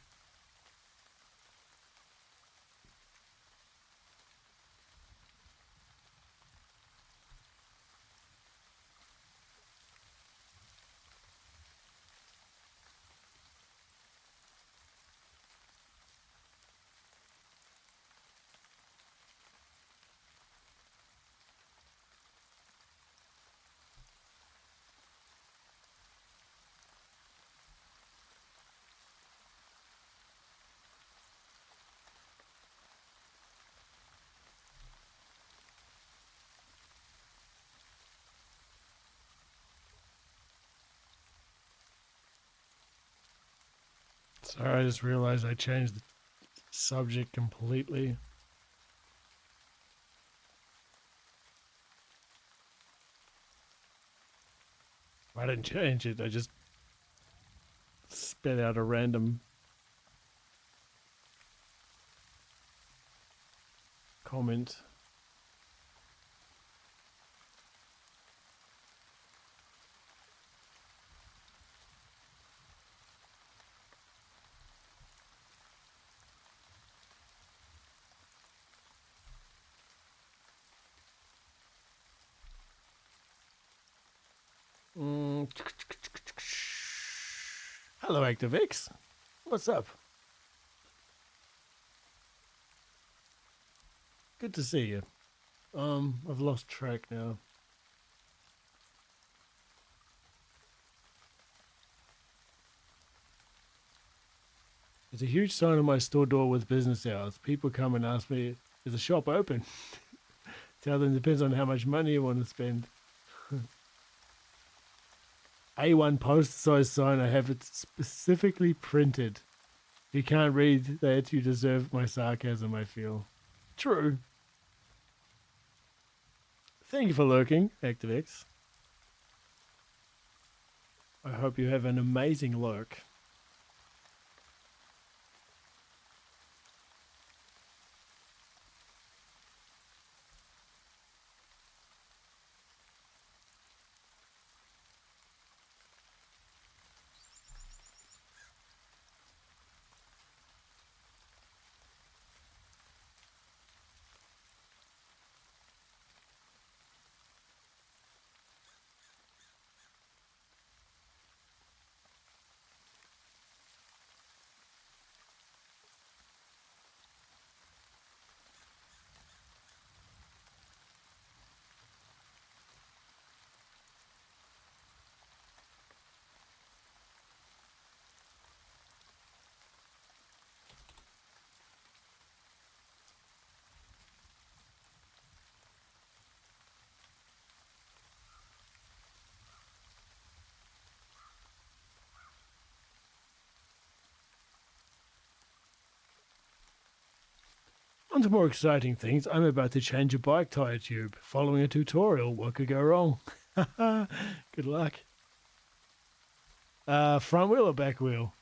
Speaker 1: Sorry, I just realized I changed the subject completely. I didn't change it. I just spit out a random comment. Hello, ActiveX. What's up? Good to see you. I've lost track now. There's a huge sign on my store door with business hours. People come and ask me, is the shop open? Tell them it depends on how much money you want to spend. A1 post size sign, I have it specifically printed. If you can't read that, you deserve my sarcasm, I feel. True. Thank you for lurking, ActiveX. I hope you have an amazing lurk. On to more exciting things. I'm about to change a bike tire tube. Following a tutorial, what could go wrong? Good luck. Front wheel or back wheel?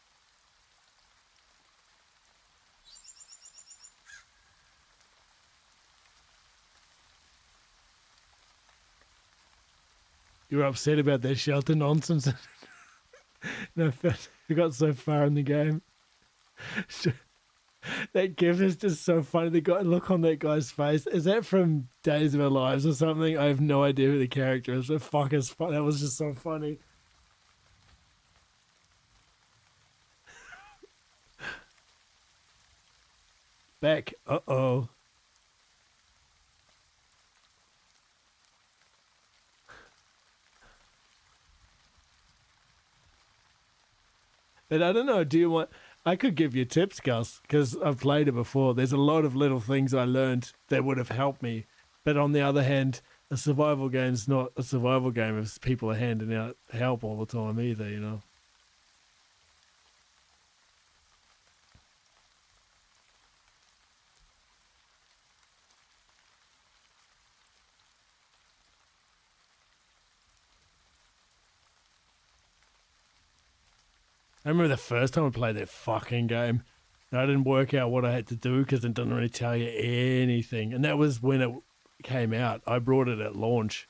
Speaker 1: You were upset about that shelter nonsense. No, we got so far in the game. That gif is just so funny. The guy, look on that guy's face. Is that from Days of Our Lives or something? I have no idea who the character is. But fuck is fun. That was just so funny. Back. Uh-oh. But I don't know. Do you want... I could give you tips, Gus, because I've played it before. There's a lot of little things I learned that would have helped me. But on the other hand, a survival game's not a survival game if people are handing out help all the time either, you know? I remember the first time I played that fucking game. And I didn't work out what I had to do because it doesn't really tell you anything. And that was when it came out. I brought it at launch.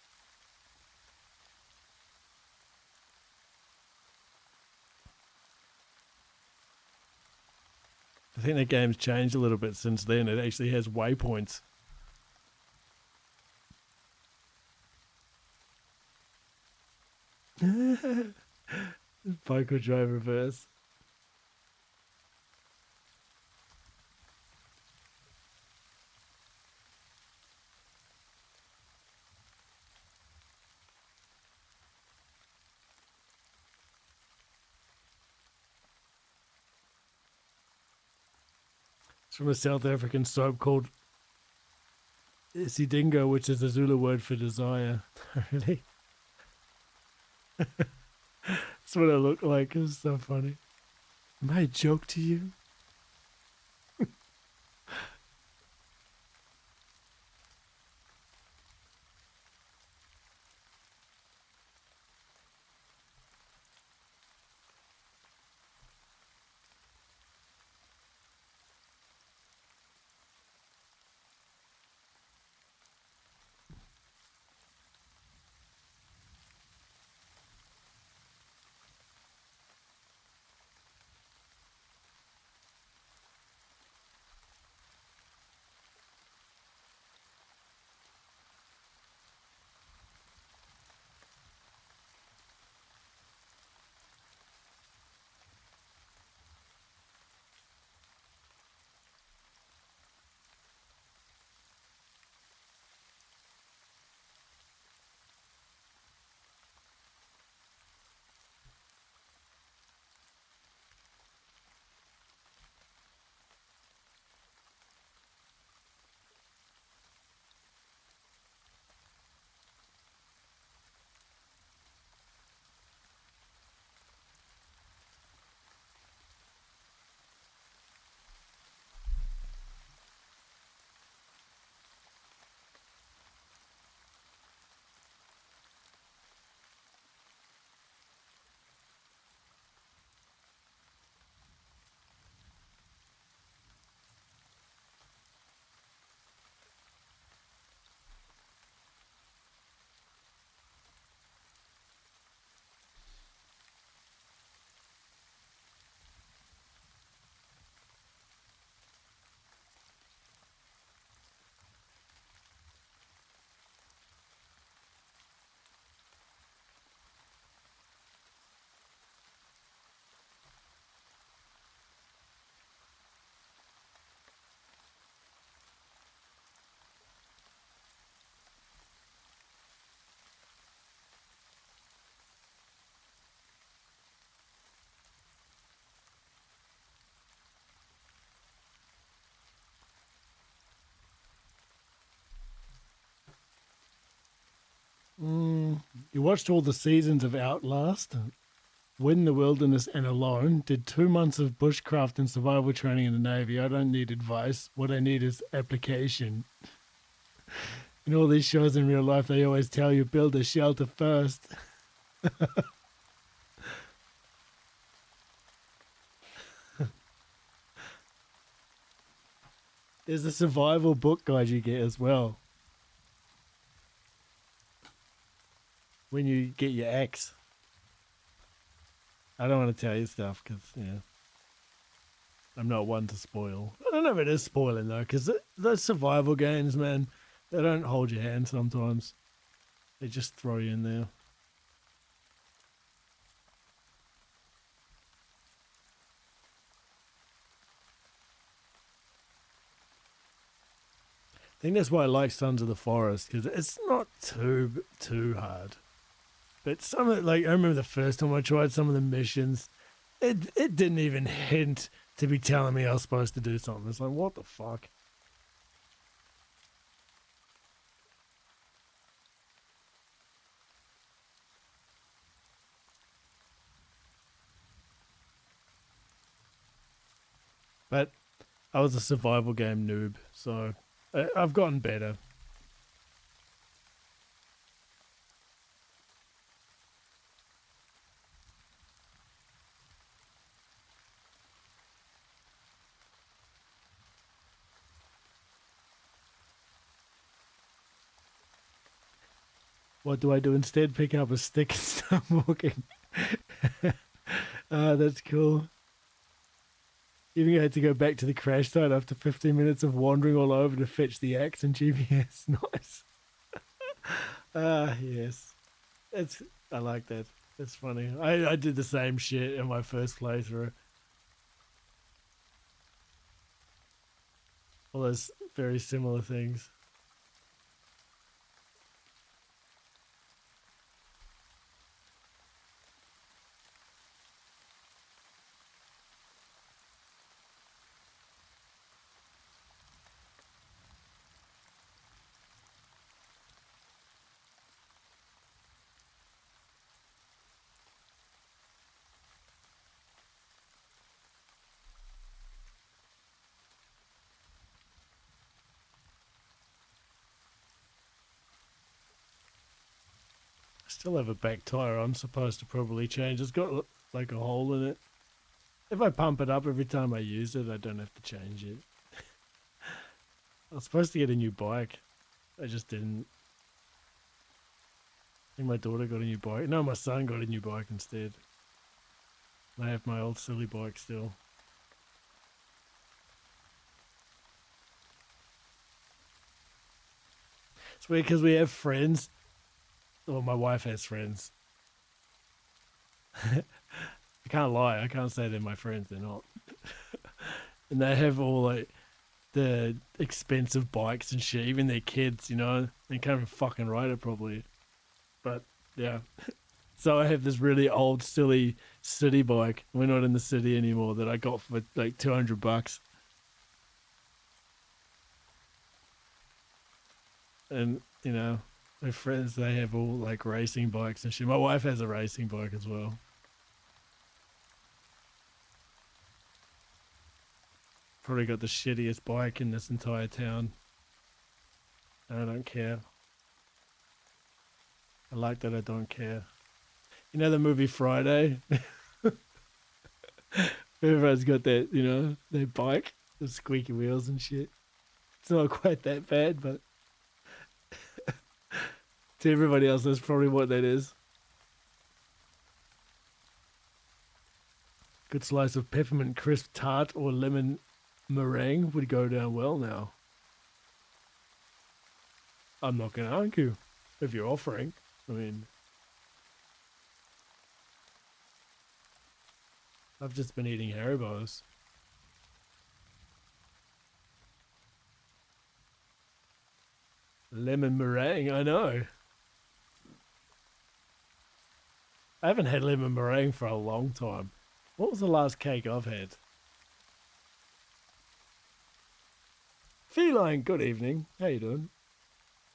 Speaker 1: I think the game's changed a little bit since then. It actually has waypoints. Bike or drive reverse. It's from a South African soap called Sidingo, which is a Zulu word for desire. Really? That's what I look like. It's so funny. Am I a joke to you? You watched all the seasons of Outlast, Win the Wilderness and Alone, did 2 months of bushcraft and survival training in the Navy. I don't need advice. What I need is application. In all these shows in real life, they always tell you build a shelter first. There's a survival book guide you get as well. When you get your axe. I don't want to tell you stuff because, yeah, I'm not one to spoil. I don't know if it is spoiling though, because those survival games, man, they don't hold your hand sometimes. They just throw you in there. I think that's why I like Sons of the Forest, because it's not too hard. But some of it, like I remember the first time I tried some of the missions, it didn't even hint to be telling me I was supposed to do something. It's like, what the fuck? But I was a survival game noob, so I've gotten better. What do I do instead? Pick up a stick and start walking. That's cool. Even had to go back to the crash site after 15 minutes of wandering all over to fetch the axe and GPS. Nice. Yes. I like that. That's funny. I did the same shit in my first playthrough. All those very similar things. Still have a back tire I'm supposed to probably change. It's got like a hole in it. If I pump it up every time I use it, I don't have to change it. I was supposed to get a new bike. I just didn't. I think my daughter got a new bike. No, my son got a new bike instead. I have my old silly bike still. It's weird because we have friends. Well, my wife has friends. I can't lie. I can't say they're my friends. They're not. And they have all like the expensive bikes and shit. Even their kids, you know, they can't even fucking ride it probably. But yeah. So I have this really old, silly city bike. We're not in the city anymore. That I got for like $200. And you know, my friends, they have all like racing bikes and shit. My wife has a racing bike as well. Probably got the shittiest bike in this entire town. I don't care. I like that I don't care. You know the movie Friday? Everyone's got that, you know, their bike, the squeaky wheels and shit. It's not quite that bad, but to everybody else, that's probably what that is. Good slice of peppermint crisp tart or lemon meringue would go down well now. I'm not going to argue if you're offering. I mean, I've just been eating Haribos. Lemon meringue, I know. I haven't had lemon meringue for a long time. What was the last cake I've had? Feline, good evening. How you doing?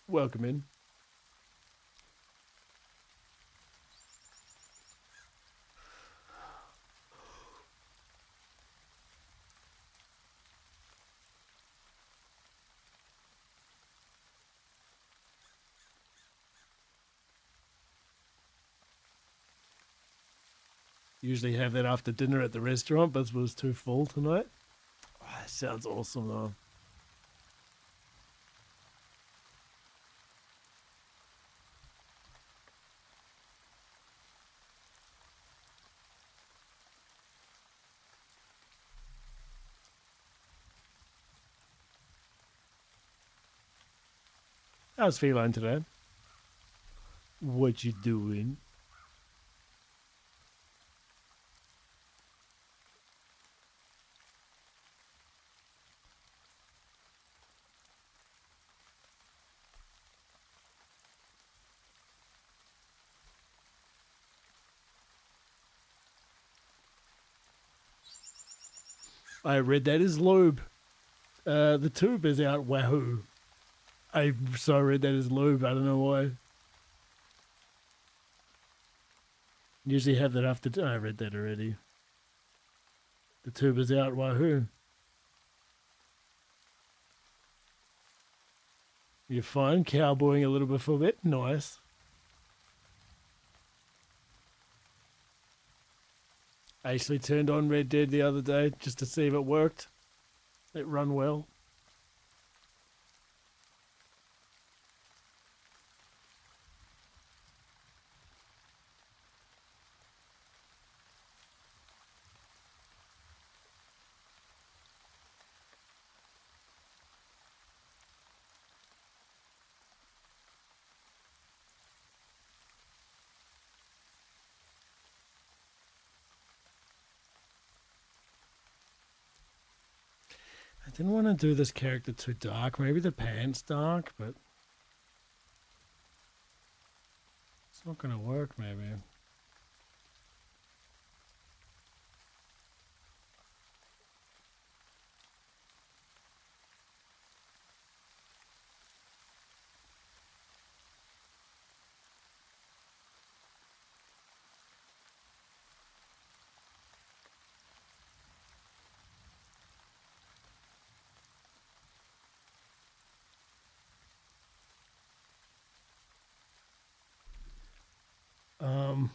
Speaker 1: Welcome in. Usually have that after dinner at the restaurant, but it was too full tonight. Oh, that sounds awesome though. How's feline today? What you doing? I read that as lube. The tube is out. Wahoo! I read that as lube. I don't know why. Usually have that after. I read that already. The tube is out. Wahoo! You're fine. Cowboying a little bit for a bit. Nice. I actually turned on Red Dead the other day just to see if it worked. It run well. I didn't want to do this character too dark. Maybe the pants dark, but it's not going to work maybe.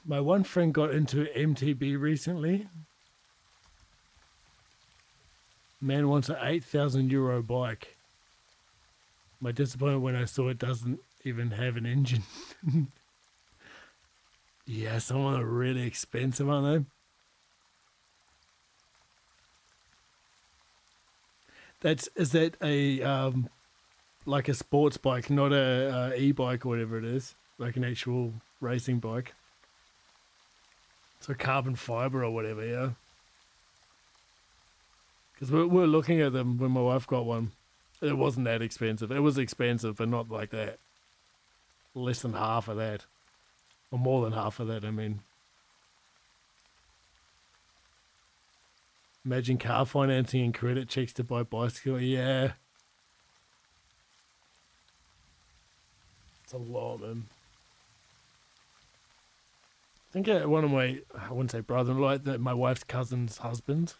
Speaker 1: My one friend got into MTB recently. Man wants an €8,000 bike. My disappointment when I saw it doesn't even have an engine. Yeah, some of them are really expensive, aren't they? Is that a like a sports bike, not a e-bike or whatever it is, like an actual racing bike? So carbon fiber or whatever, yeah. Because we're looking at them when my wife got one. It wasn't that expensive. It was expensive, but not like that. Less than half of that. Or more than half of that, I mean. Imagine car financing and credit checks to buy bicycle. Yeah. It's a lot, man. I think one of my, I wouldn't say brother-in-law, like my wife's cousin's husband,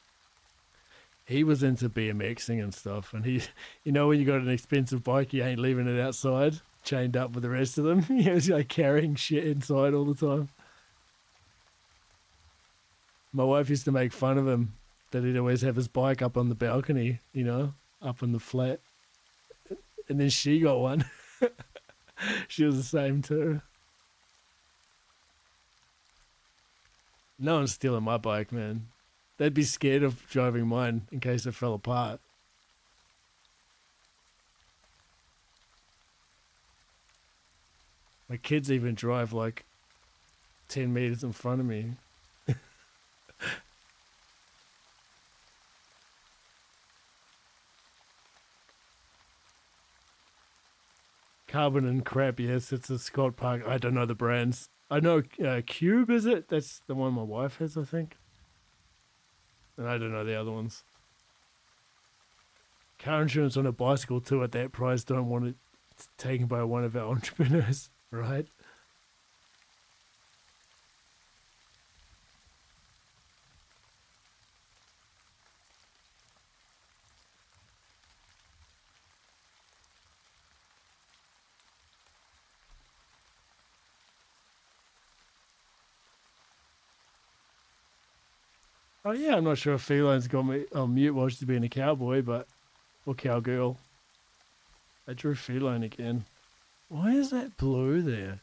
Speaker 1: he was into BMXing and stuff. And he, you know, when you got an expensive bike, you ain't leaving it outside, chained up with the rest of them. He was like carrying shit inside all the time. My wife used to make fun of him that he'd always have his bike up on the balcony, you know, up on the flat. And then she got one. She was the same too. No one's stealing my bike, man. They'd be scared of driving mine in case it fell apart. My kids even drive like 10 meters in front of me. Carbon and crap, yes, it's a Scott Park. I don't know the brands. I know Cube, is it? That's the one my wife has, I think. And I don't know the other ones. Car insurance on a bicycle too at that price, don't want it taken by one of our entrepreneurs, right? Oh yeah, I'm not sure if Feline's got me on mute while she's being a cowboy, but or cowgirl. I drew Feline again. Why is that blue there?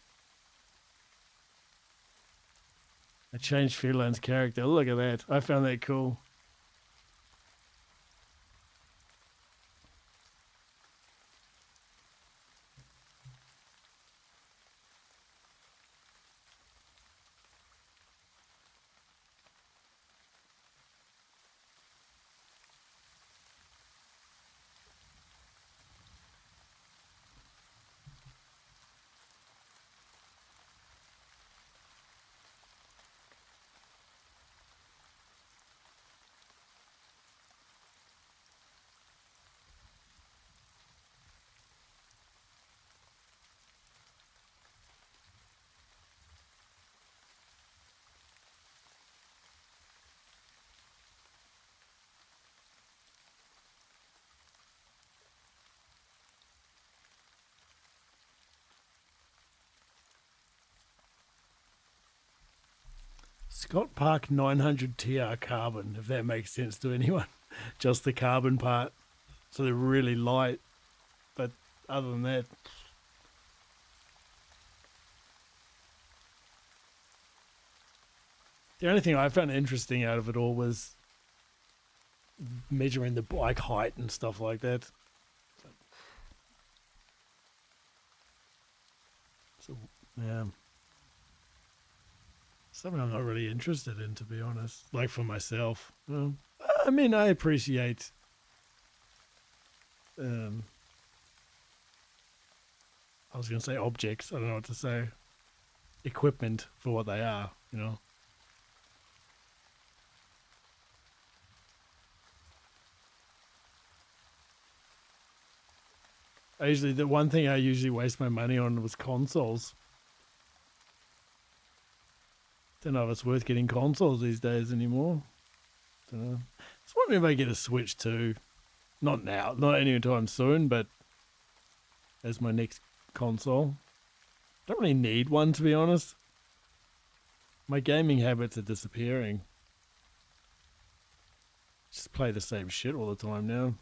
Speaker 1: I changed Feline's character. Look at that. I found that cool. Scott Park 900 TR carbon, if that makes sense to anyone. Just the carbon part. So they're really light. But other than that, the only thing I found interesting out of it all was measuring the bike height and stuff like that. So, yeah. Something I'm not really interested in, to be honest. Like for myself. I mean, I appreciate I was going to say objects. I don't know what to say. Equipment for what they are, you know. The one thing I usually waste my money on was consoles. Don't know if it's worth getting consoles these days anymore. Don't know. Just wondering if I get a Switch too. Not now, not anytime soon, but as my next console. Don't really need one, to be honest. My gaming habits are disappearing. Just play the same shit all the time now.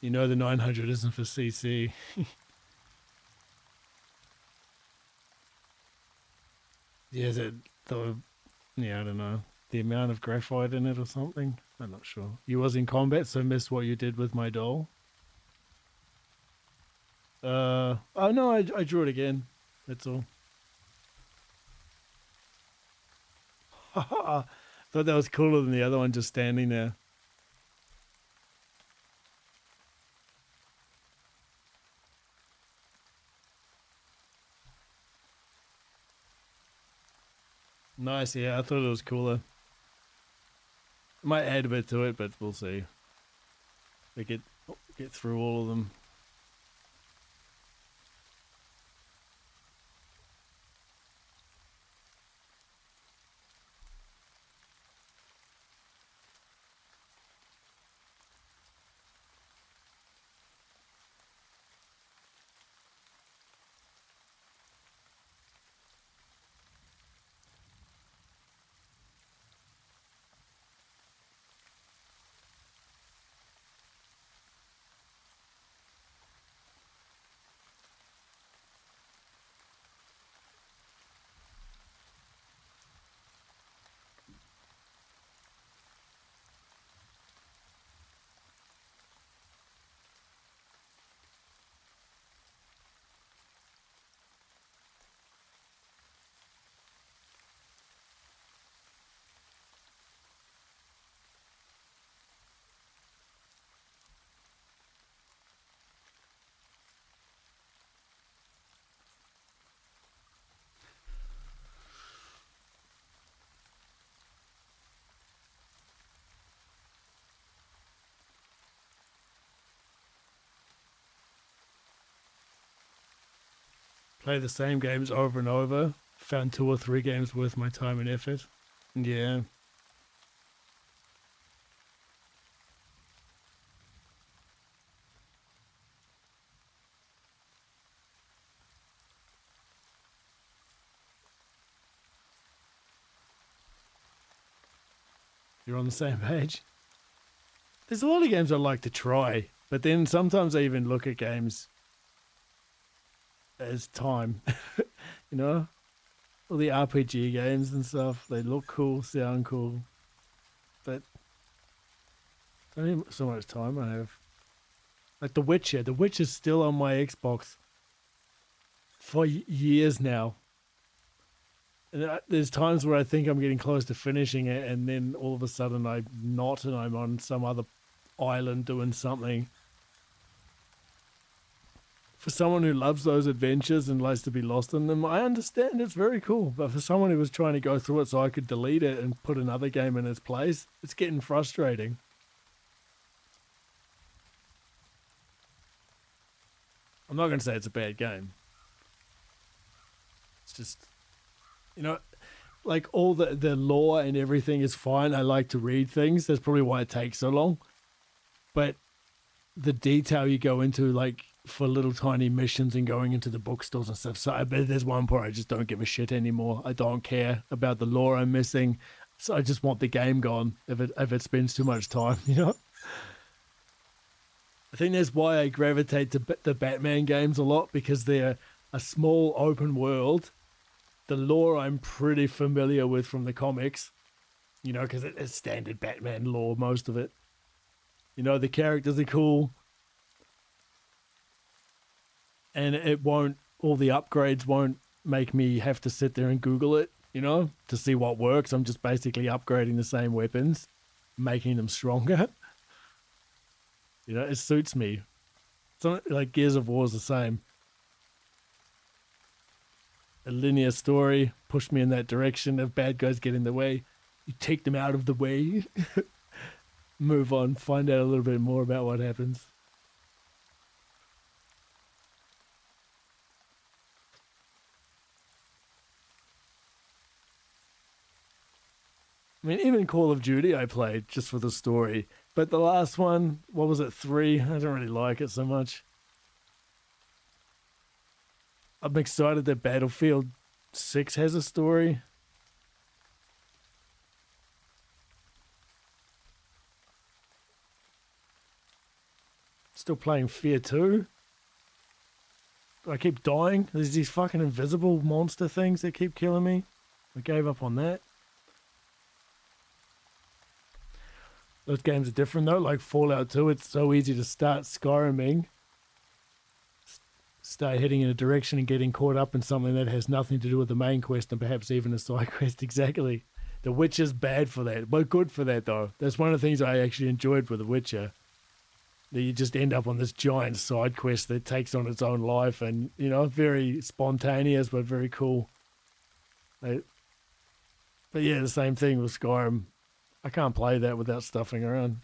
Speaker 1: You know the 900 isn't for CC. Yeah, I don't know. The amount of graphite in it or something? I'm not sure. You was in combat, so missed what you did with my doll. Oh no, I drew it again. That's all. Thought that was cooler than the other one just standing there. Nice, yeah, I thought it was cooler. Might add a bit to it, but we'll see. We get through all of them. Play the same games over and over. Found 2 or 3 games worth my time and effort. Yeah. You're on the same page. There's a lot of games I like to try, but then sometimes I even look at games as time. You know? All the RPG games and stuff, they look cool, sound cool, but I don't even so much time I have. Like The Witcher. The Witcher's still on my Xbox for years now. And there's times where I think I'm getting close to finishing it, and then all of a sudden I'm not, and I'm on some other island doing something. For someone who loves those adventures and likes to be lost in them, I understand it's very cool. But for someone who was trying to go through it so I could delete it and put another game in its place, it's getting frustrating. I'm not going to say it's a bad game. It's just, you know, like all the lore and everything is fine. I like to read things. That's probably why it takes so long. But the detail you go into, like for little tiny missions and going into the bookstores and stuff. So I bet there's one part I just don't give a shit anymore. I don't care about the lore I'm missing. So I just want the game gone if it spends too much time, you know? I think that's why I gravitate to the Batman games a lot, because they're a small open world. The lore I'm pretty familiar with from the comics, you know, because it's standard Batman lore, most of it. You know, the characters are cool. And all the upgrades won't make me have to sit there and Google it, you know, to see what works. I'm just basically upgrading the same weapons, making them stronger. You know, it suits me. Something like Gears of War is the same. A linear story, push me in that direction. If bad guys get in the way, you take them out of the way. Move on, find out a little bit more about what happens. I mean, even Call of Duty I played just for the story. But the last one, what was it, 3? I don't really like it so much. I'm excited that Battlefield 6 has a story. Still playing Fear 2. I keep dying. There's these fucking invisible monster things that keep killing me. I gave up on that. Those games are different though, like Fallout 2, it's so easy to start Skyriming, start heading in a direction and getting caught up in something that has nothing to do with the main quest and perhaps even a side quest. Exactly. The Witcher's bad for that, but good for that though. That's one of the things I actually enjoyed with The Witcher. That you just end up on this giant side quest that takes on its own life and, you know, very spontaneous but very cool. But yeah, the same thing with Skyrim. I can't play that without stuffing around.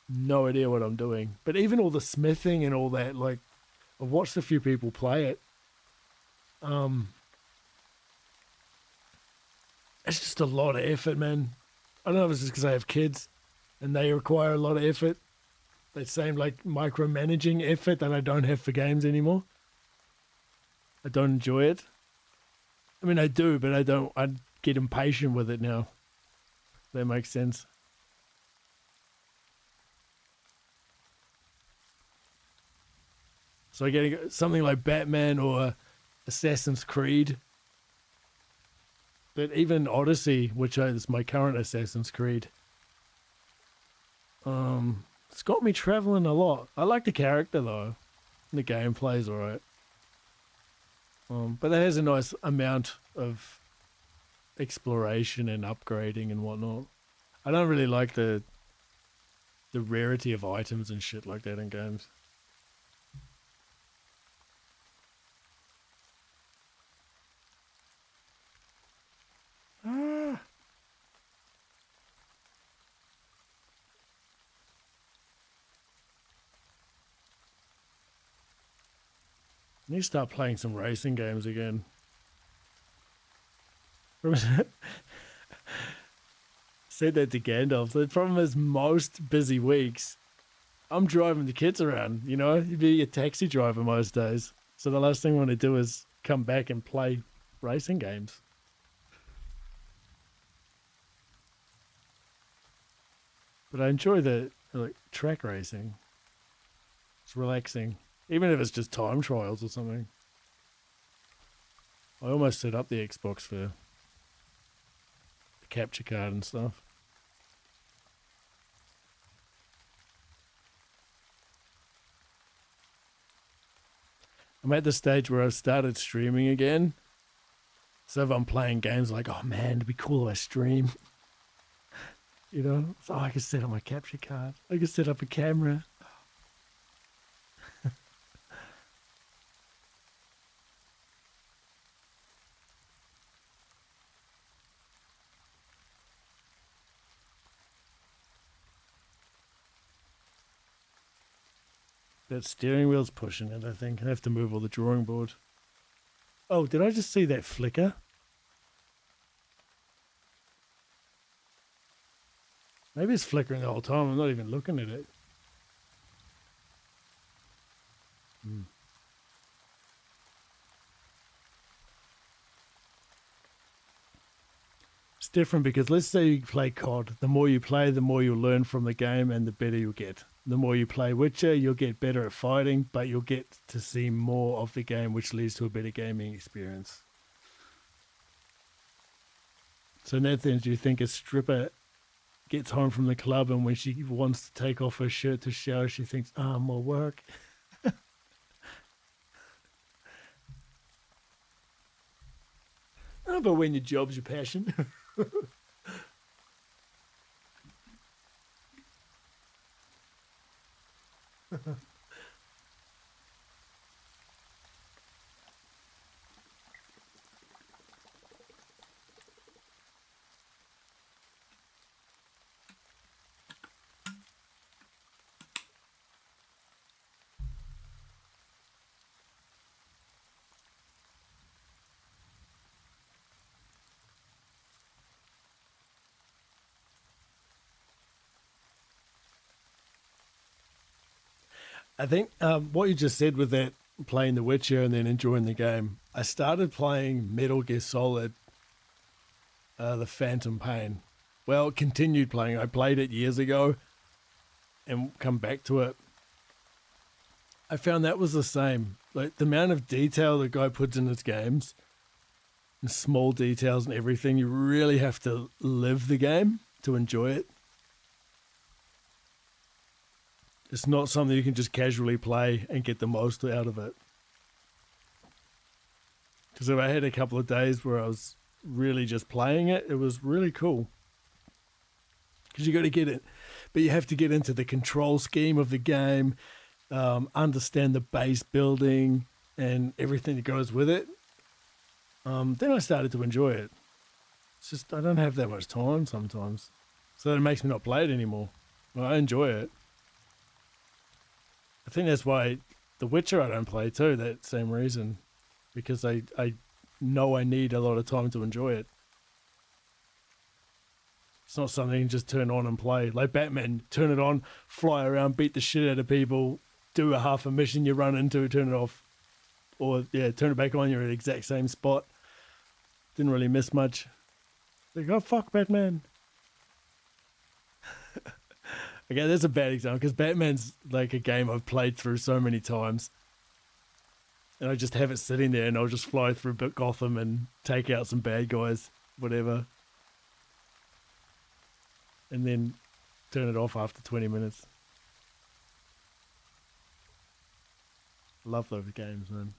Speaker 1: No idea what I'm doing. But even all the smithing and all that, like, I've watched a few people play it. It's just a lot of effort, man. I don't know if it's just because I have kids and they require a lot of effort. They seem like micromanaging effort that I don't have for games anymore. I don't enjoy it. I mean, I do, but I get impatient with it now. That makes sense. So getting something like Batman or Assassin's Creed, but even Odyssey, which is my current Assassin's Creed, it's got me traveling a lot. I like the character though. The gameplay's alright. But it has a nice amount of exploration and upgrading and whatnot. I don't really like the rarity of items and shit like that in games. I need to start playing some racing games again. Said that to Gandalf. The problem is most busy weeks, I'm driving the kids around, you know? You'd be a taxi driver most days. So the last thing I want to do is come back and play racing games. But I enjoy the like track racing. It's relaxing, even if it's just time trials or something. I almost set up the Xbox for the capture card and stuff. I'm at the stage where I've started streaming again. So if I'm playing games like, oh man, it'd be cool if I stream. You know, so I could set up my capture card. I could set up a camera. That steering wheel's pushing it, I think. I have to move all the drawing board. Oh, did I just see that flicker? Maybe it's flickering the whole time. I'm not even looking at it. It's different because let's say you play COD. The more you play, the more you'll learn from the game and the better you'll get. The more you play Witcher, you'll get better at fighting, but you'll get to see more of the game, which leads to a better gaming experience. So in that sense, do you think a stripper gets home from the club and when she wants to take off her shirt to shower, she thinks, more work? But when your job's your passion. I think what you just said with that playing The Witcher and then enjoying the game, I started playing Metal Gear Solid, The Phantom Pain. Well, continued playing. I played it years ago and come back to it. I found that was the same. Like the amount of detail the guy puts in his games, and small details and everything, you really have to live the game to enjoy it. It's not something you can just casually play and get the most out of it. Because if I had a couple of days where I was really just playing it, it was really cool. Because you got to get it, but you have to get into the control scheme of the game, understand the base building and everything that goes with it. Then I started to enjoy it. It's just I don't have that much time sometimes, so it makes me not play it anymore. Well, I enjoy it. I think that's why The Witcher I don't play too, that same reason. Because I know I need a lot of time to enjoy it. It's not something you can just turn on and play. Like Batman, turn it on, fly around, beat the shit out of people, do a half a mission you run into, turn it off. Or, yeah, turn it back on, you're at the exact same spot. Didn't really miss much. Like, oh, fuck Batman. Okay, that's a bad example because Batman's like a game I've played through so many times. And I just have it sitting there and I'll just fly through Gotham and take out some bad guys, whatever. And then turn it off after 20 minutes. Love those games, man.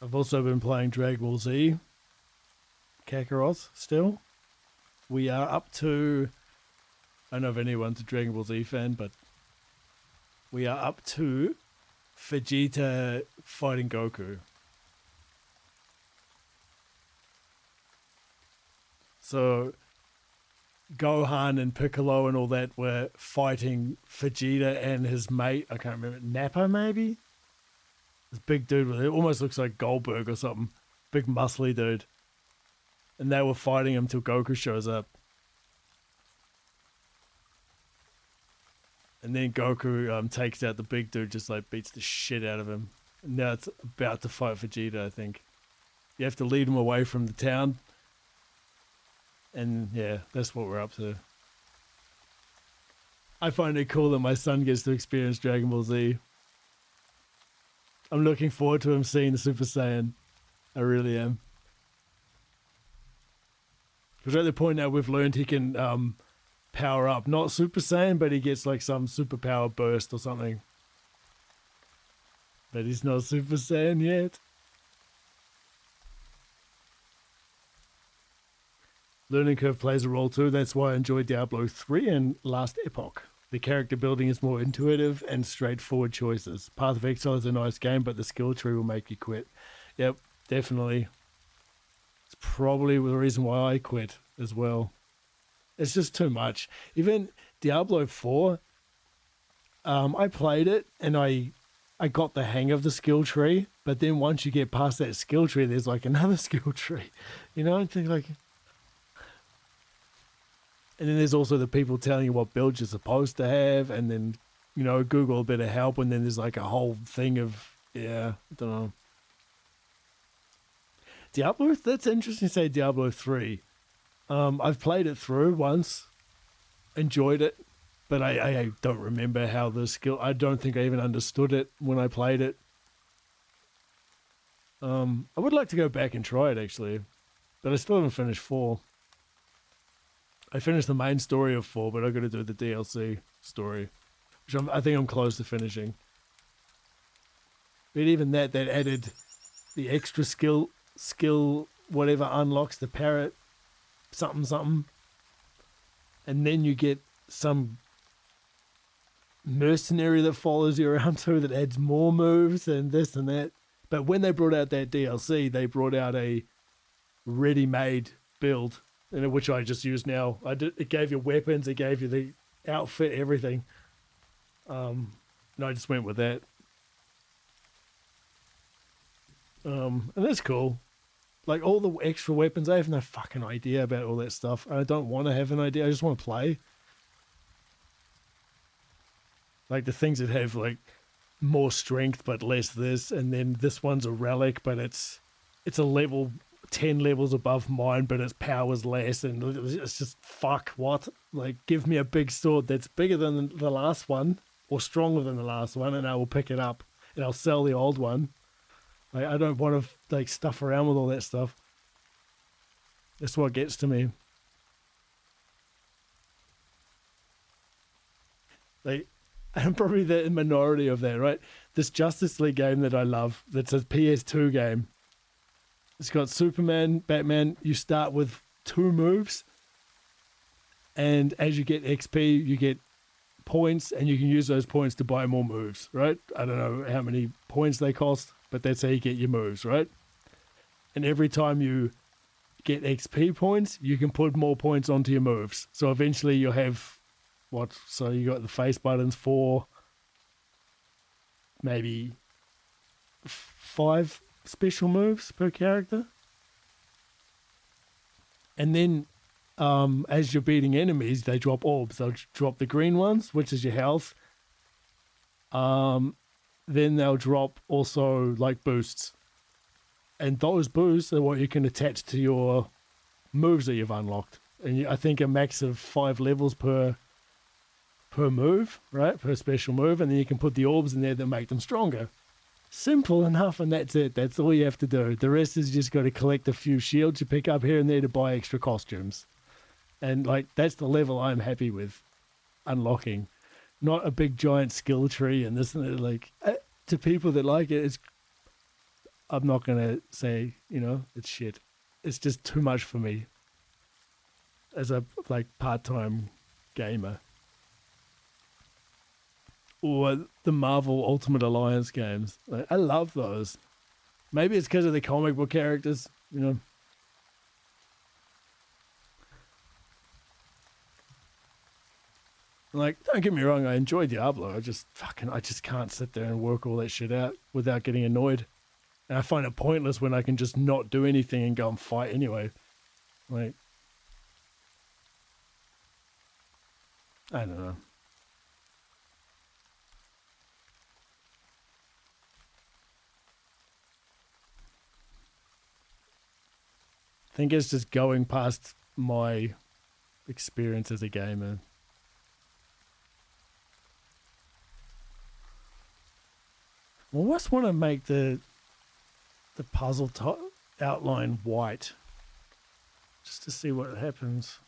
Speaker 1: I've also been playing Dragon Ball Z, Kakarot still. We are up to, I don't know if anyone's a Dragon Ball Z fan, but we are up to Vegeta fighting Goku. So Gohan and Piccolo and all that were fighting Vegeta and his mate, I can't remember, Nappa maybe? This big dude with it almost looks like Goldberg or something. Big muscly dude. And they were fighting him till Goku shows up. And then Goku takes out the big dude, just like beats the shit out of him. And now it's about to fight Vegeta, I think. You have to lead him away from the town. And yeah, that's what we're up to. I find it cool that my son gets to experience Dragon Ball Z. I'm looking forward to him seeing the Super Saiyan. I really am. Because at the point now we've learned he can power up. Not Super Saiyan, but he gets like some superpower burst or something. But he's not Super Saiyan yet. Learning curve plays a role too. That's why I enjoyed Diablo 3 and Last Epoch. The character building is more intuitive and straightforward choices. Path of Exile is a nice game, but the skill tree will make you quit. Yep, definitely. It's probably the reason why I quit as well. It's just too much. Even Diablo 4, I played it and I got the hang of the skill tree, but then once you get past that skill tree, there's like another skill tree. You know, I think like... And then there's also the people telling you what build you're supposed to have, and then, you know, Google a bit of help, and then there's like a whole thing of, yeah, I don't know. Diablo, that's interesting to say Diablo 3. I've played it through once, enjoyed it, but I don't remember how the skill, I don't think I even understood it when I played it. I would like to go back and try it actually, but I still haven't finished 4. I finished the main story of 4, but I've got to do the DLC story, which I think I'm close to finishing. But even that added the extra skill, whatever unlocks the parrot, something. And then you get some mercenary that follows you around too that adds more moves and this and that. But when they brought out that DLC, they brought out a ready-made build, which I just use now. It gave you weapons, it gave you the outfit, everything. And I just went with that. And that's cool. Like all the extra weapons, I have no fucking idea about all that stuff. I don't want to have an idea. I just want to play. Like the things that have like more strength but less this, and then this one's a relic, but it's a level 10 levels above mine, but its power's less, and it's just fuck what? Like give me a big sword that's bigger than the last one or stronger than the last one, and I will pick it up and I'll sell the old one. Like I don't want to like stuff around with all that stuff. That's what gets to me. Like I'm probably the minority of that, right? This Justice League game that I love, that's a PS2 game. It's got Superman, Batman. You start with 2 moves, and as you get XP, you get points, and you can use those points to buy more moves, right? I don't know how many points they cost, but that's how you get your moves, right? And every time you get XP points, you can put more points onto your moves. So eventually you'll have, so you got the face buttons for maybe 5 special moves per character. And then as you're beating enemies, they drop orbs. They'll drop the green ones, which is your health. Then they'll drop also like boosts. And those boosts are what you can attach to your moves that you've unlocked. And I think a max of 5 levels per move, right? Per special move. And then you can put the orbs in there that make them stronger. Simple enough, and that's it. That's all you have to do. The rest is just got to collect a few shields you pick up here and there to buy extra costumes. And like that's the level I'm happy with unlocking. Not a big giant skill tree and this and that. Like to people that like it, I'm not going to say, it's shit. It's just too much for me as a like part-time gamer. Or the Marvel Ultimate Alliance games. Like, I love those. Maybe it's because of the comic book characters, Like, don't get me wrong, I enjoy Diablo. I just can't sit there and work all that shit out without getting annoyed. And I find it pointless when I can just not do anything and go and fight anyway. Like, I don't know. I think it's just going past my experience as a gamer. Well, I just want to make the puzzle outline white, just to see what happens.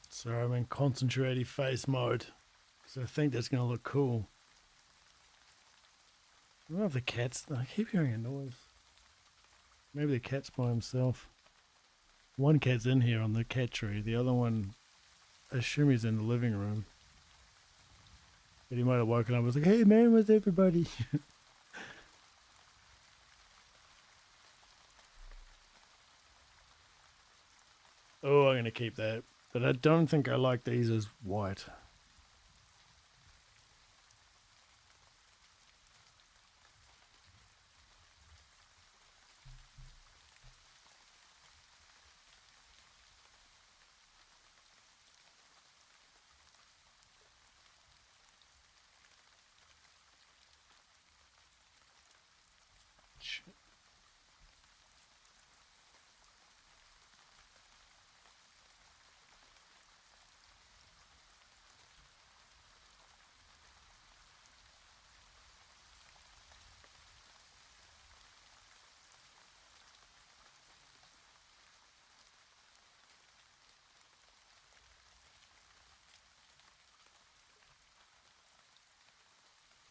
Speaker 1: So I'm in concentrated face mode, because I think that's going to look cool. I don't know if the cat's... I keep hearing a noise. Maybe the cat's by himself. One cat's in here on the cat tree. The other one, I assume he's in the living room. But he might have woken up and was like, hey man, where's everybody? Oh, I'm going to keep that. But I don't think I like these as white.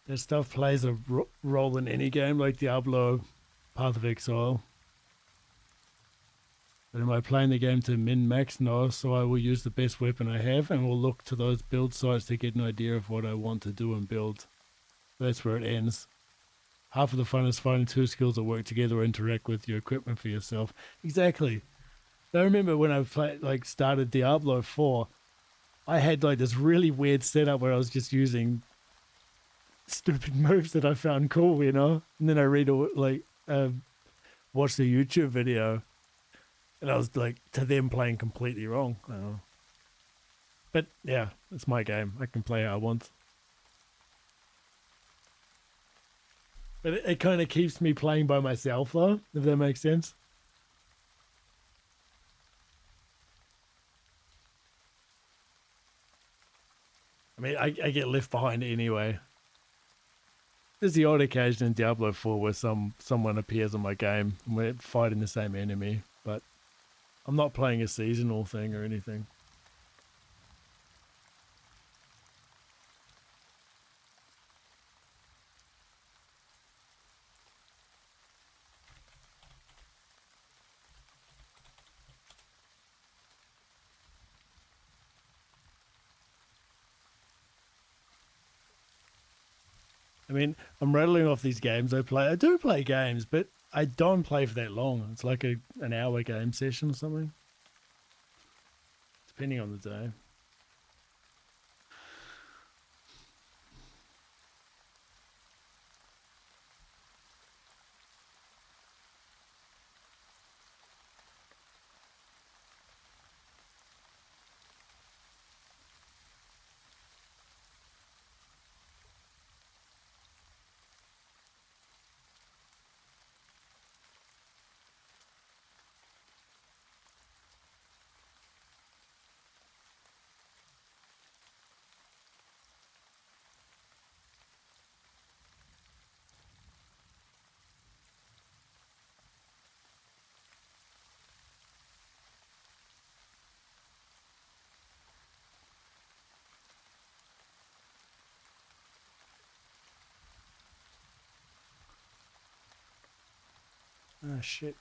Speaker 1: That stuff plays a role in any game, like Diablo, Path of Exile. But am I playing the game to min-max? No, so I will use the best weapon I have and will look to those build sites to get an idea of what I want to do and build. That's where it ends. Half of the fun is finding two skills that work together or interact with your equipment for yourself. Exactly. I remember when I started Diablo 4, I had like this really weird setup where I was just using stupid moves that I found cool, you know? And then I watched a YouTube video and I was like, to them playing completely wrong. I don't know. But yeah, it's my game. I can play how I want. But it kind of keeps me playing by myself though, if that makes sense. I mean, I get left behind anyway. There's the odd occasion in Diablo 4 where someone appears in my game and we're fighting the same enemy, but I'm not playing a seasonal thing or anything. I mean, I'm rattling off these games I play. I do play games, but I don't play for that long. It's like an hour game session or something, depending on the day. Ah, shit.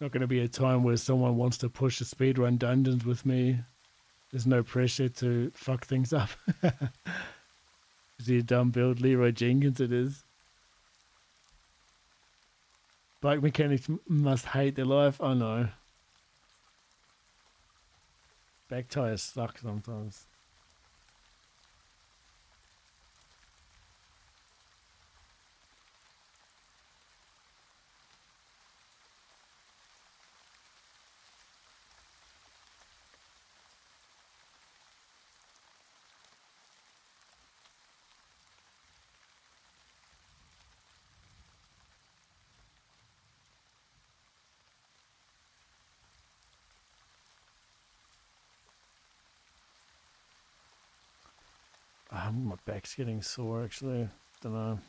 Speaker 1: Not going to be a time where someone wants to push the speedrun dungeons with me. There's no pressure to fuck things up. Is he a dumb build? Leroy Jenkins it is. Bike mechanics must hate their life. I know. Back tires suck sometimes. My back's getting sore actually. Don't know.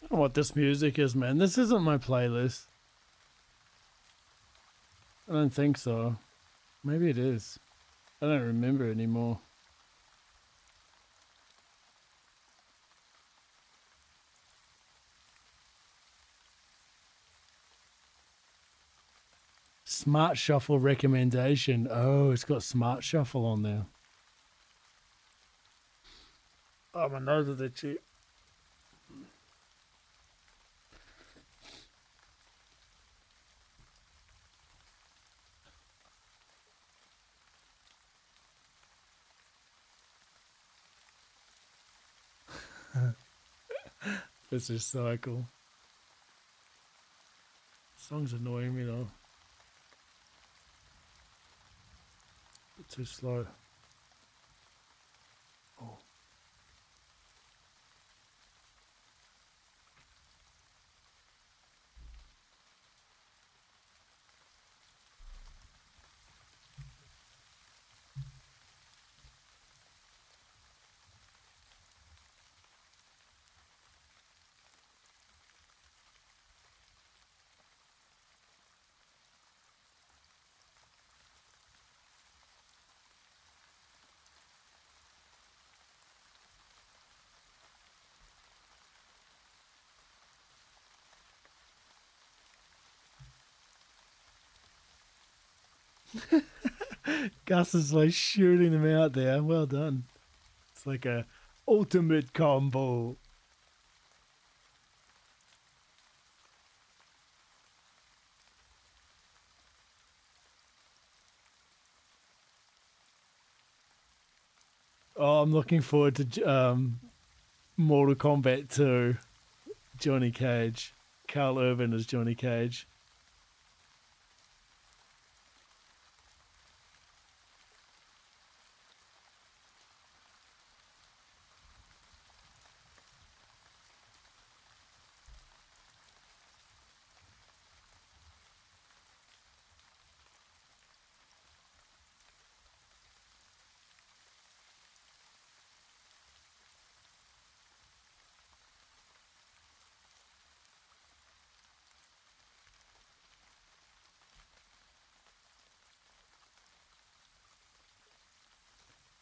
Speaker 1: I don't know what this music is, man. This isn't my playlist. I don't think so. Maybe it is. I don't remember anymore. Smart Shuffle recommendation. Oh, it's got Smart Shuffle on there. Oh, my nose is itchy. This is cycle. Song's annoying me though. Bit too slow. Oh. Gus is like shooting them out there. Well done. It's like a ultimate combo. Oh, I'm looking forward to Mortal Kombat 2. Johnny Cage. Carl Urban as Johnny Cage.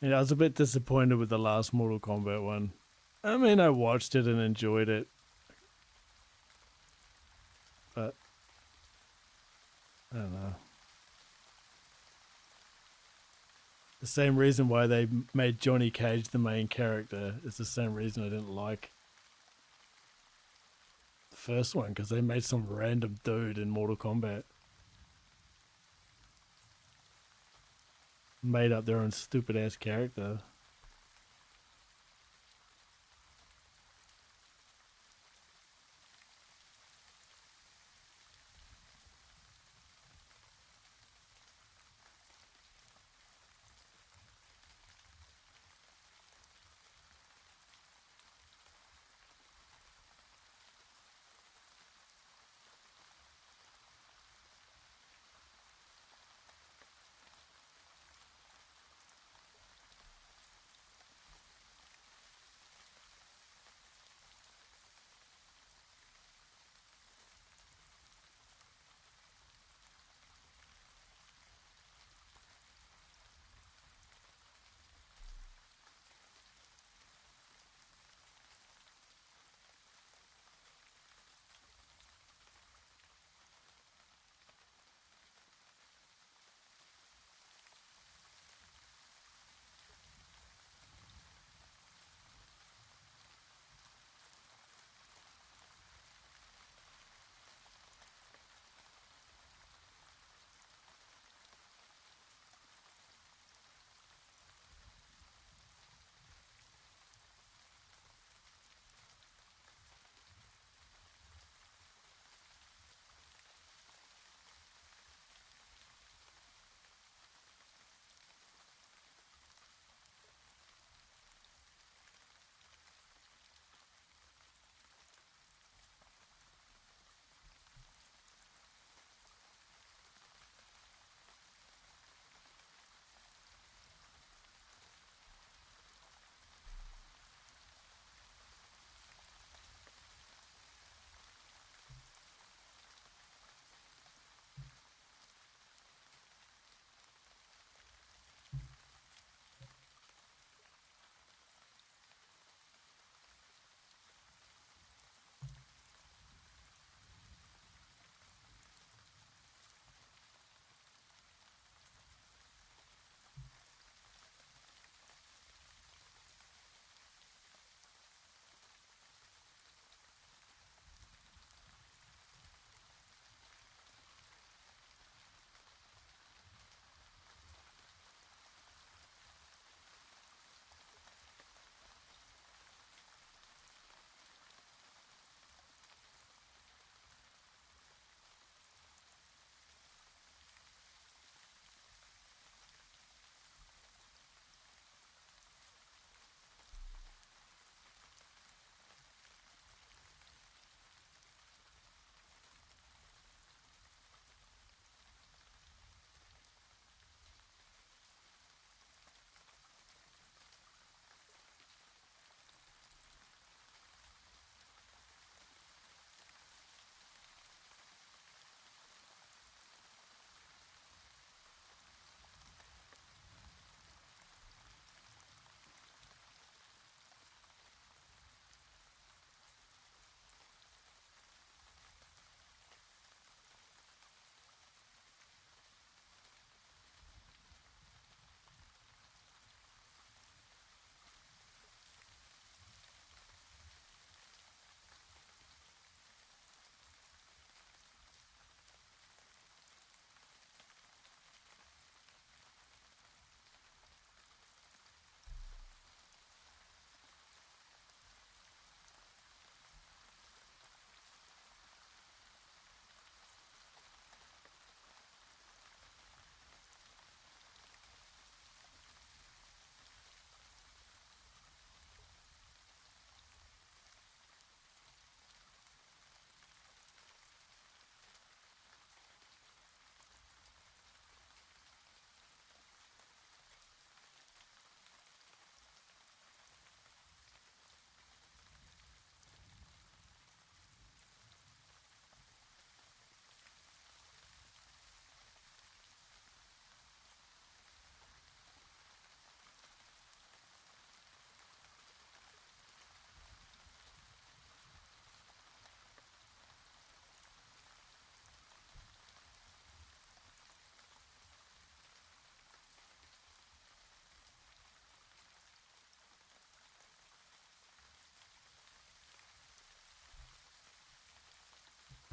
Speaker 1: Yeah, I was a bit disappointed with the last Mortal Kombat one. I mean, I watched it and enjoyed it, but I don't know. The same reason why they made Johnny Cage the main character is the same reason I didn't like the first one, because they made some random dude in Mortal Kombat. Made up their own stupid ass character.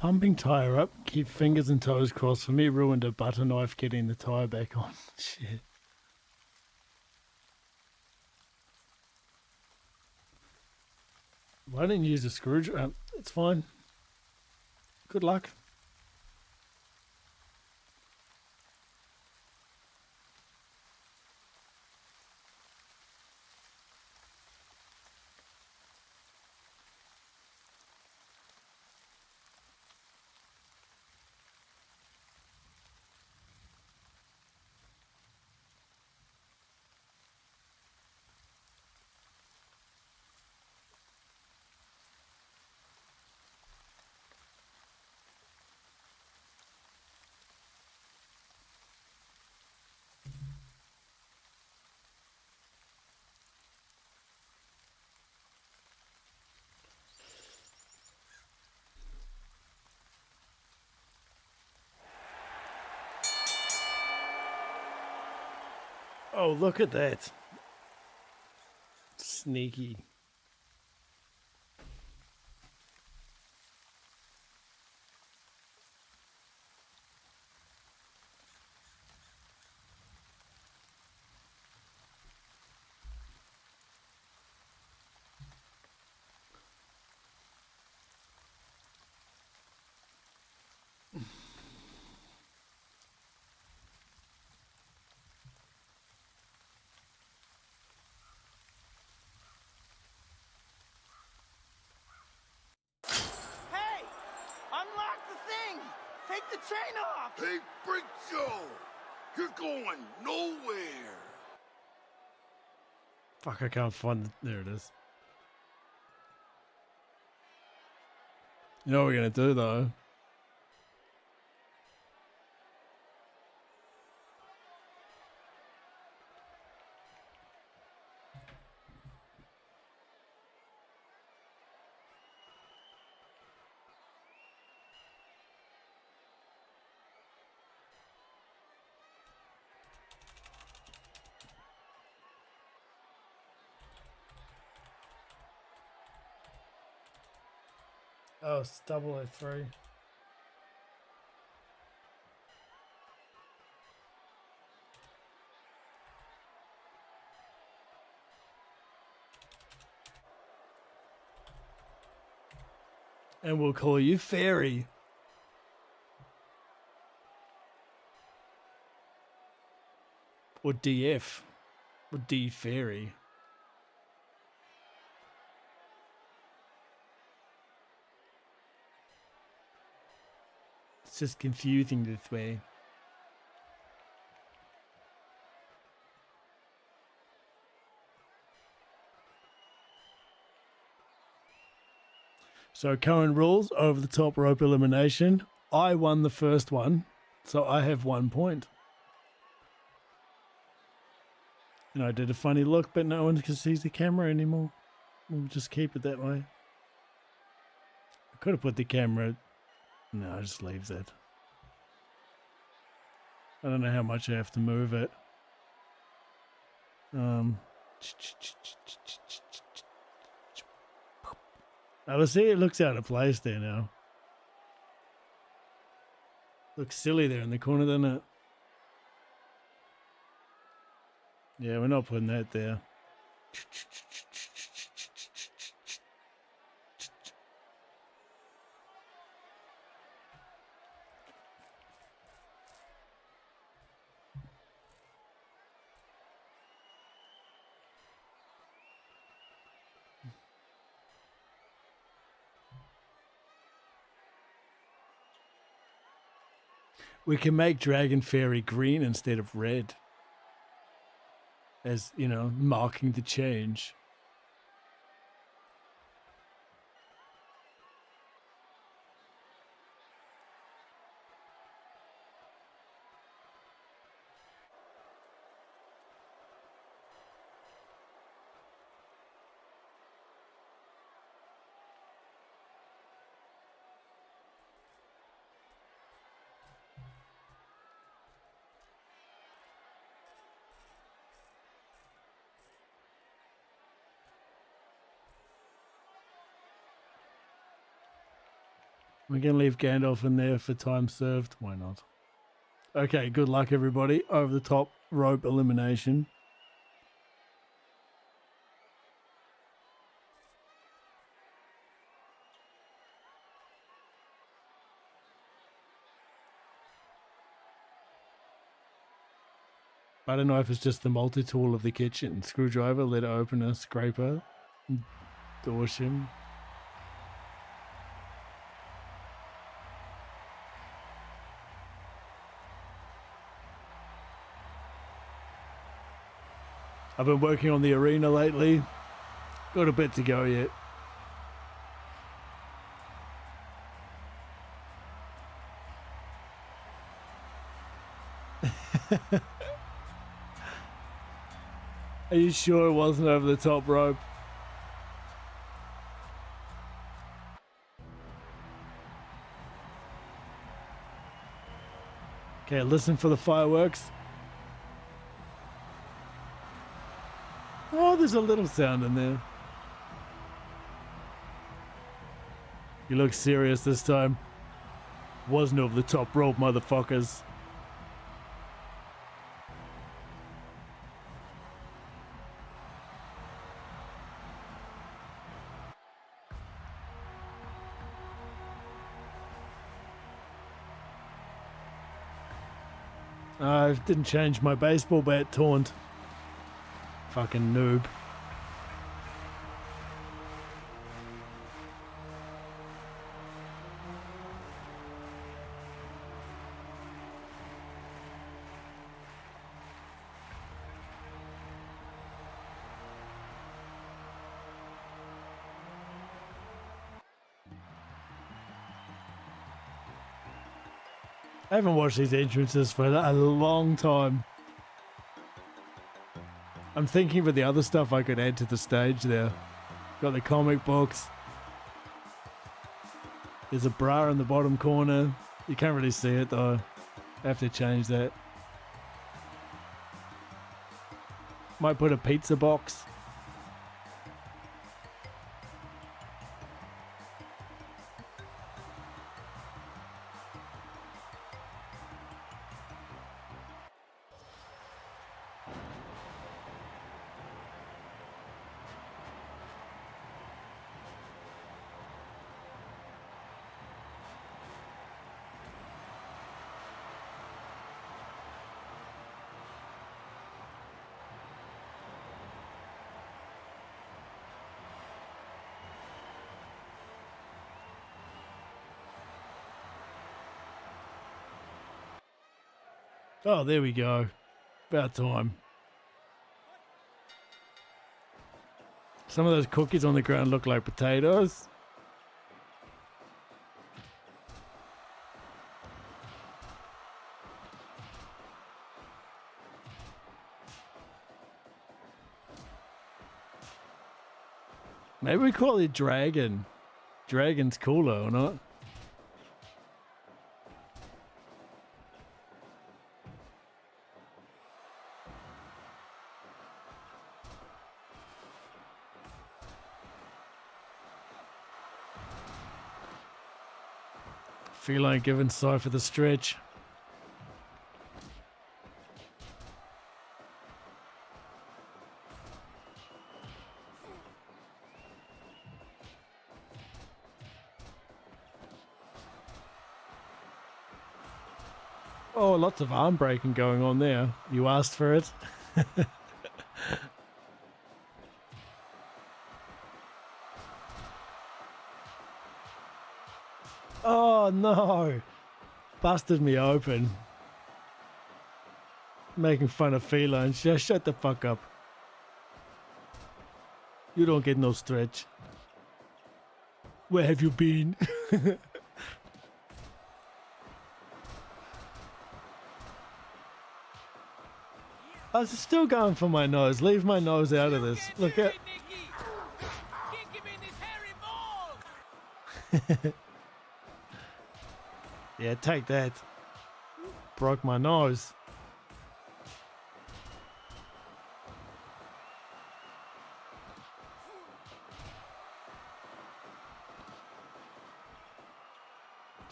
Speaker 1: Pumping tyre up, keep fingers and toes crossed. For me, ruined a butter knife getting the tyre back on. Shit. Why didn't you use a screwdriver? It's fine. Good luck. Oh, look at that. Sneaky.
Speaker 3: Hey! Unlock the thing! Take the chain off!
Speaker 2: Hey, Freak Show! You're going nowhere!
Speaker 1: Fuck, I can't find there it is. You know what we're gonna do though? Oh, it's 003. And we'll call you Fairy. Or DF. Or D Fairy. It's just confusing this way. So current rules, over the top rope elimination. I won the first one, so I have 1 point. And I did a funny look, but no one can see the camera anymore. We'll just keep it that way. I could have put the camera... No, just leaves it. I don't know how much I have to move it. I see it looks out of place there now. Looks silly there in the corner, doesn't it? Yeah, we're not putting that there. We can make Dragon Fairy green instead of red. As, you know, marking the change. We can leave Gandalf in there for time served. Why not? Okay, good luck, everybody. Over the top rope elimination. I don't know if it's just the multi-tool of the kitchen. Screwdriver, letter opener, scraper, door shim. I've been working on the arena lately. Got a bit to go yet. Are you sure it wasn't over the top rope? Okay, listen for the fireworks. Oh, there's a little sound in there. You look serious this time. Wasn't over the top rope, motherfuckers. I didn't change my baseball bat, taunt. Fucking noob. I haven't watched these entrances for a long time. I'm thinking of the other stuff I could add to the stage there. Got the comic books. There's a bra in the bottom corner. You can't really see it though. I have to change that. Might put a pizza box. Oh, there we go. About time. Some of those cookies on the ground look like potatoes. Maybe we call it Dragon. Dragon's cooler or not? Feel like giving Cypher the stretch. Oh, lots of arm breaking going on there. You asked for it. Oh no! Busted me open. Making fun of felines. Just shut the fuck up. You don't get no stretch. Where have you been? I was still going for my nose. Leave my nose out of this. Look at. Yeah, take that. Broke my nose.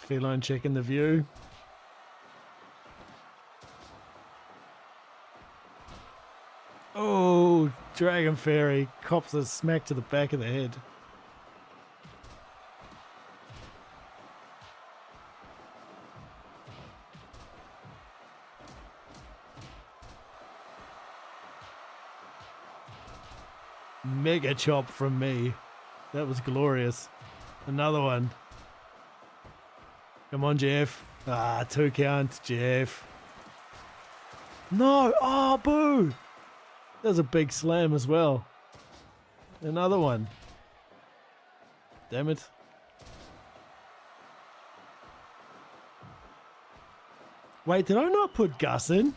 Speaker 1: Feline checking the view. Oh, Dragon Fairy cops a smack to the back of the head. Mega chop from me. That was glorious. Another one. Come on, Jeff. Ah, 2 count, Jeff. No. Oh, boo. That was a big slam as well. Another one. Damn it. Wait, did I not put Gus in?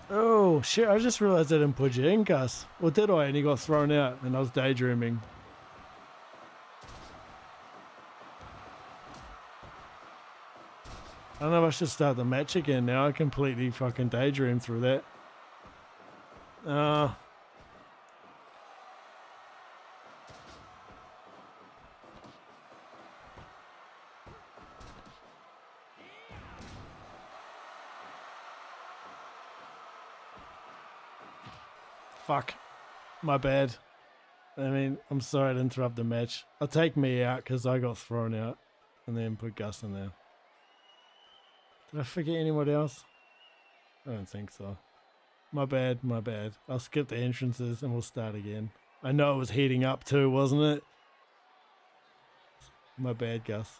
Speaker 1: Oh, shit, I just realized I didn't put you in, Gus. Or did I? And he got thrown out and I was daydreaming. I don't know if I should start the match again now. I completely fucking daydreamed through that. Fuck. My bad. I mean, I'm sorry to interrupt the match. I'll take me out because I got thrown out and then put Gus in there. Did I forget anyone else? I don't think so. My bad, my bad. I'll skip the entrances and we'll start again. I know it was heating up too, wasn't it? My bad, Gus.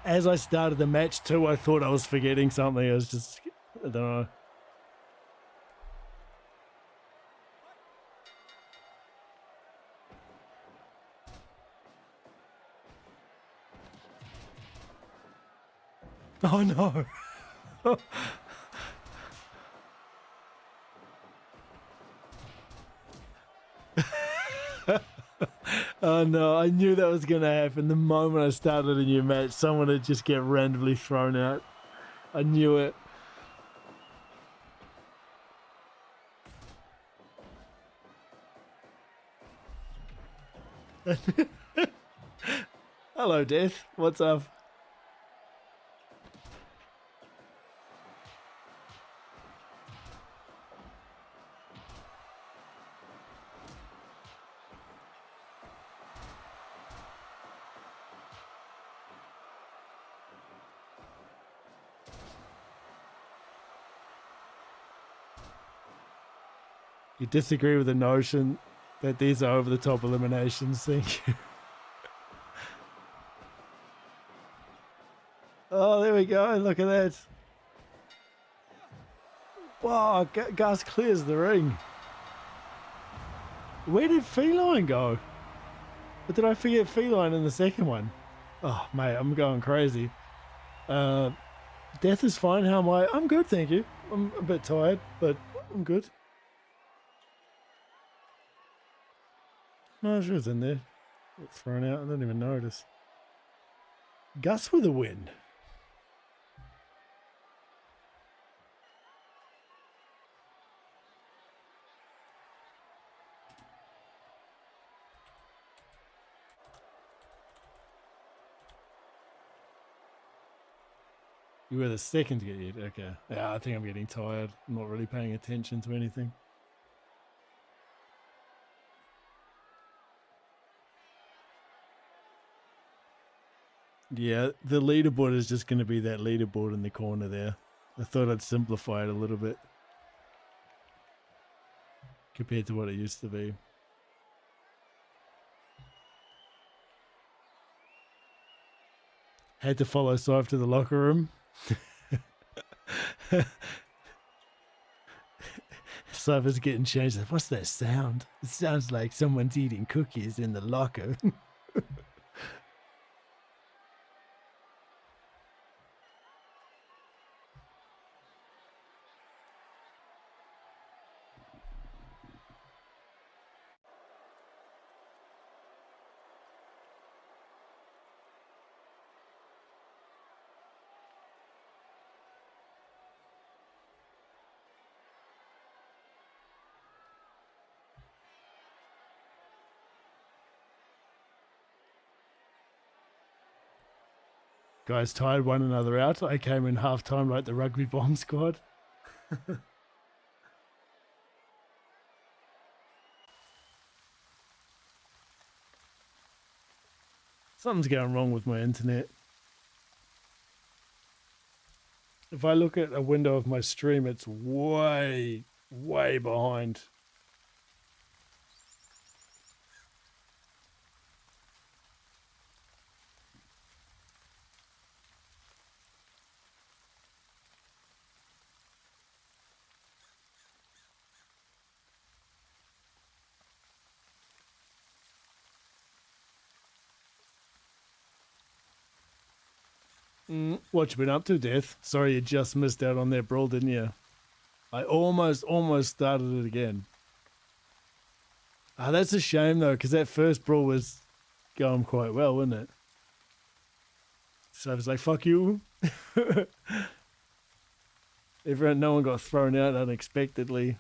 Speaker 1: As I started the match too, I thought I was forgetting something. I was just, I don't know. Oh no. Oh no, I knew that was going to happen. The moment I started a new match, someone would just get randomly thrown out. I knew it. Hello, Death. What's up? You disagree with the notion that these are over-the-top eliminations. Thank you. Oh, there we go. Look at that. Wow, Gus clears the ring. Where did Feline go? But did I forget Feline in the second one? Oh, mate, I'm going crazy. Death is fine. How am I? I'm good, thank you. I'm a bit tired, but I'm good. No, she was in there. Got thrown out. I didn't even notice. Gus with a win. You were the second to get hit. Okay. Yeah, I think I'm getting tired. I'm not really paying attention to anything. Yeah, the leaderboard is just going to be that leaderboard in the corner there. I thought I'd simplify it a little bit compared to what it used to be. Had to follow Syph to the locker room. Syph is getting changed. What's that sound? It sounds like someone's eating cookies in the locker. Guys tired one another out. I came in half time like the rugby bomb squad. Something's going wrong with my internet. If I look at a window of my stream, it's way, way behind. What you been up to, Death? Sorry you just missed out on that brawl, didn't you? I almost started it again. Ah, that's a shame though, because that first brawl was going quite well, wasn't it? So I was like, fuck you. No one got thrown out unexpectedly.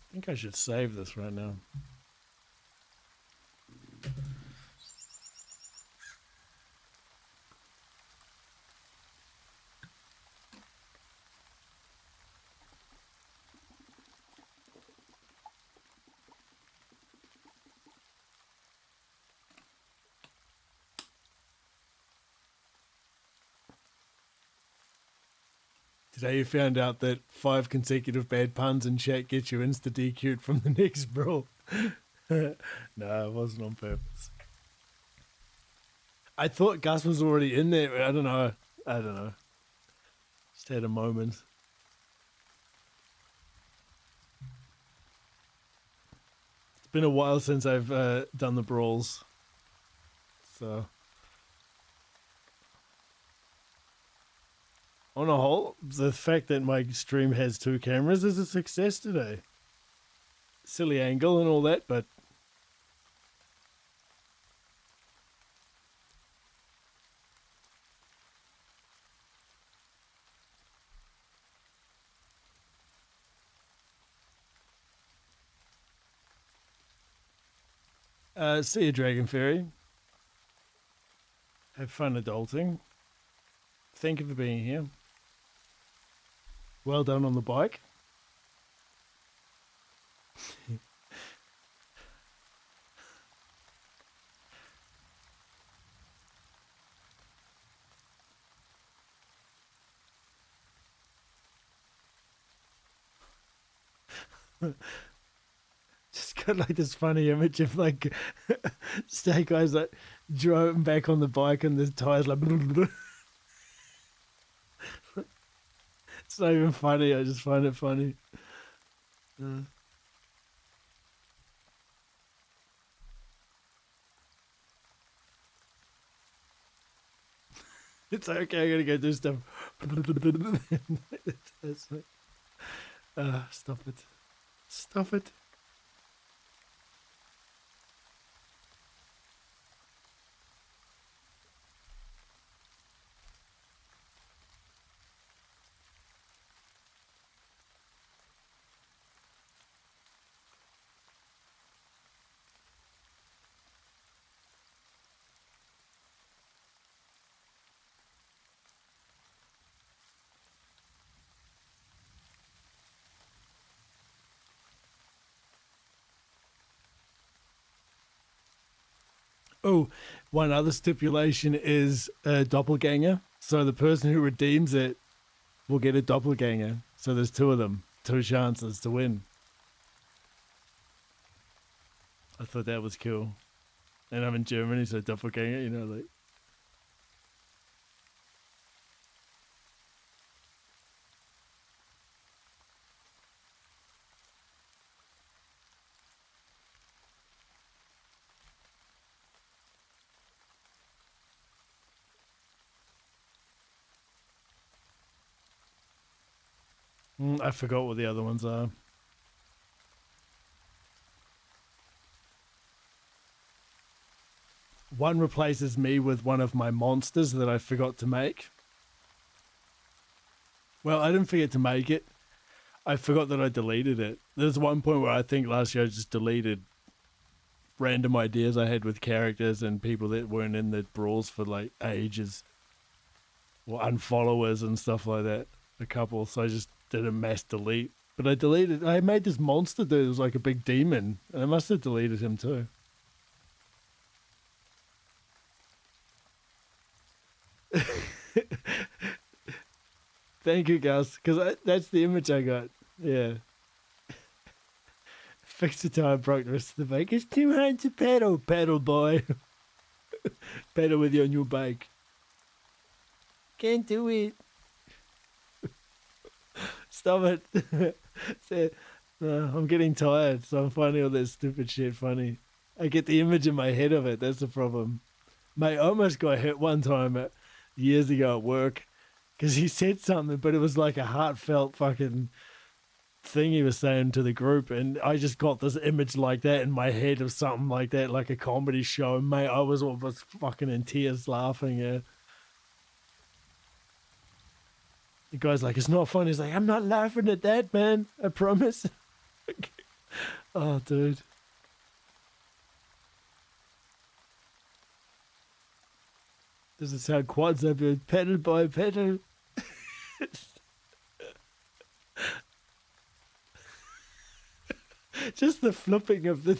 Speaker 1: I think I should save this right now. Today you found out that 5 consecutive bad puns in chat get you insta DQ'd from the next brawl. No, it wasn't on purpose. I thought Gus was already in there. I don't know. Just had a moment. It's been a while since I've done the brawls. So... on a whole, the fact that my stream has 2 cameras is a success today. Silly angle and all that, but... see you, Dragon Fairy. Have fun adulting. Thank you for being here. Well done on the bike. Just got like this funny image of like Snake Eyes like driving back on the bike and the tires like it's not even funny, I just find it funny. It's okay, I gotta go do stuff. Stop it. Stop it. Oh, one other stipulation is a doppelganger. So the person who redeems it will get a doppelganger. So there's 2 of them, 2 chances to win. I thought that was cool. And I'm in Germany, so doppelganger, you know, like... I forgot what the other ones are. one replaces me with one of my monsters that I forgot to make. Well, I didn't forget to make it. I forgot that I deleted it. There's one point where I think last year I just deleted random ideas I had with characters and people that weren't in the brawls for like ages, or unfollowers and stuff like that. A couple, so I just did a mass delete. But I made this monster dude. It was like a big demon, and I must have deleted him too. Thank you, Gus, because that's the image I got. Yeah. Fix the tire, broke the rest of the bike. It's too hard to pedal. Pedal, boy. Pedal with your new bike. Can't do it. Stop it. I'm getting tired, so I'm finding all that stupid shit funny. I get the image in my head of it. That's the problem. Mate, I almost got hit one time years ago at work because he said something, but it was like a heartfelt fucking thing he was saying to the group, and I just got this image like that in my head of something like that, like a comedy show. And mate, I was almost fucking in tears laughing. Yeah. The guy's like, it's not funny. He's like, I'm not laughing at that, man. I promise. Oh, dude. Does it sound quads up here? Pedal by pedal. Just the flipping of the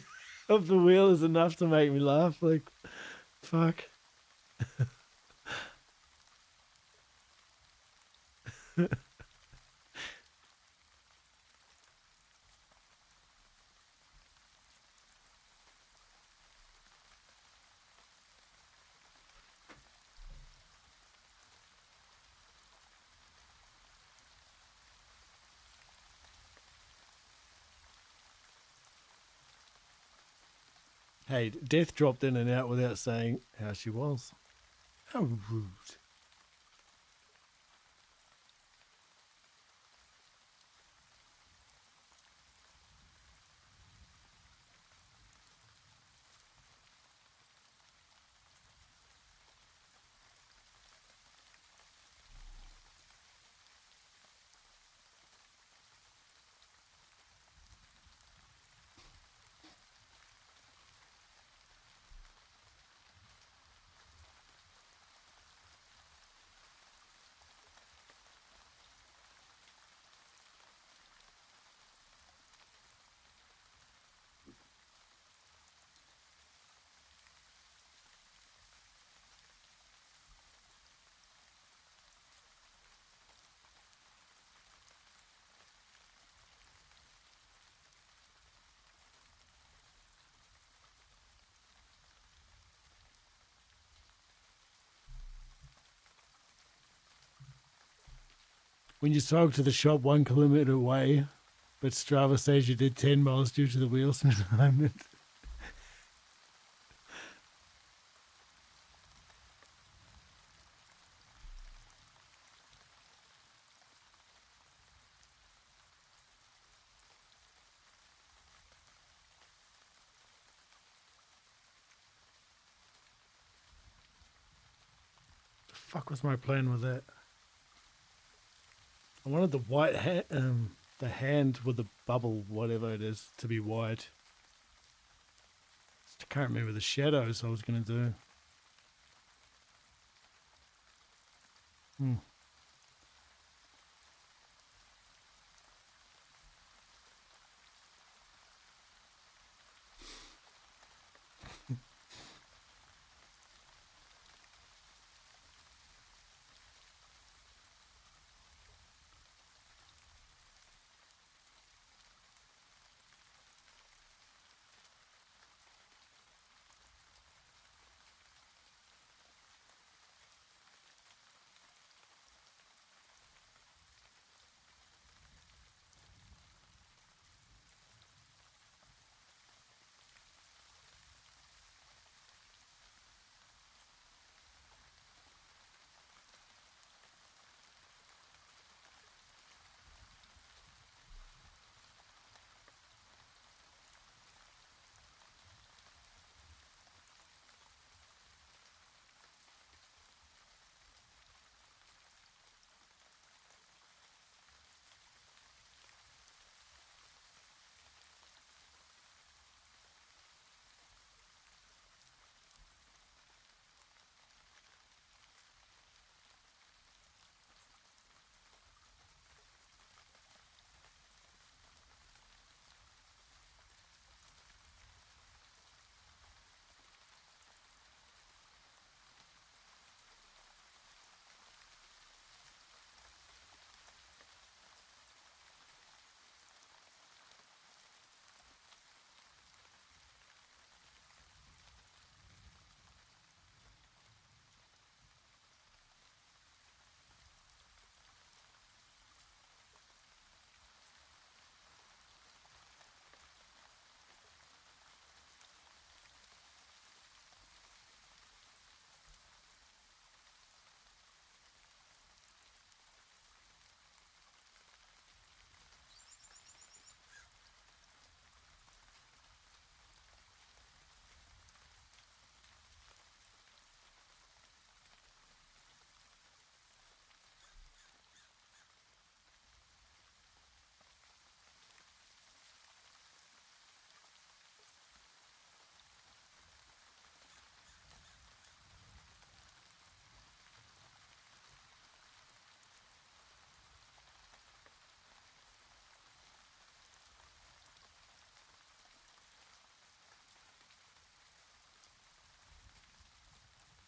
Speaker 1: wheel is enough to make me laugh. Like, fuck. Hey, Death dropped in and out without saying how she was. How rude. When you talk to the shop 1 kilometer away, but Strava says you did 10 miles due to the wheel misalignment. The fuck was my plan with that? I wanted the white the hand with the bubble, whatever it is, to be white. Just can't remember the shadows I was going to do.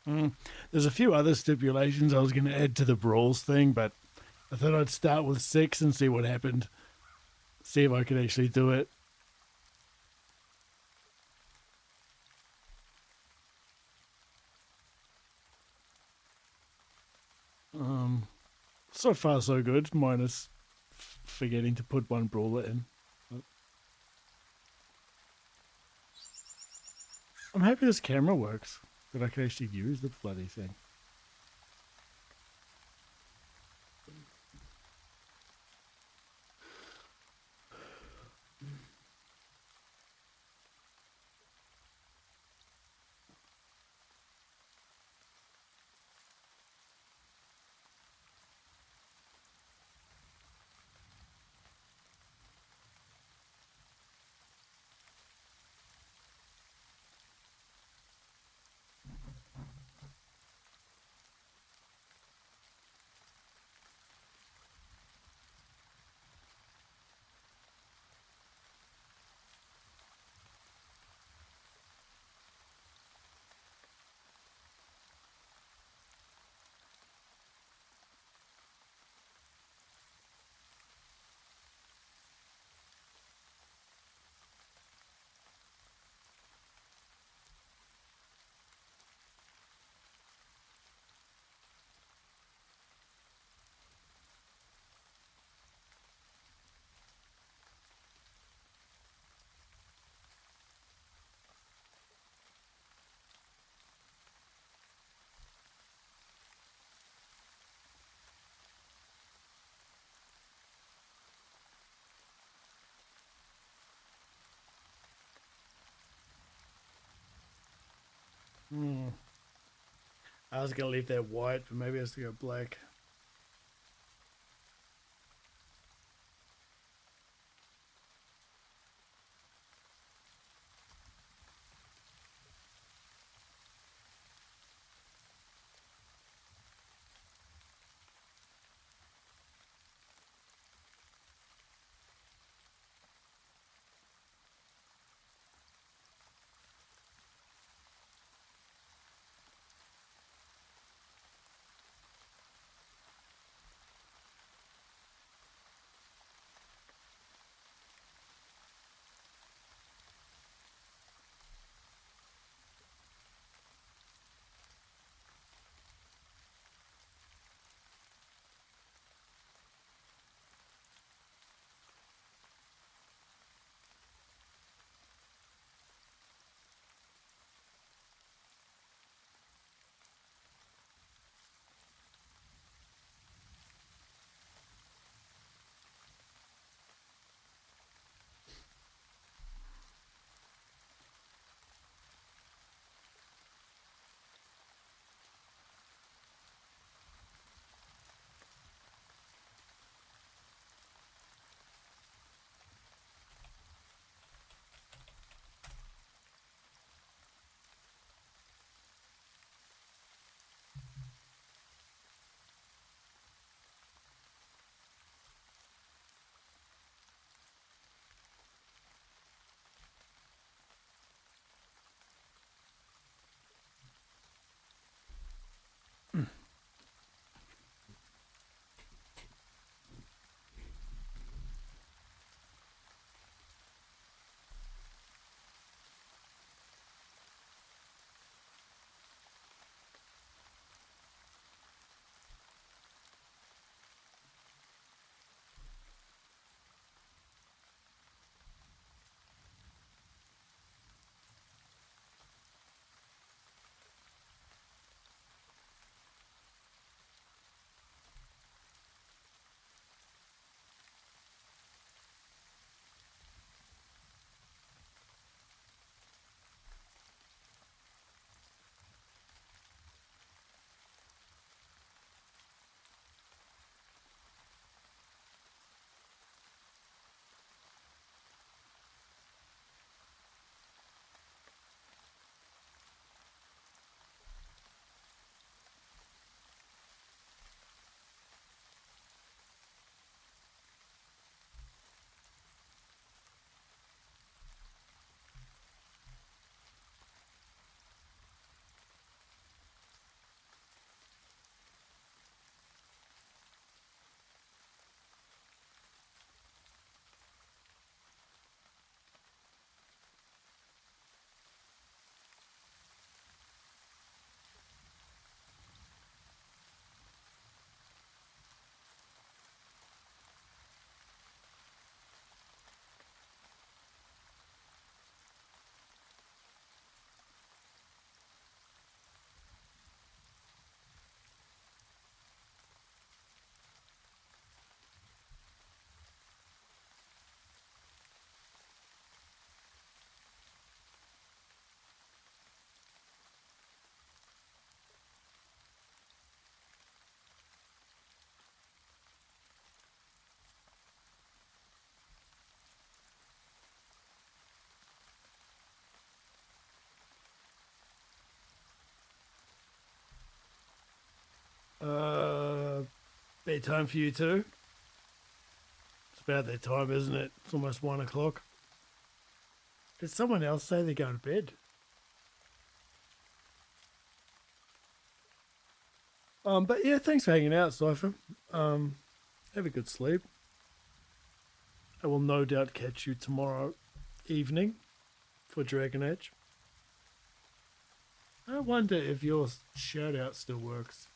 Speaker 1: There's a few other stipulations I was going to add to the brawls thing, but I thought I'd start with 6 and see what happened. See if I could actually do it. So far so good, minus forgetting to put one brawler in. I'm happy this camera works, that I can actually use the bloody thing. I was going to leave that white, but maybe it has to go black. Bedtime for you too? It's about that time, isn't it? It's almost 1 o'clock. Did someone else say they go to bed? But yeah, thanks for hanging out, Cypher. Have a good sleep. I will no doubt catch you tomorrow evening for Dragon Age. I wonder if your shout out still works.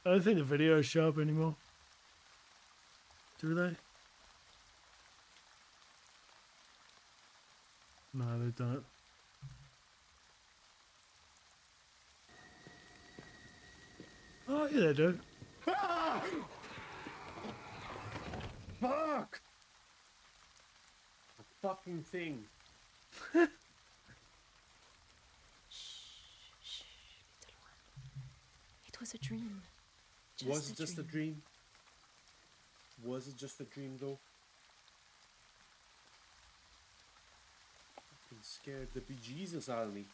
Speaker 1: I don't think the videos show up anymore. Do they? No, they don't. Oh, yeah, they do.
Speaker 2: Ah! Fuck!
Speaker 5: A fucking thing.
Speaker 6: Shh, little one. It was a dream.
Speaker 5: Was it just a dream? Was it just a dream though? Fucking scared the bejesus out of me.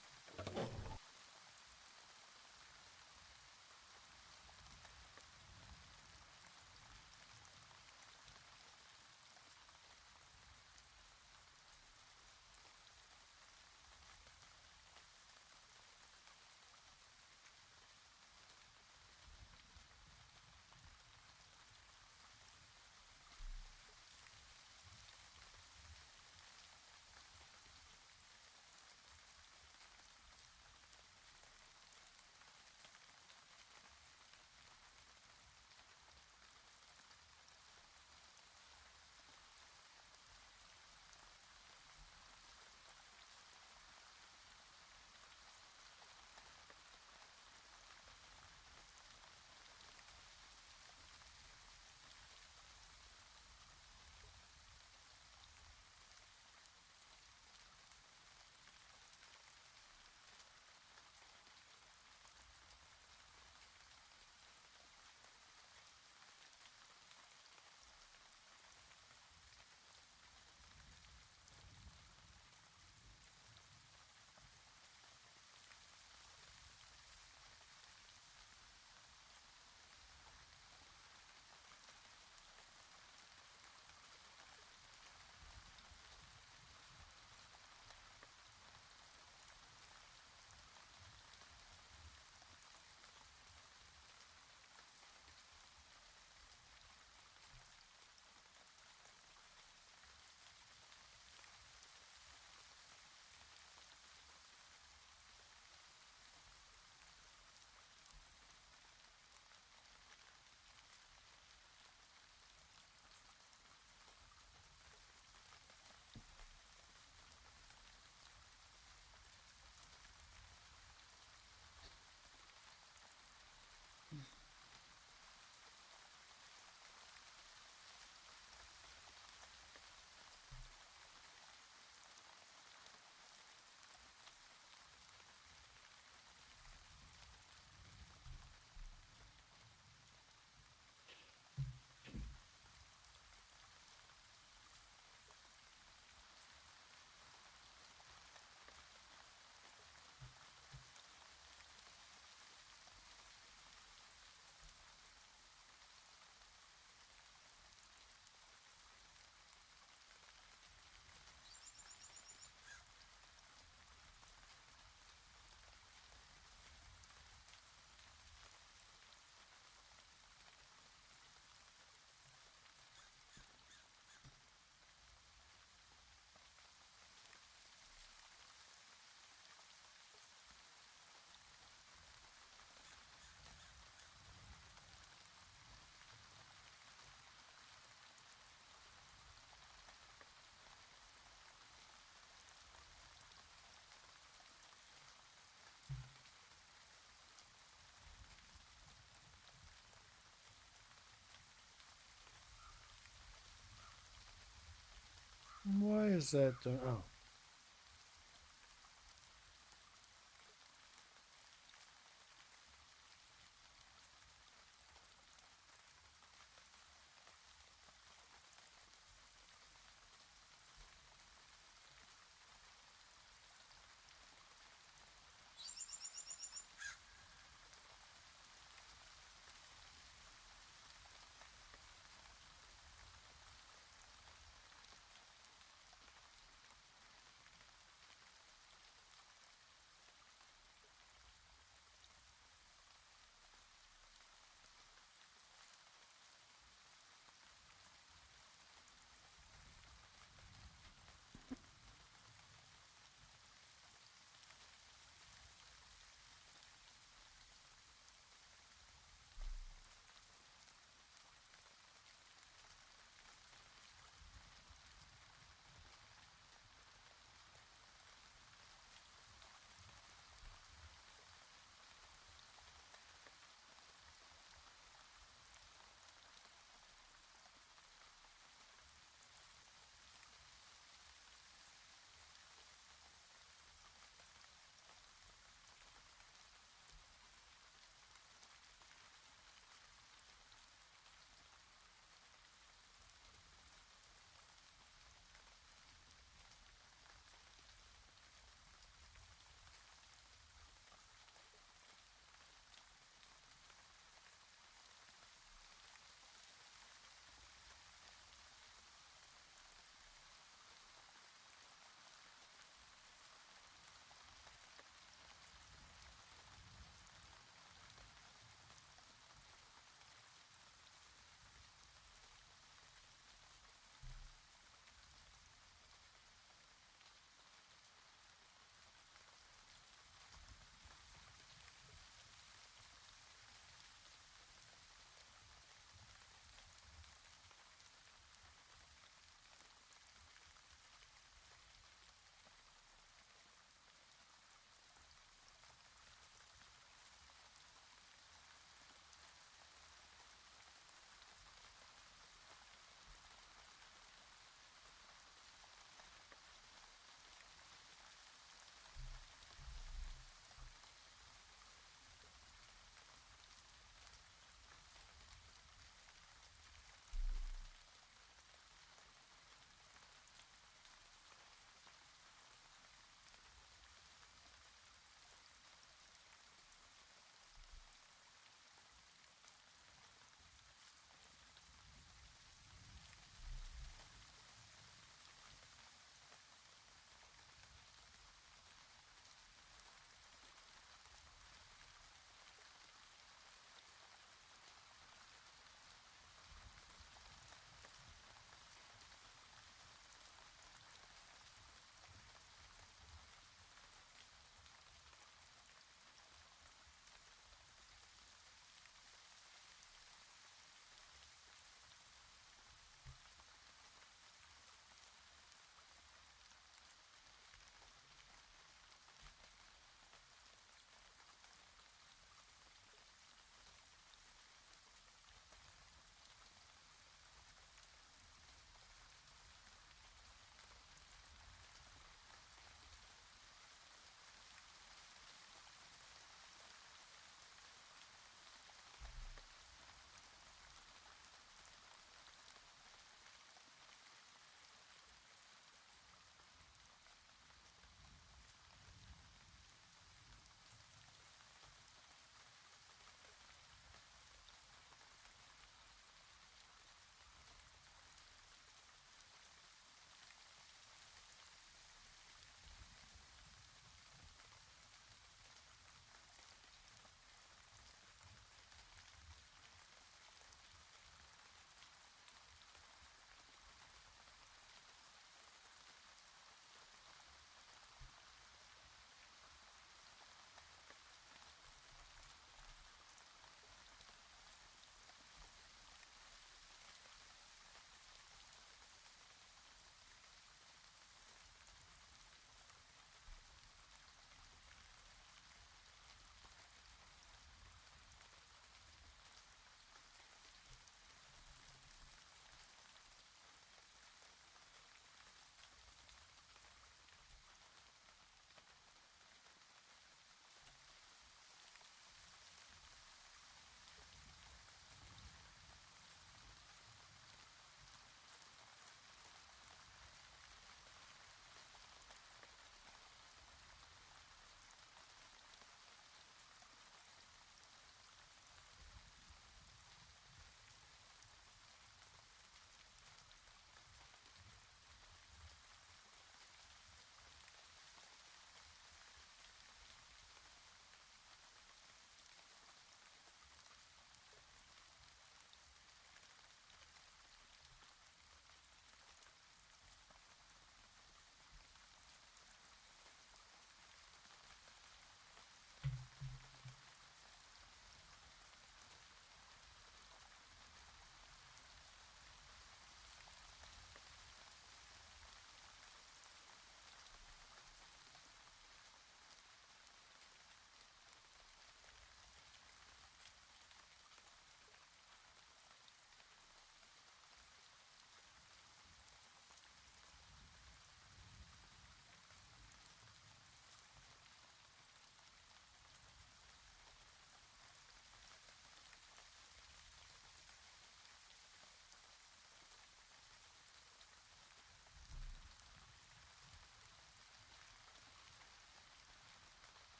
Speaker 1: Why is that? Oh.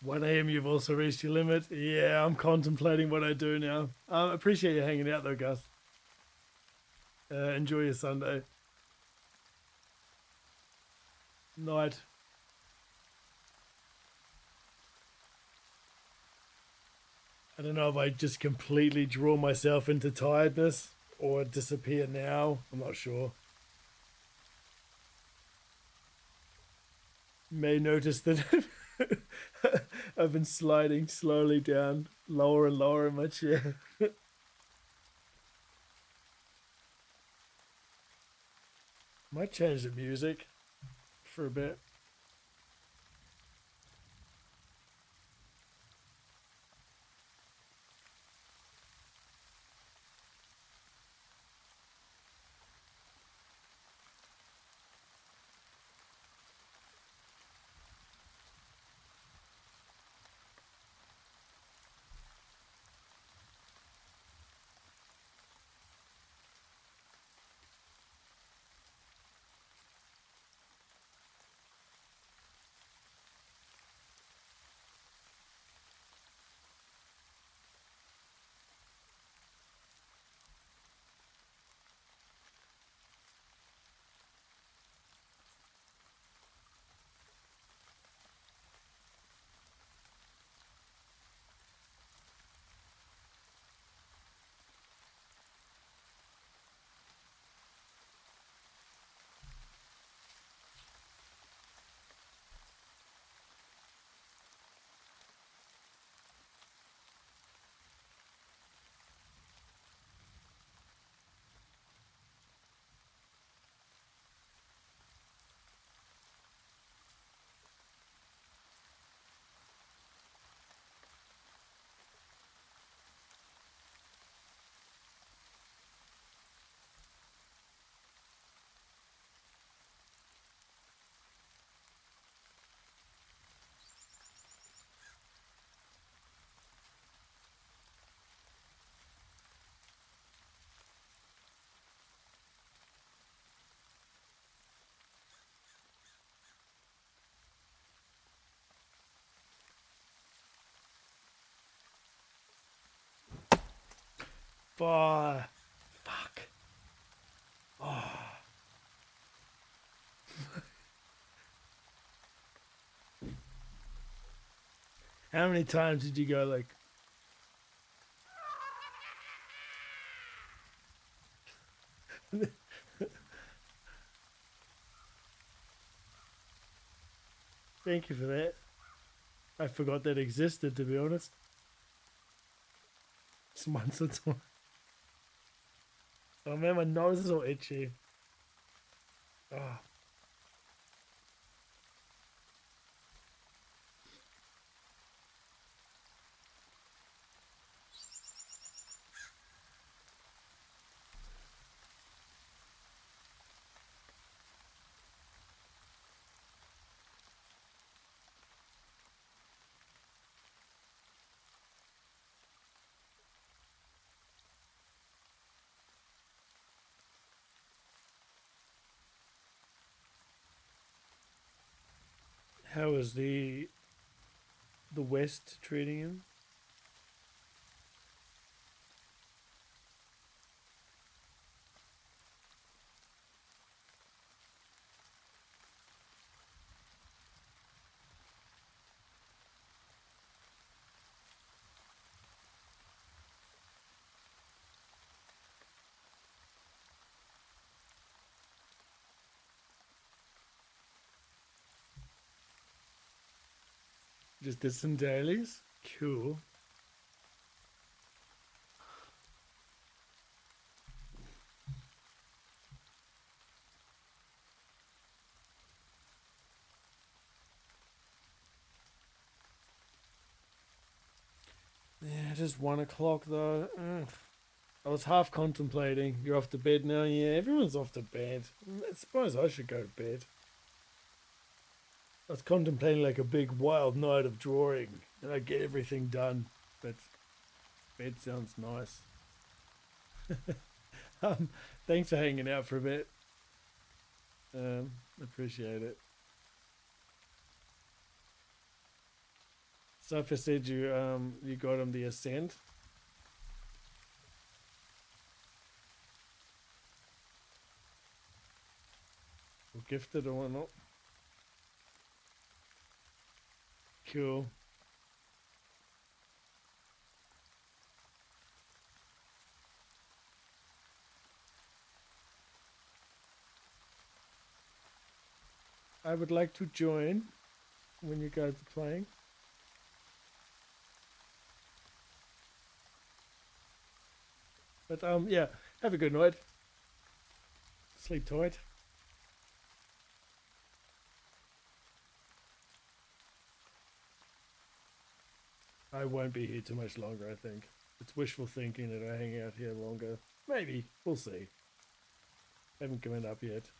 Speaker 1: 1 a.m. You've also reached your limit. Yeah, I'm contemplating what I do now. Appreciate you hanging out though, Gus. Enjoy your Sunday. Night. I don't know if I just completely draw myself into tiredness or disappear now. I'm not sure. May notice that I've been sliding slowly down, lower and lower in my chair. Might change the music for a bit. Fuck. How many times did you go like? Thank you for that. I forgot that existed, to be honest. It's once or twice. Oh man, my nose is all itchy. Oh. How is the West treating him? Just did some dailies. Cool. Yeah, just 1 o'clock though. Ugh. I was half contemplating. You're off to bed now? Yeah, everyone's off to bed. I suppose I should go to bed. I was contemplating like a big wild night of drawing and I get everything done, but bed sounds nice. Thanks for hanging out for a bit. Appreciate it. Sophia said you got him the Ascent. Or gifted or whatnot. Cool. I would like to join when you guys are playing. But yeah, have a good night. Sleep tight. I won't be here too much longer, I think. It's wishful thinking that I hang out here longer. Maybe. We'll see. Haven't given up yet.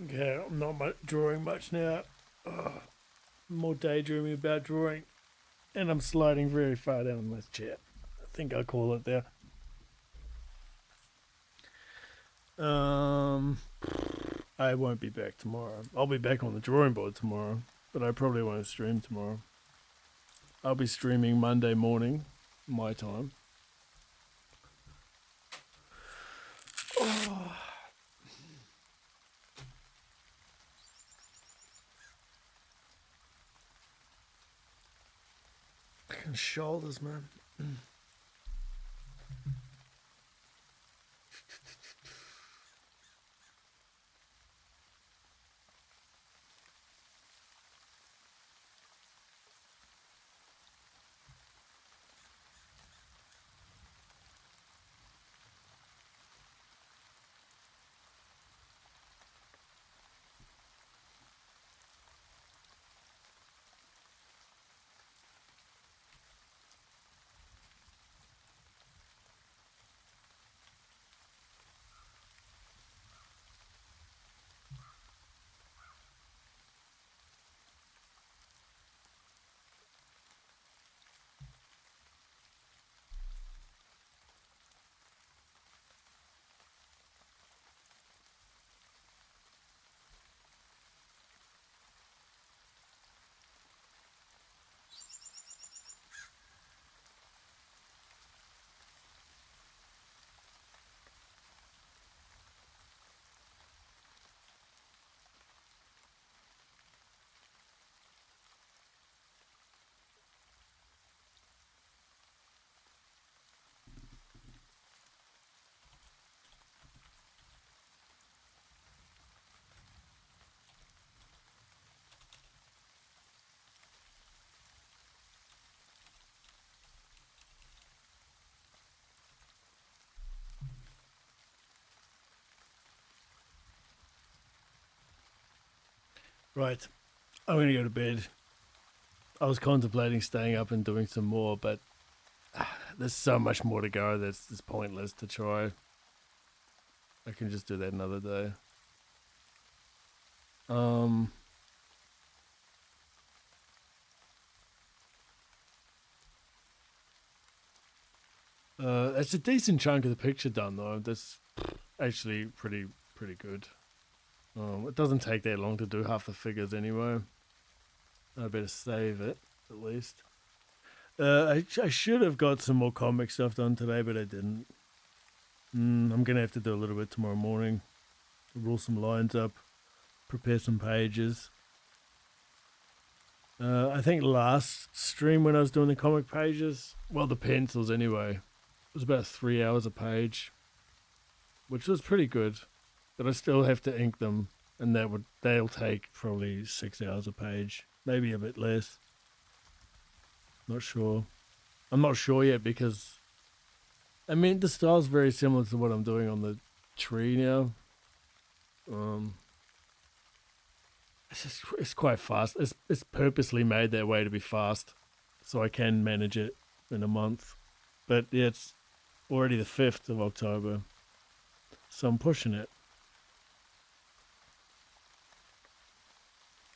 Speaker 1: Okay, I'm not drawing much now. Ugh, more daydreaming about drawing. And I'm sliding very far down in this chair. I think I'll call it there. I won't be back tomorrow. I'll be back on the drawing board tomorrow, but I probably won't stream tomorrow. I'll be streaming Monday morning, my time. Oh. Fucking shoulders, man. Right, I'm gonna go to bed. I was contemplating staying up and doing some more, but there's so much more to go that's it's pointless to try. I can just do that another day. It's a decent chunk of the picture done though. That's actually pretty good. It doesn't take that long to do half the figures anyway. I better save it at least. I should have got some more comic stuff done today, but I didn't. I'm gonna have to do a little bit tomorrow morning. Roll some lines up, prepare some pages. I think last stream when I was doing the comic pages, well, the pencils anyway, it was about 3 hours a page, which was pretty good. But I still have to ink them, and they'll take probably 6 hours a page, maybe a bit less. Not sure. I'm not sure yet because, I mean, the style's very similar to what I'm doing on the tree now. It's quite fast. It's purposely made that way to be fast, so I can manage it in a month. But yeah, it's already the 5th of October, so I'm pushing it.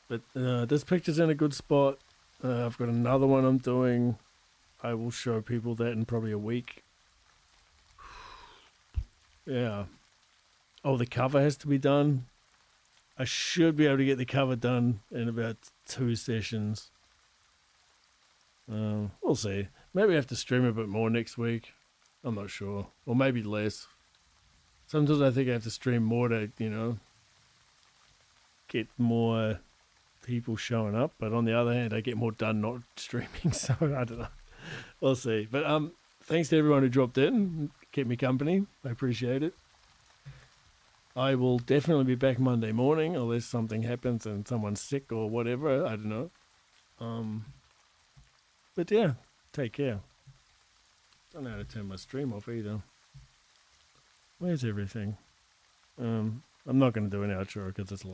Speaker 1: But this picture's in a good spot. I've got another one I'm doing. I will show people that in probably a week. Yeah. Oh, the cover has to be done. I should be able to get the cover done in about 2 sessions. We'll see. Maybe I have to stream a bit more next week. I'm not sure. Or maybe less. Sometimes I think I have to stream more to, get more people showing up. But on the other hand, I get more done not streaming. So I don't know. We'll see. But thanks to everyone who dropped in and kept me company. I appreciate it. I will definitely be back Monday morning unless something happens and someone's sick or whatever. I don't know. But yeah, take care. Don't know how to turn my stream off either. Where's everything? I'm not going to do an outro because it's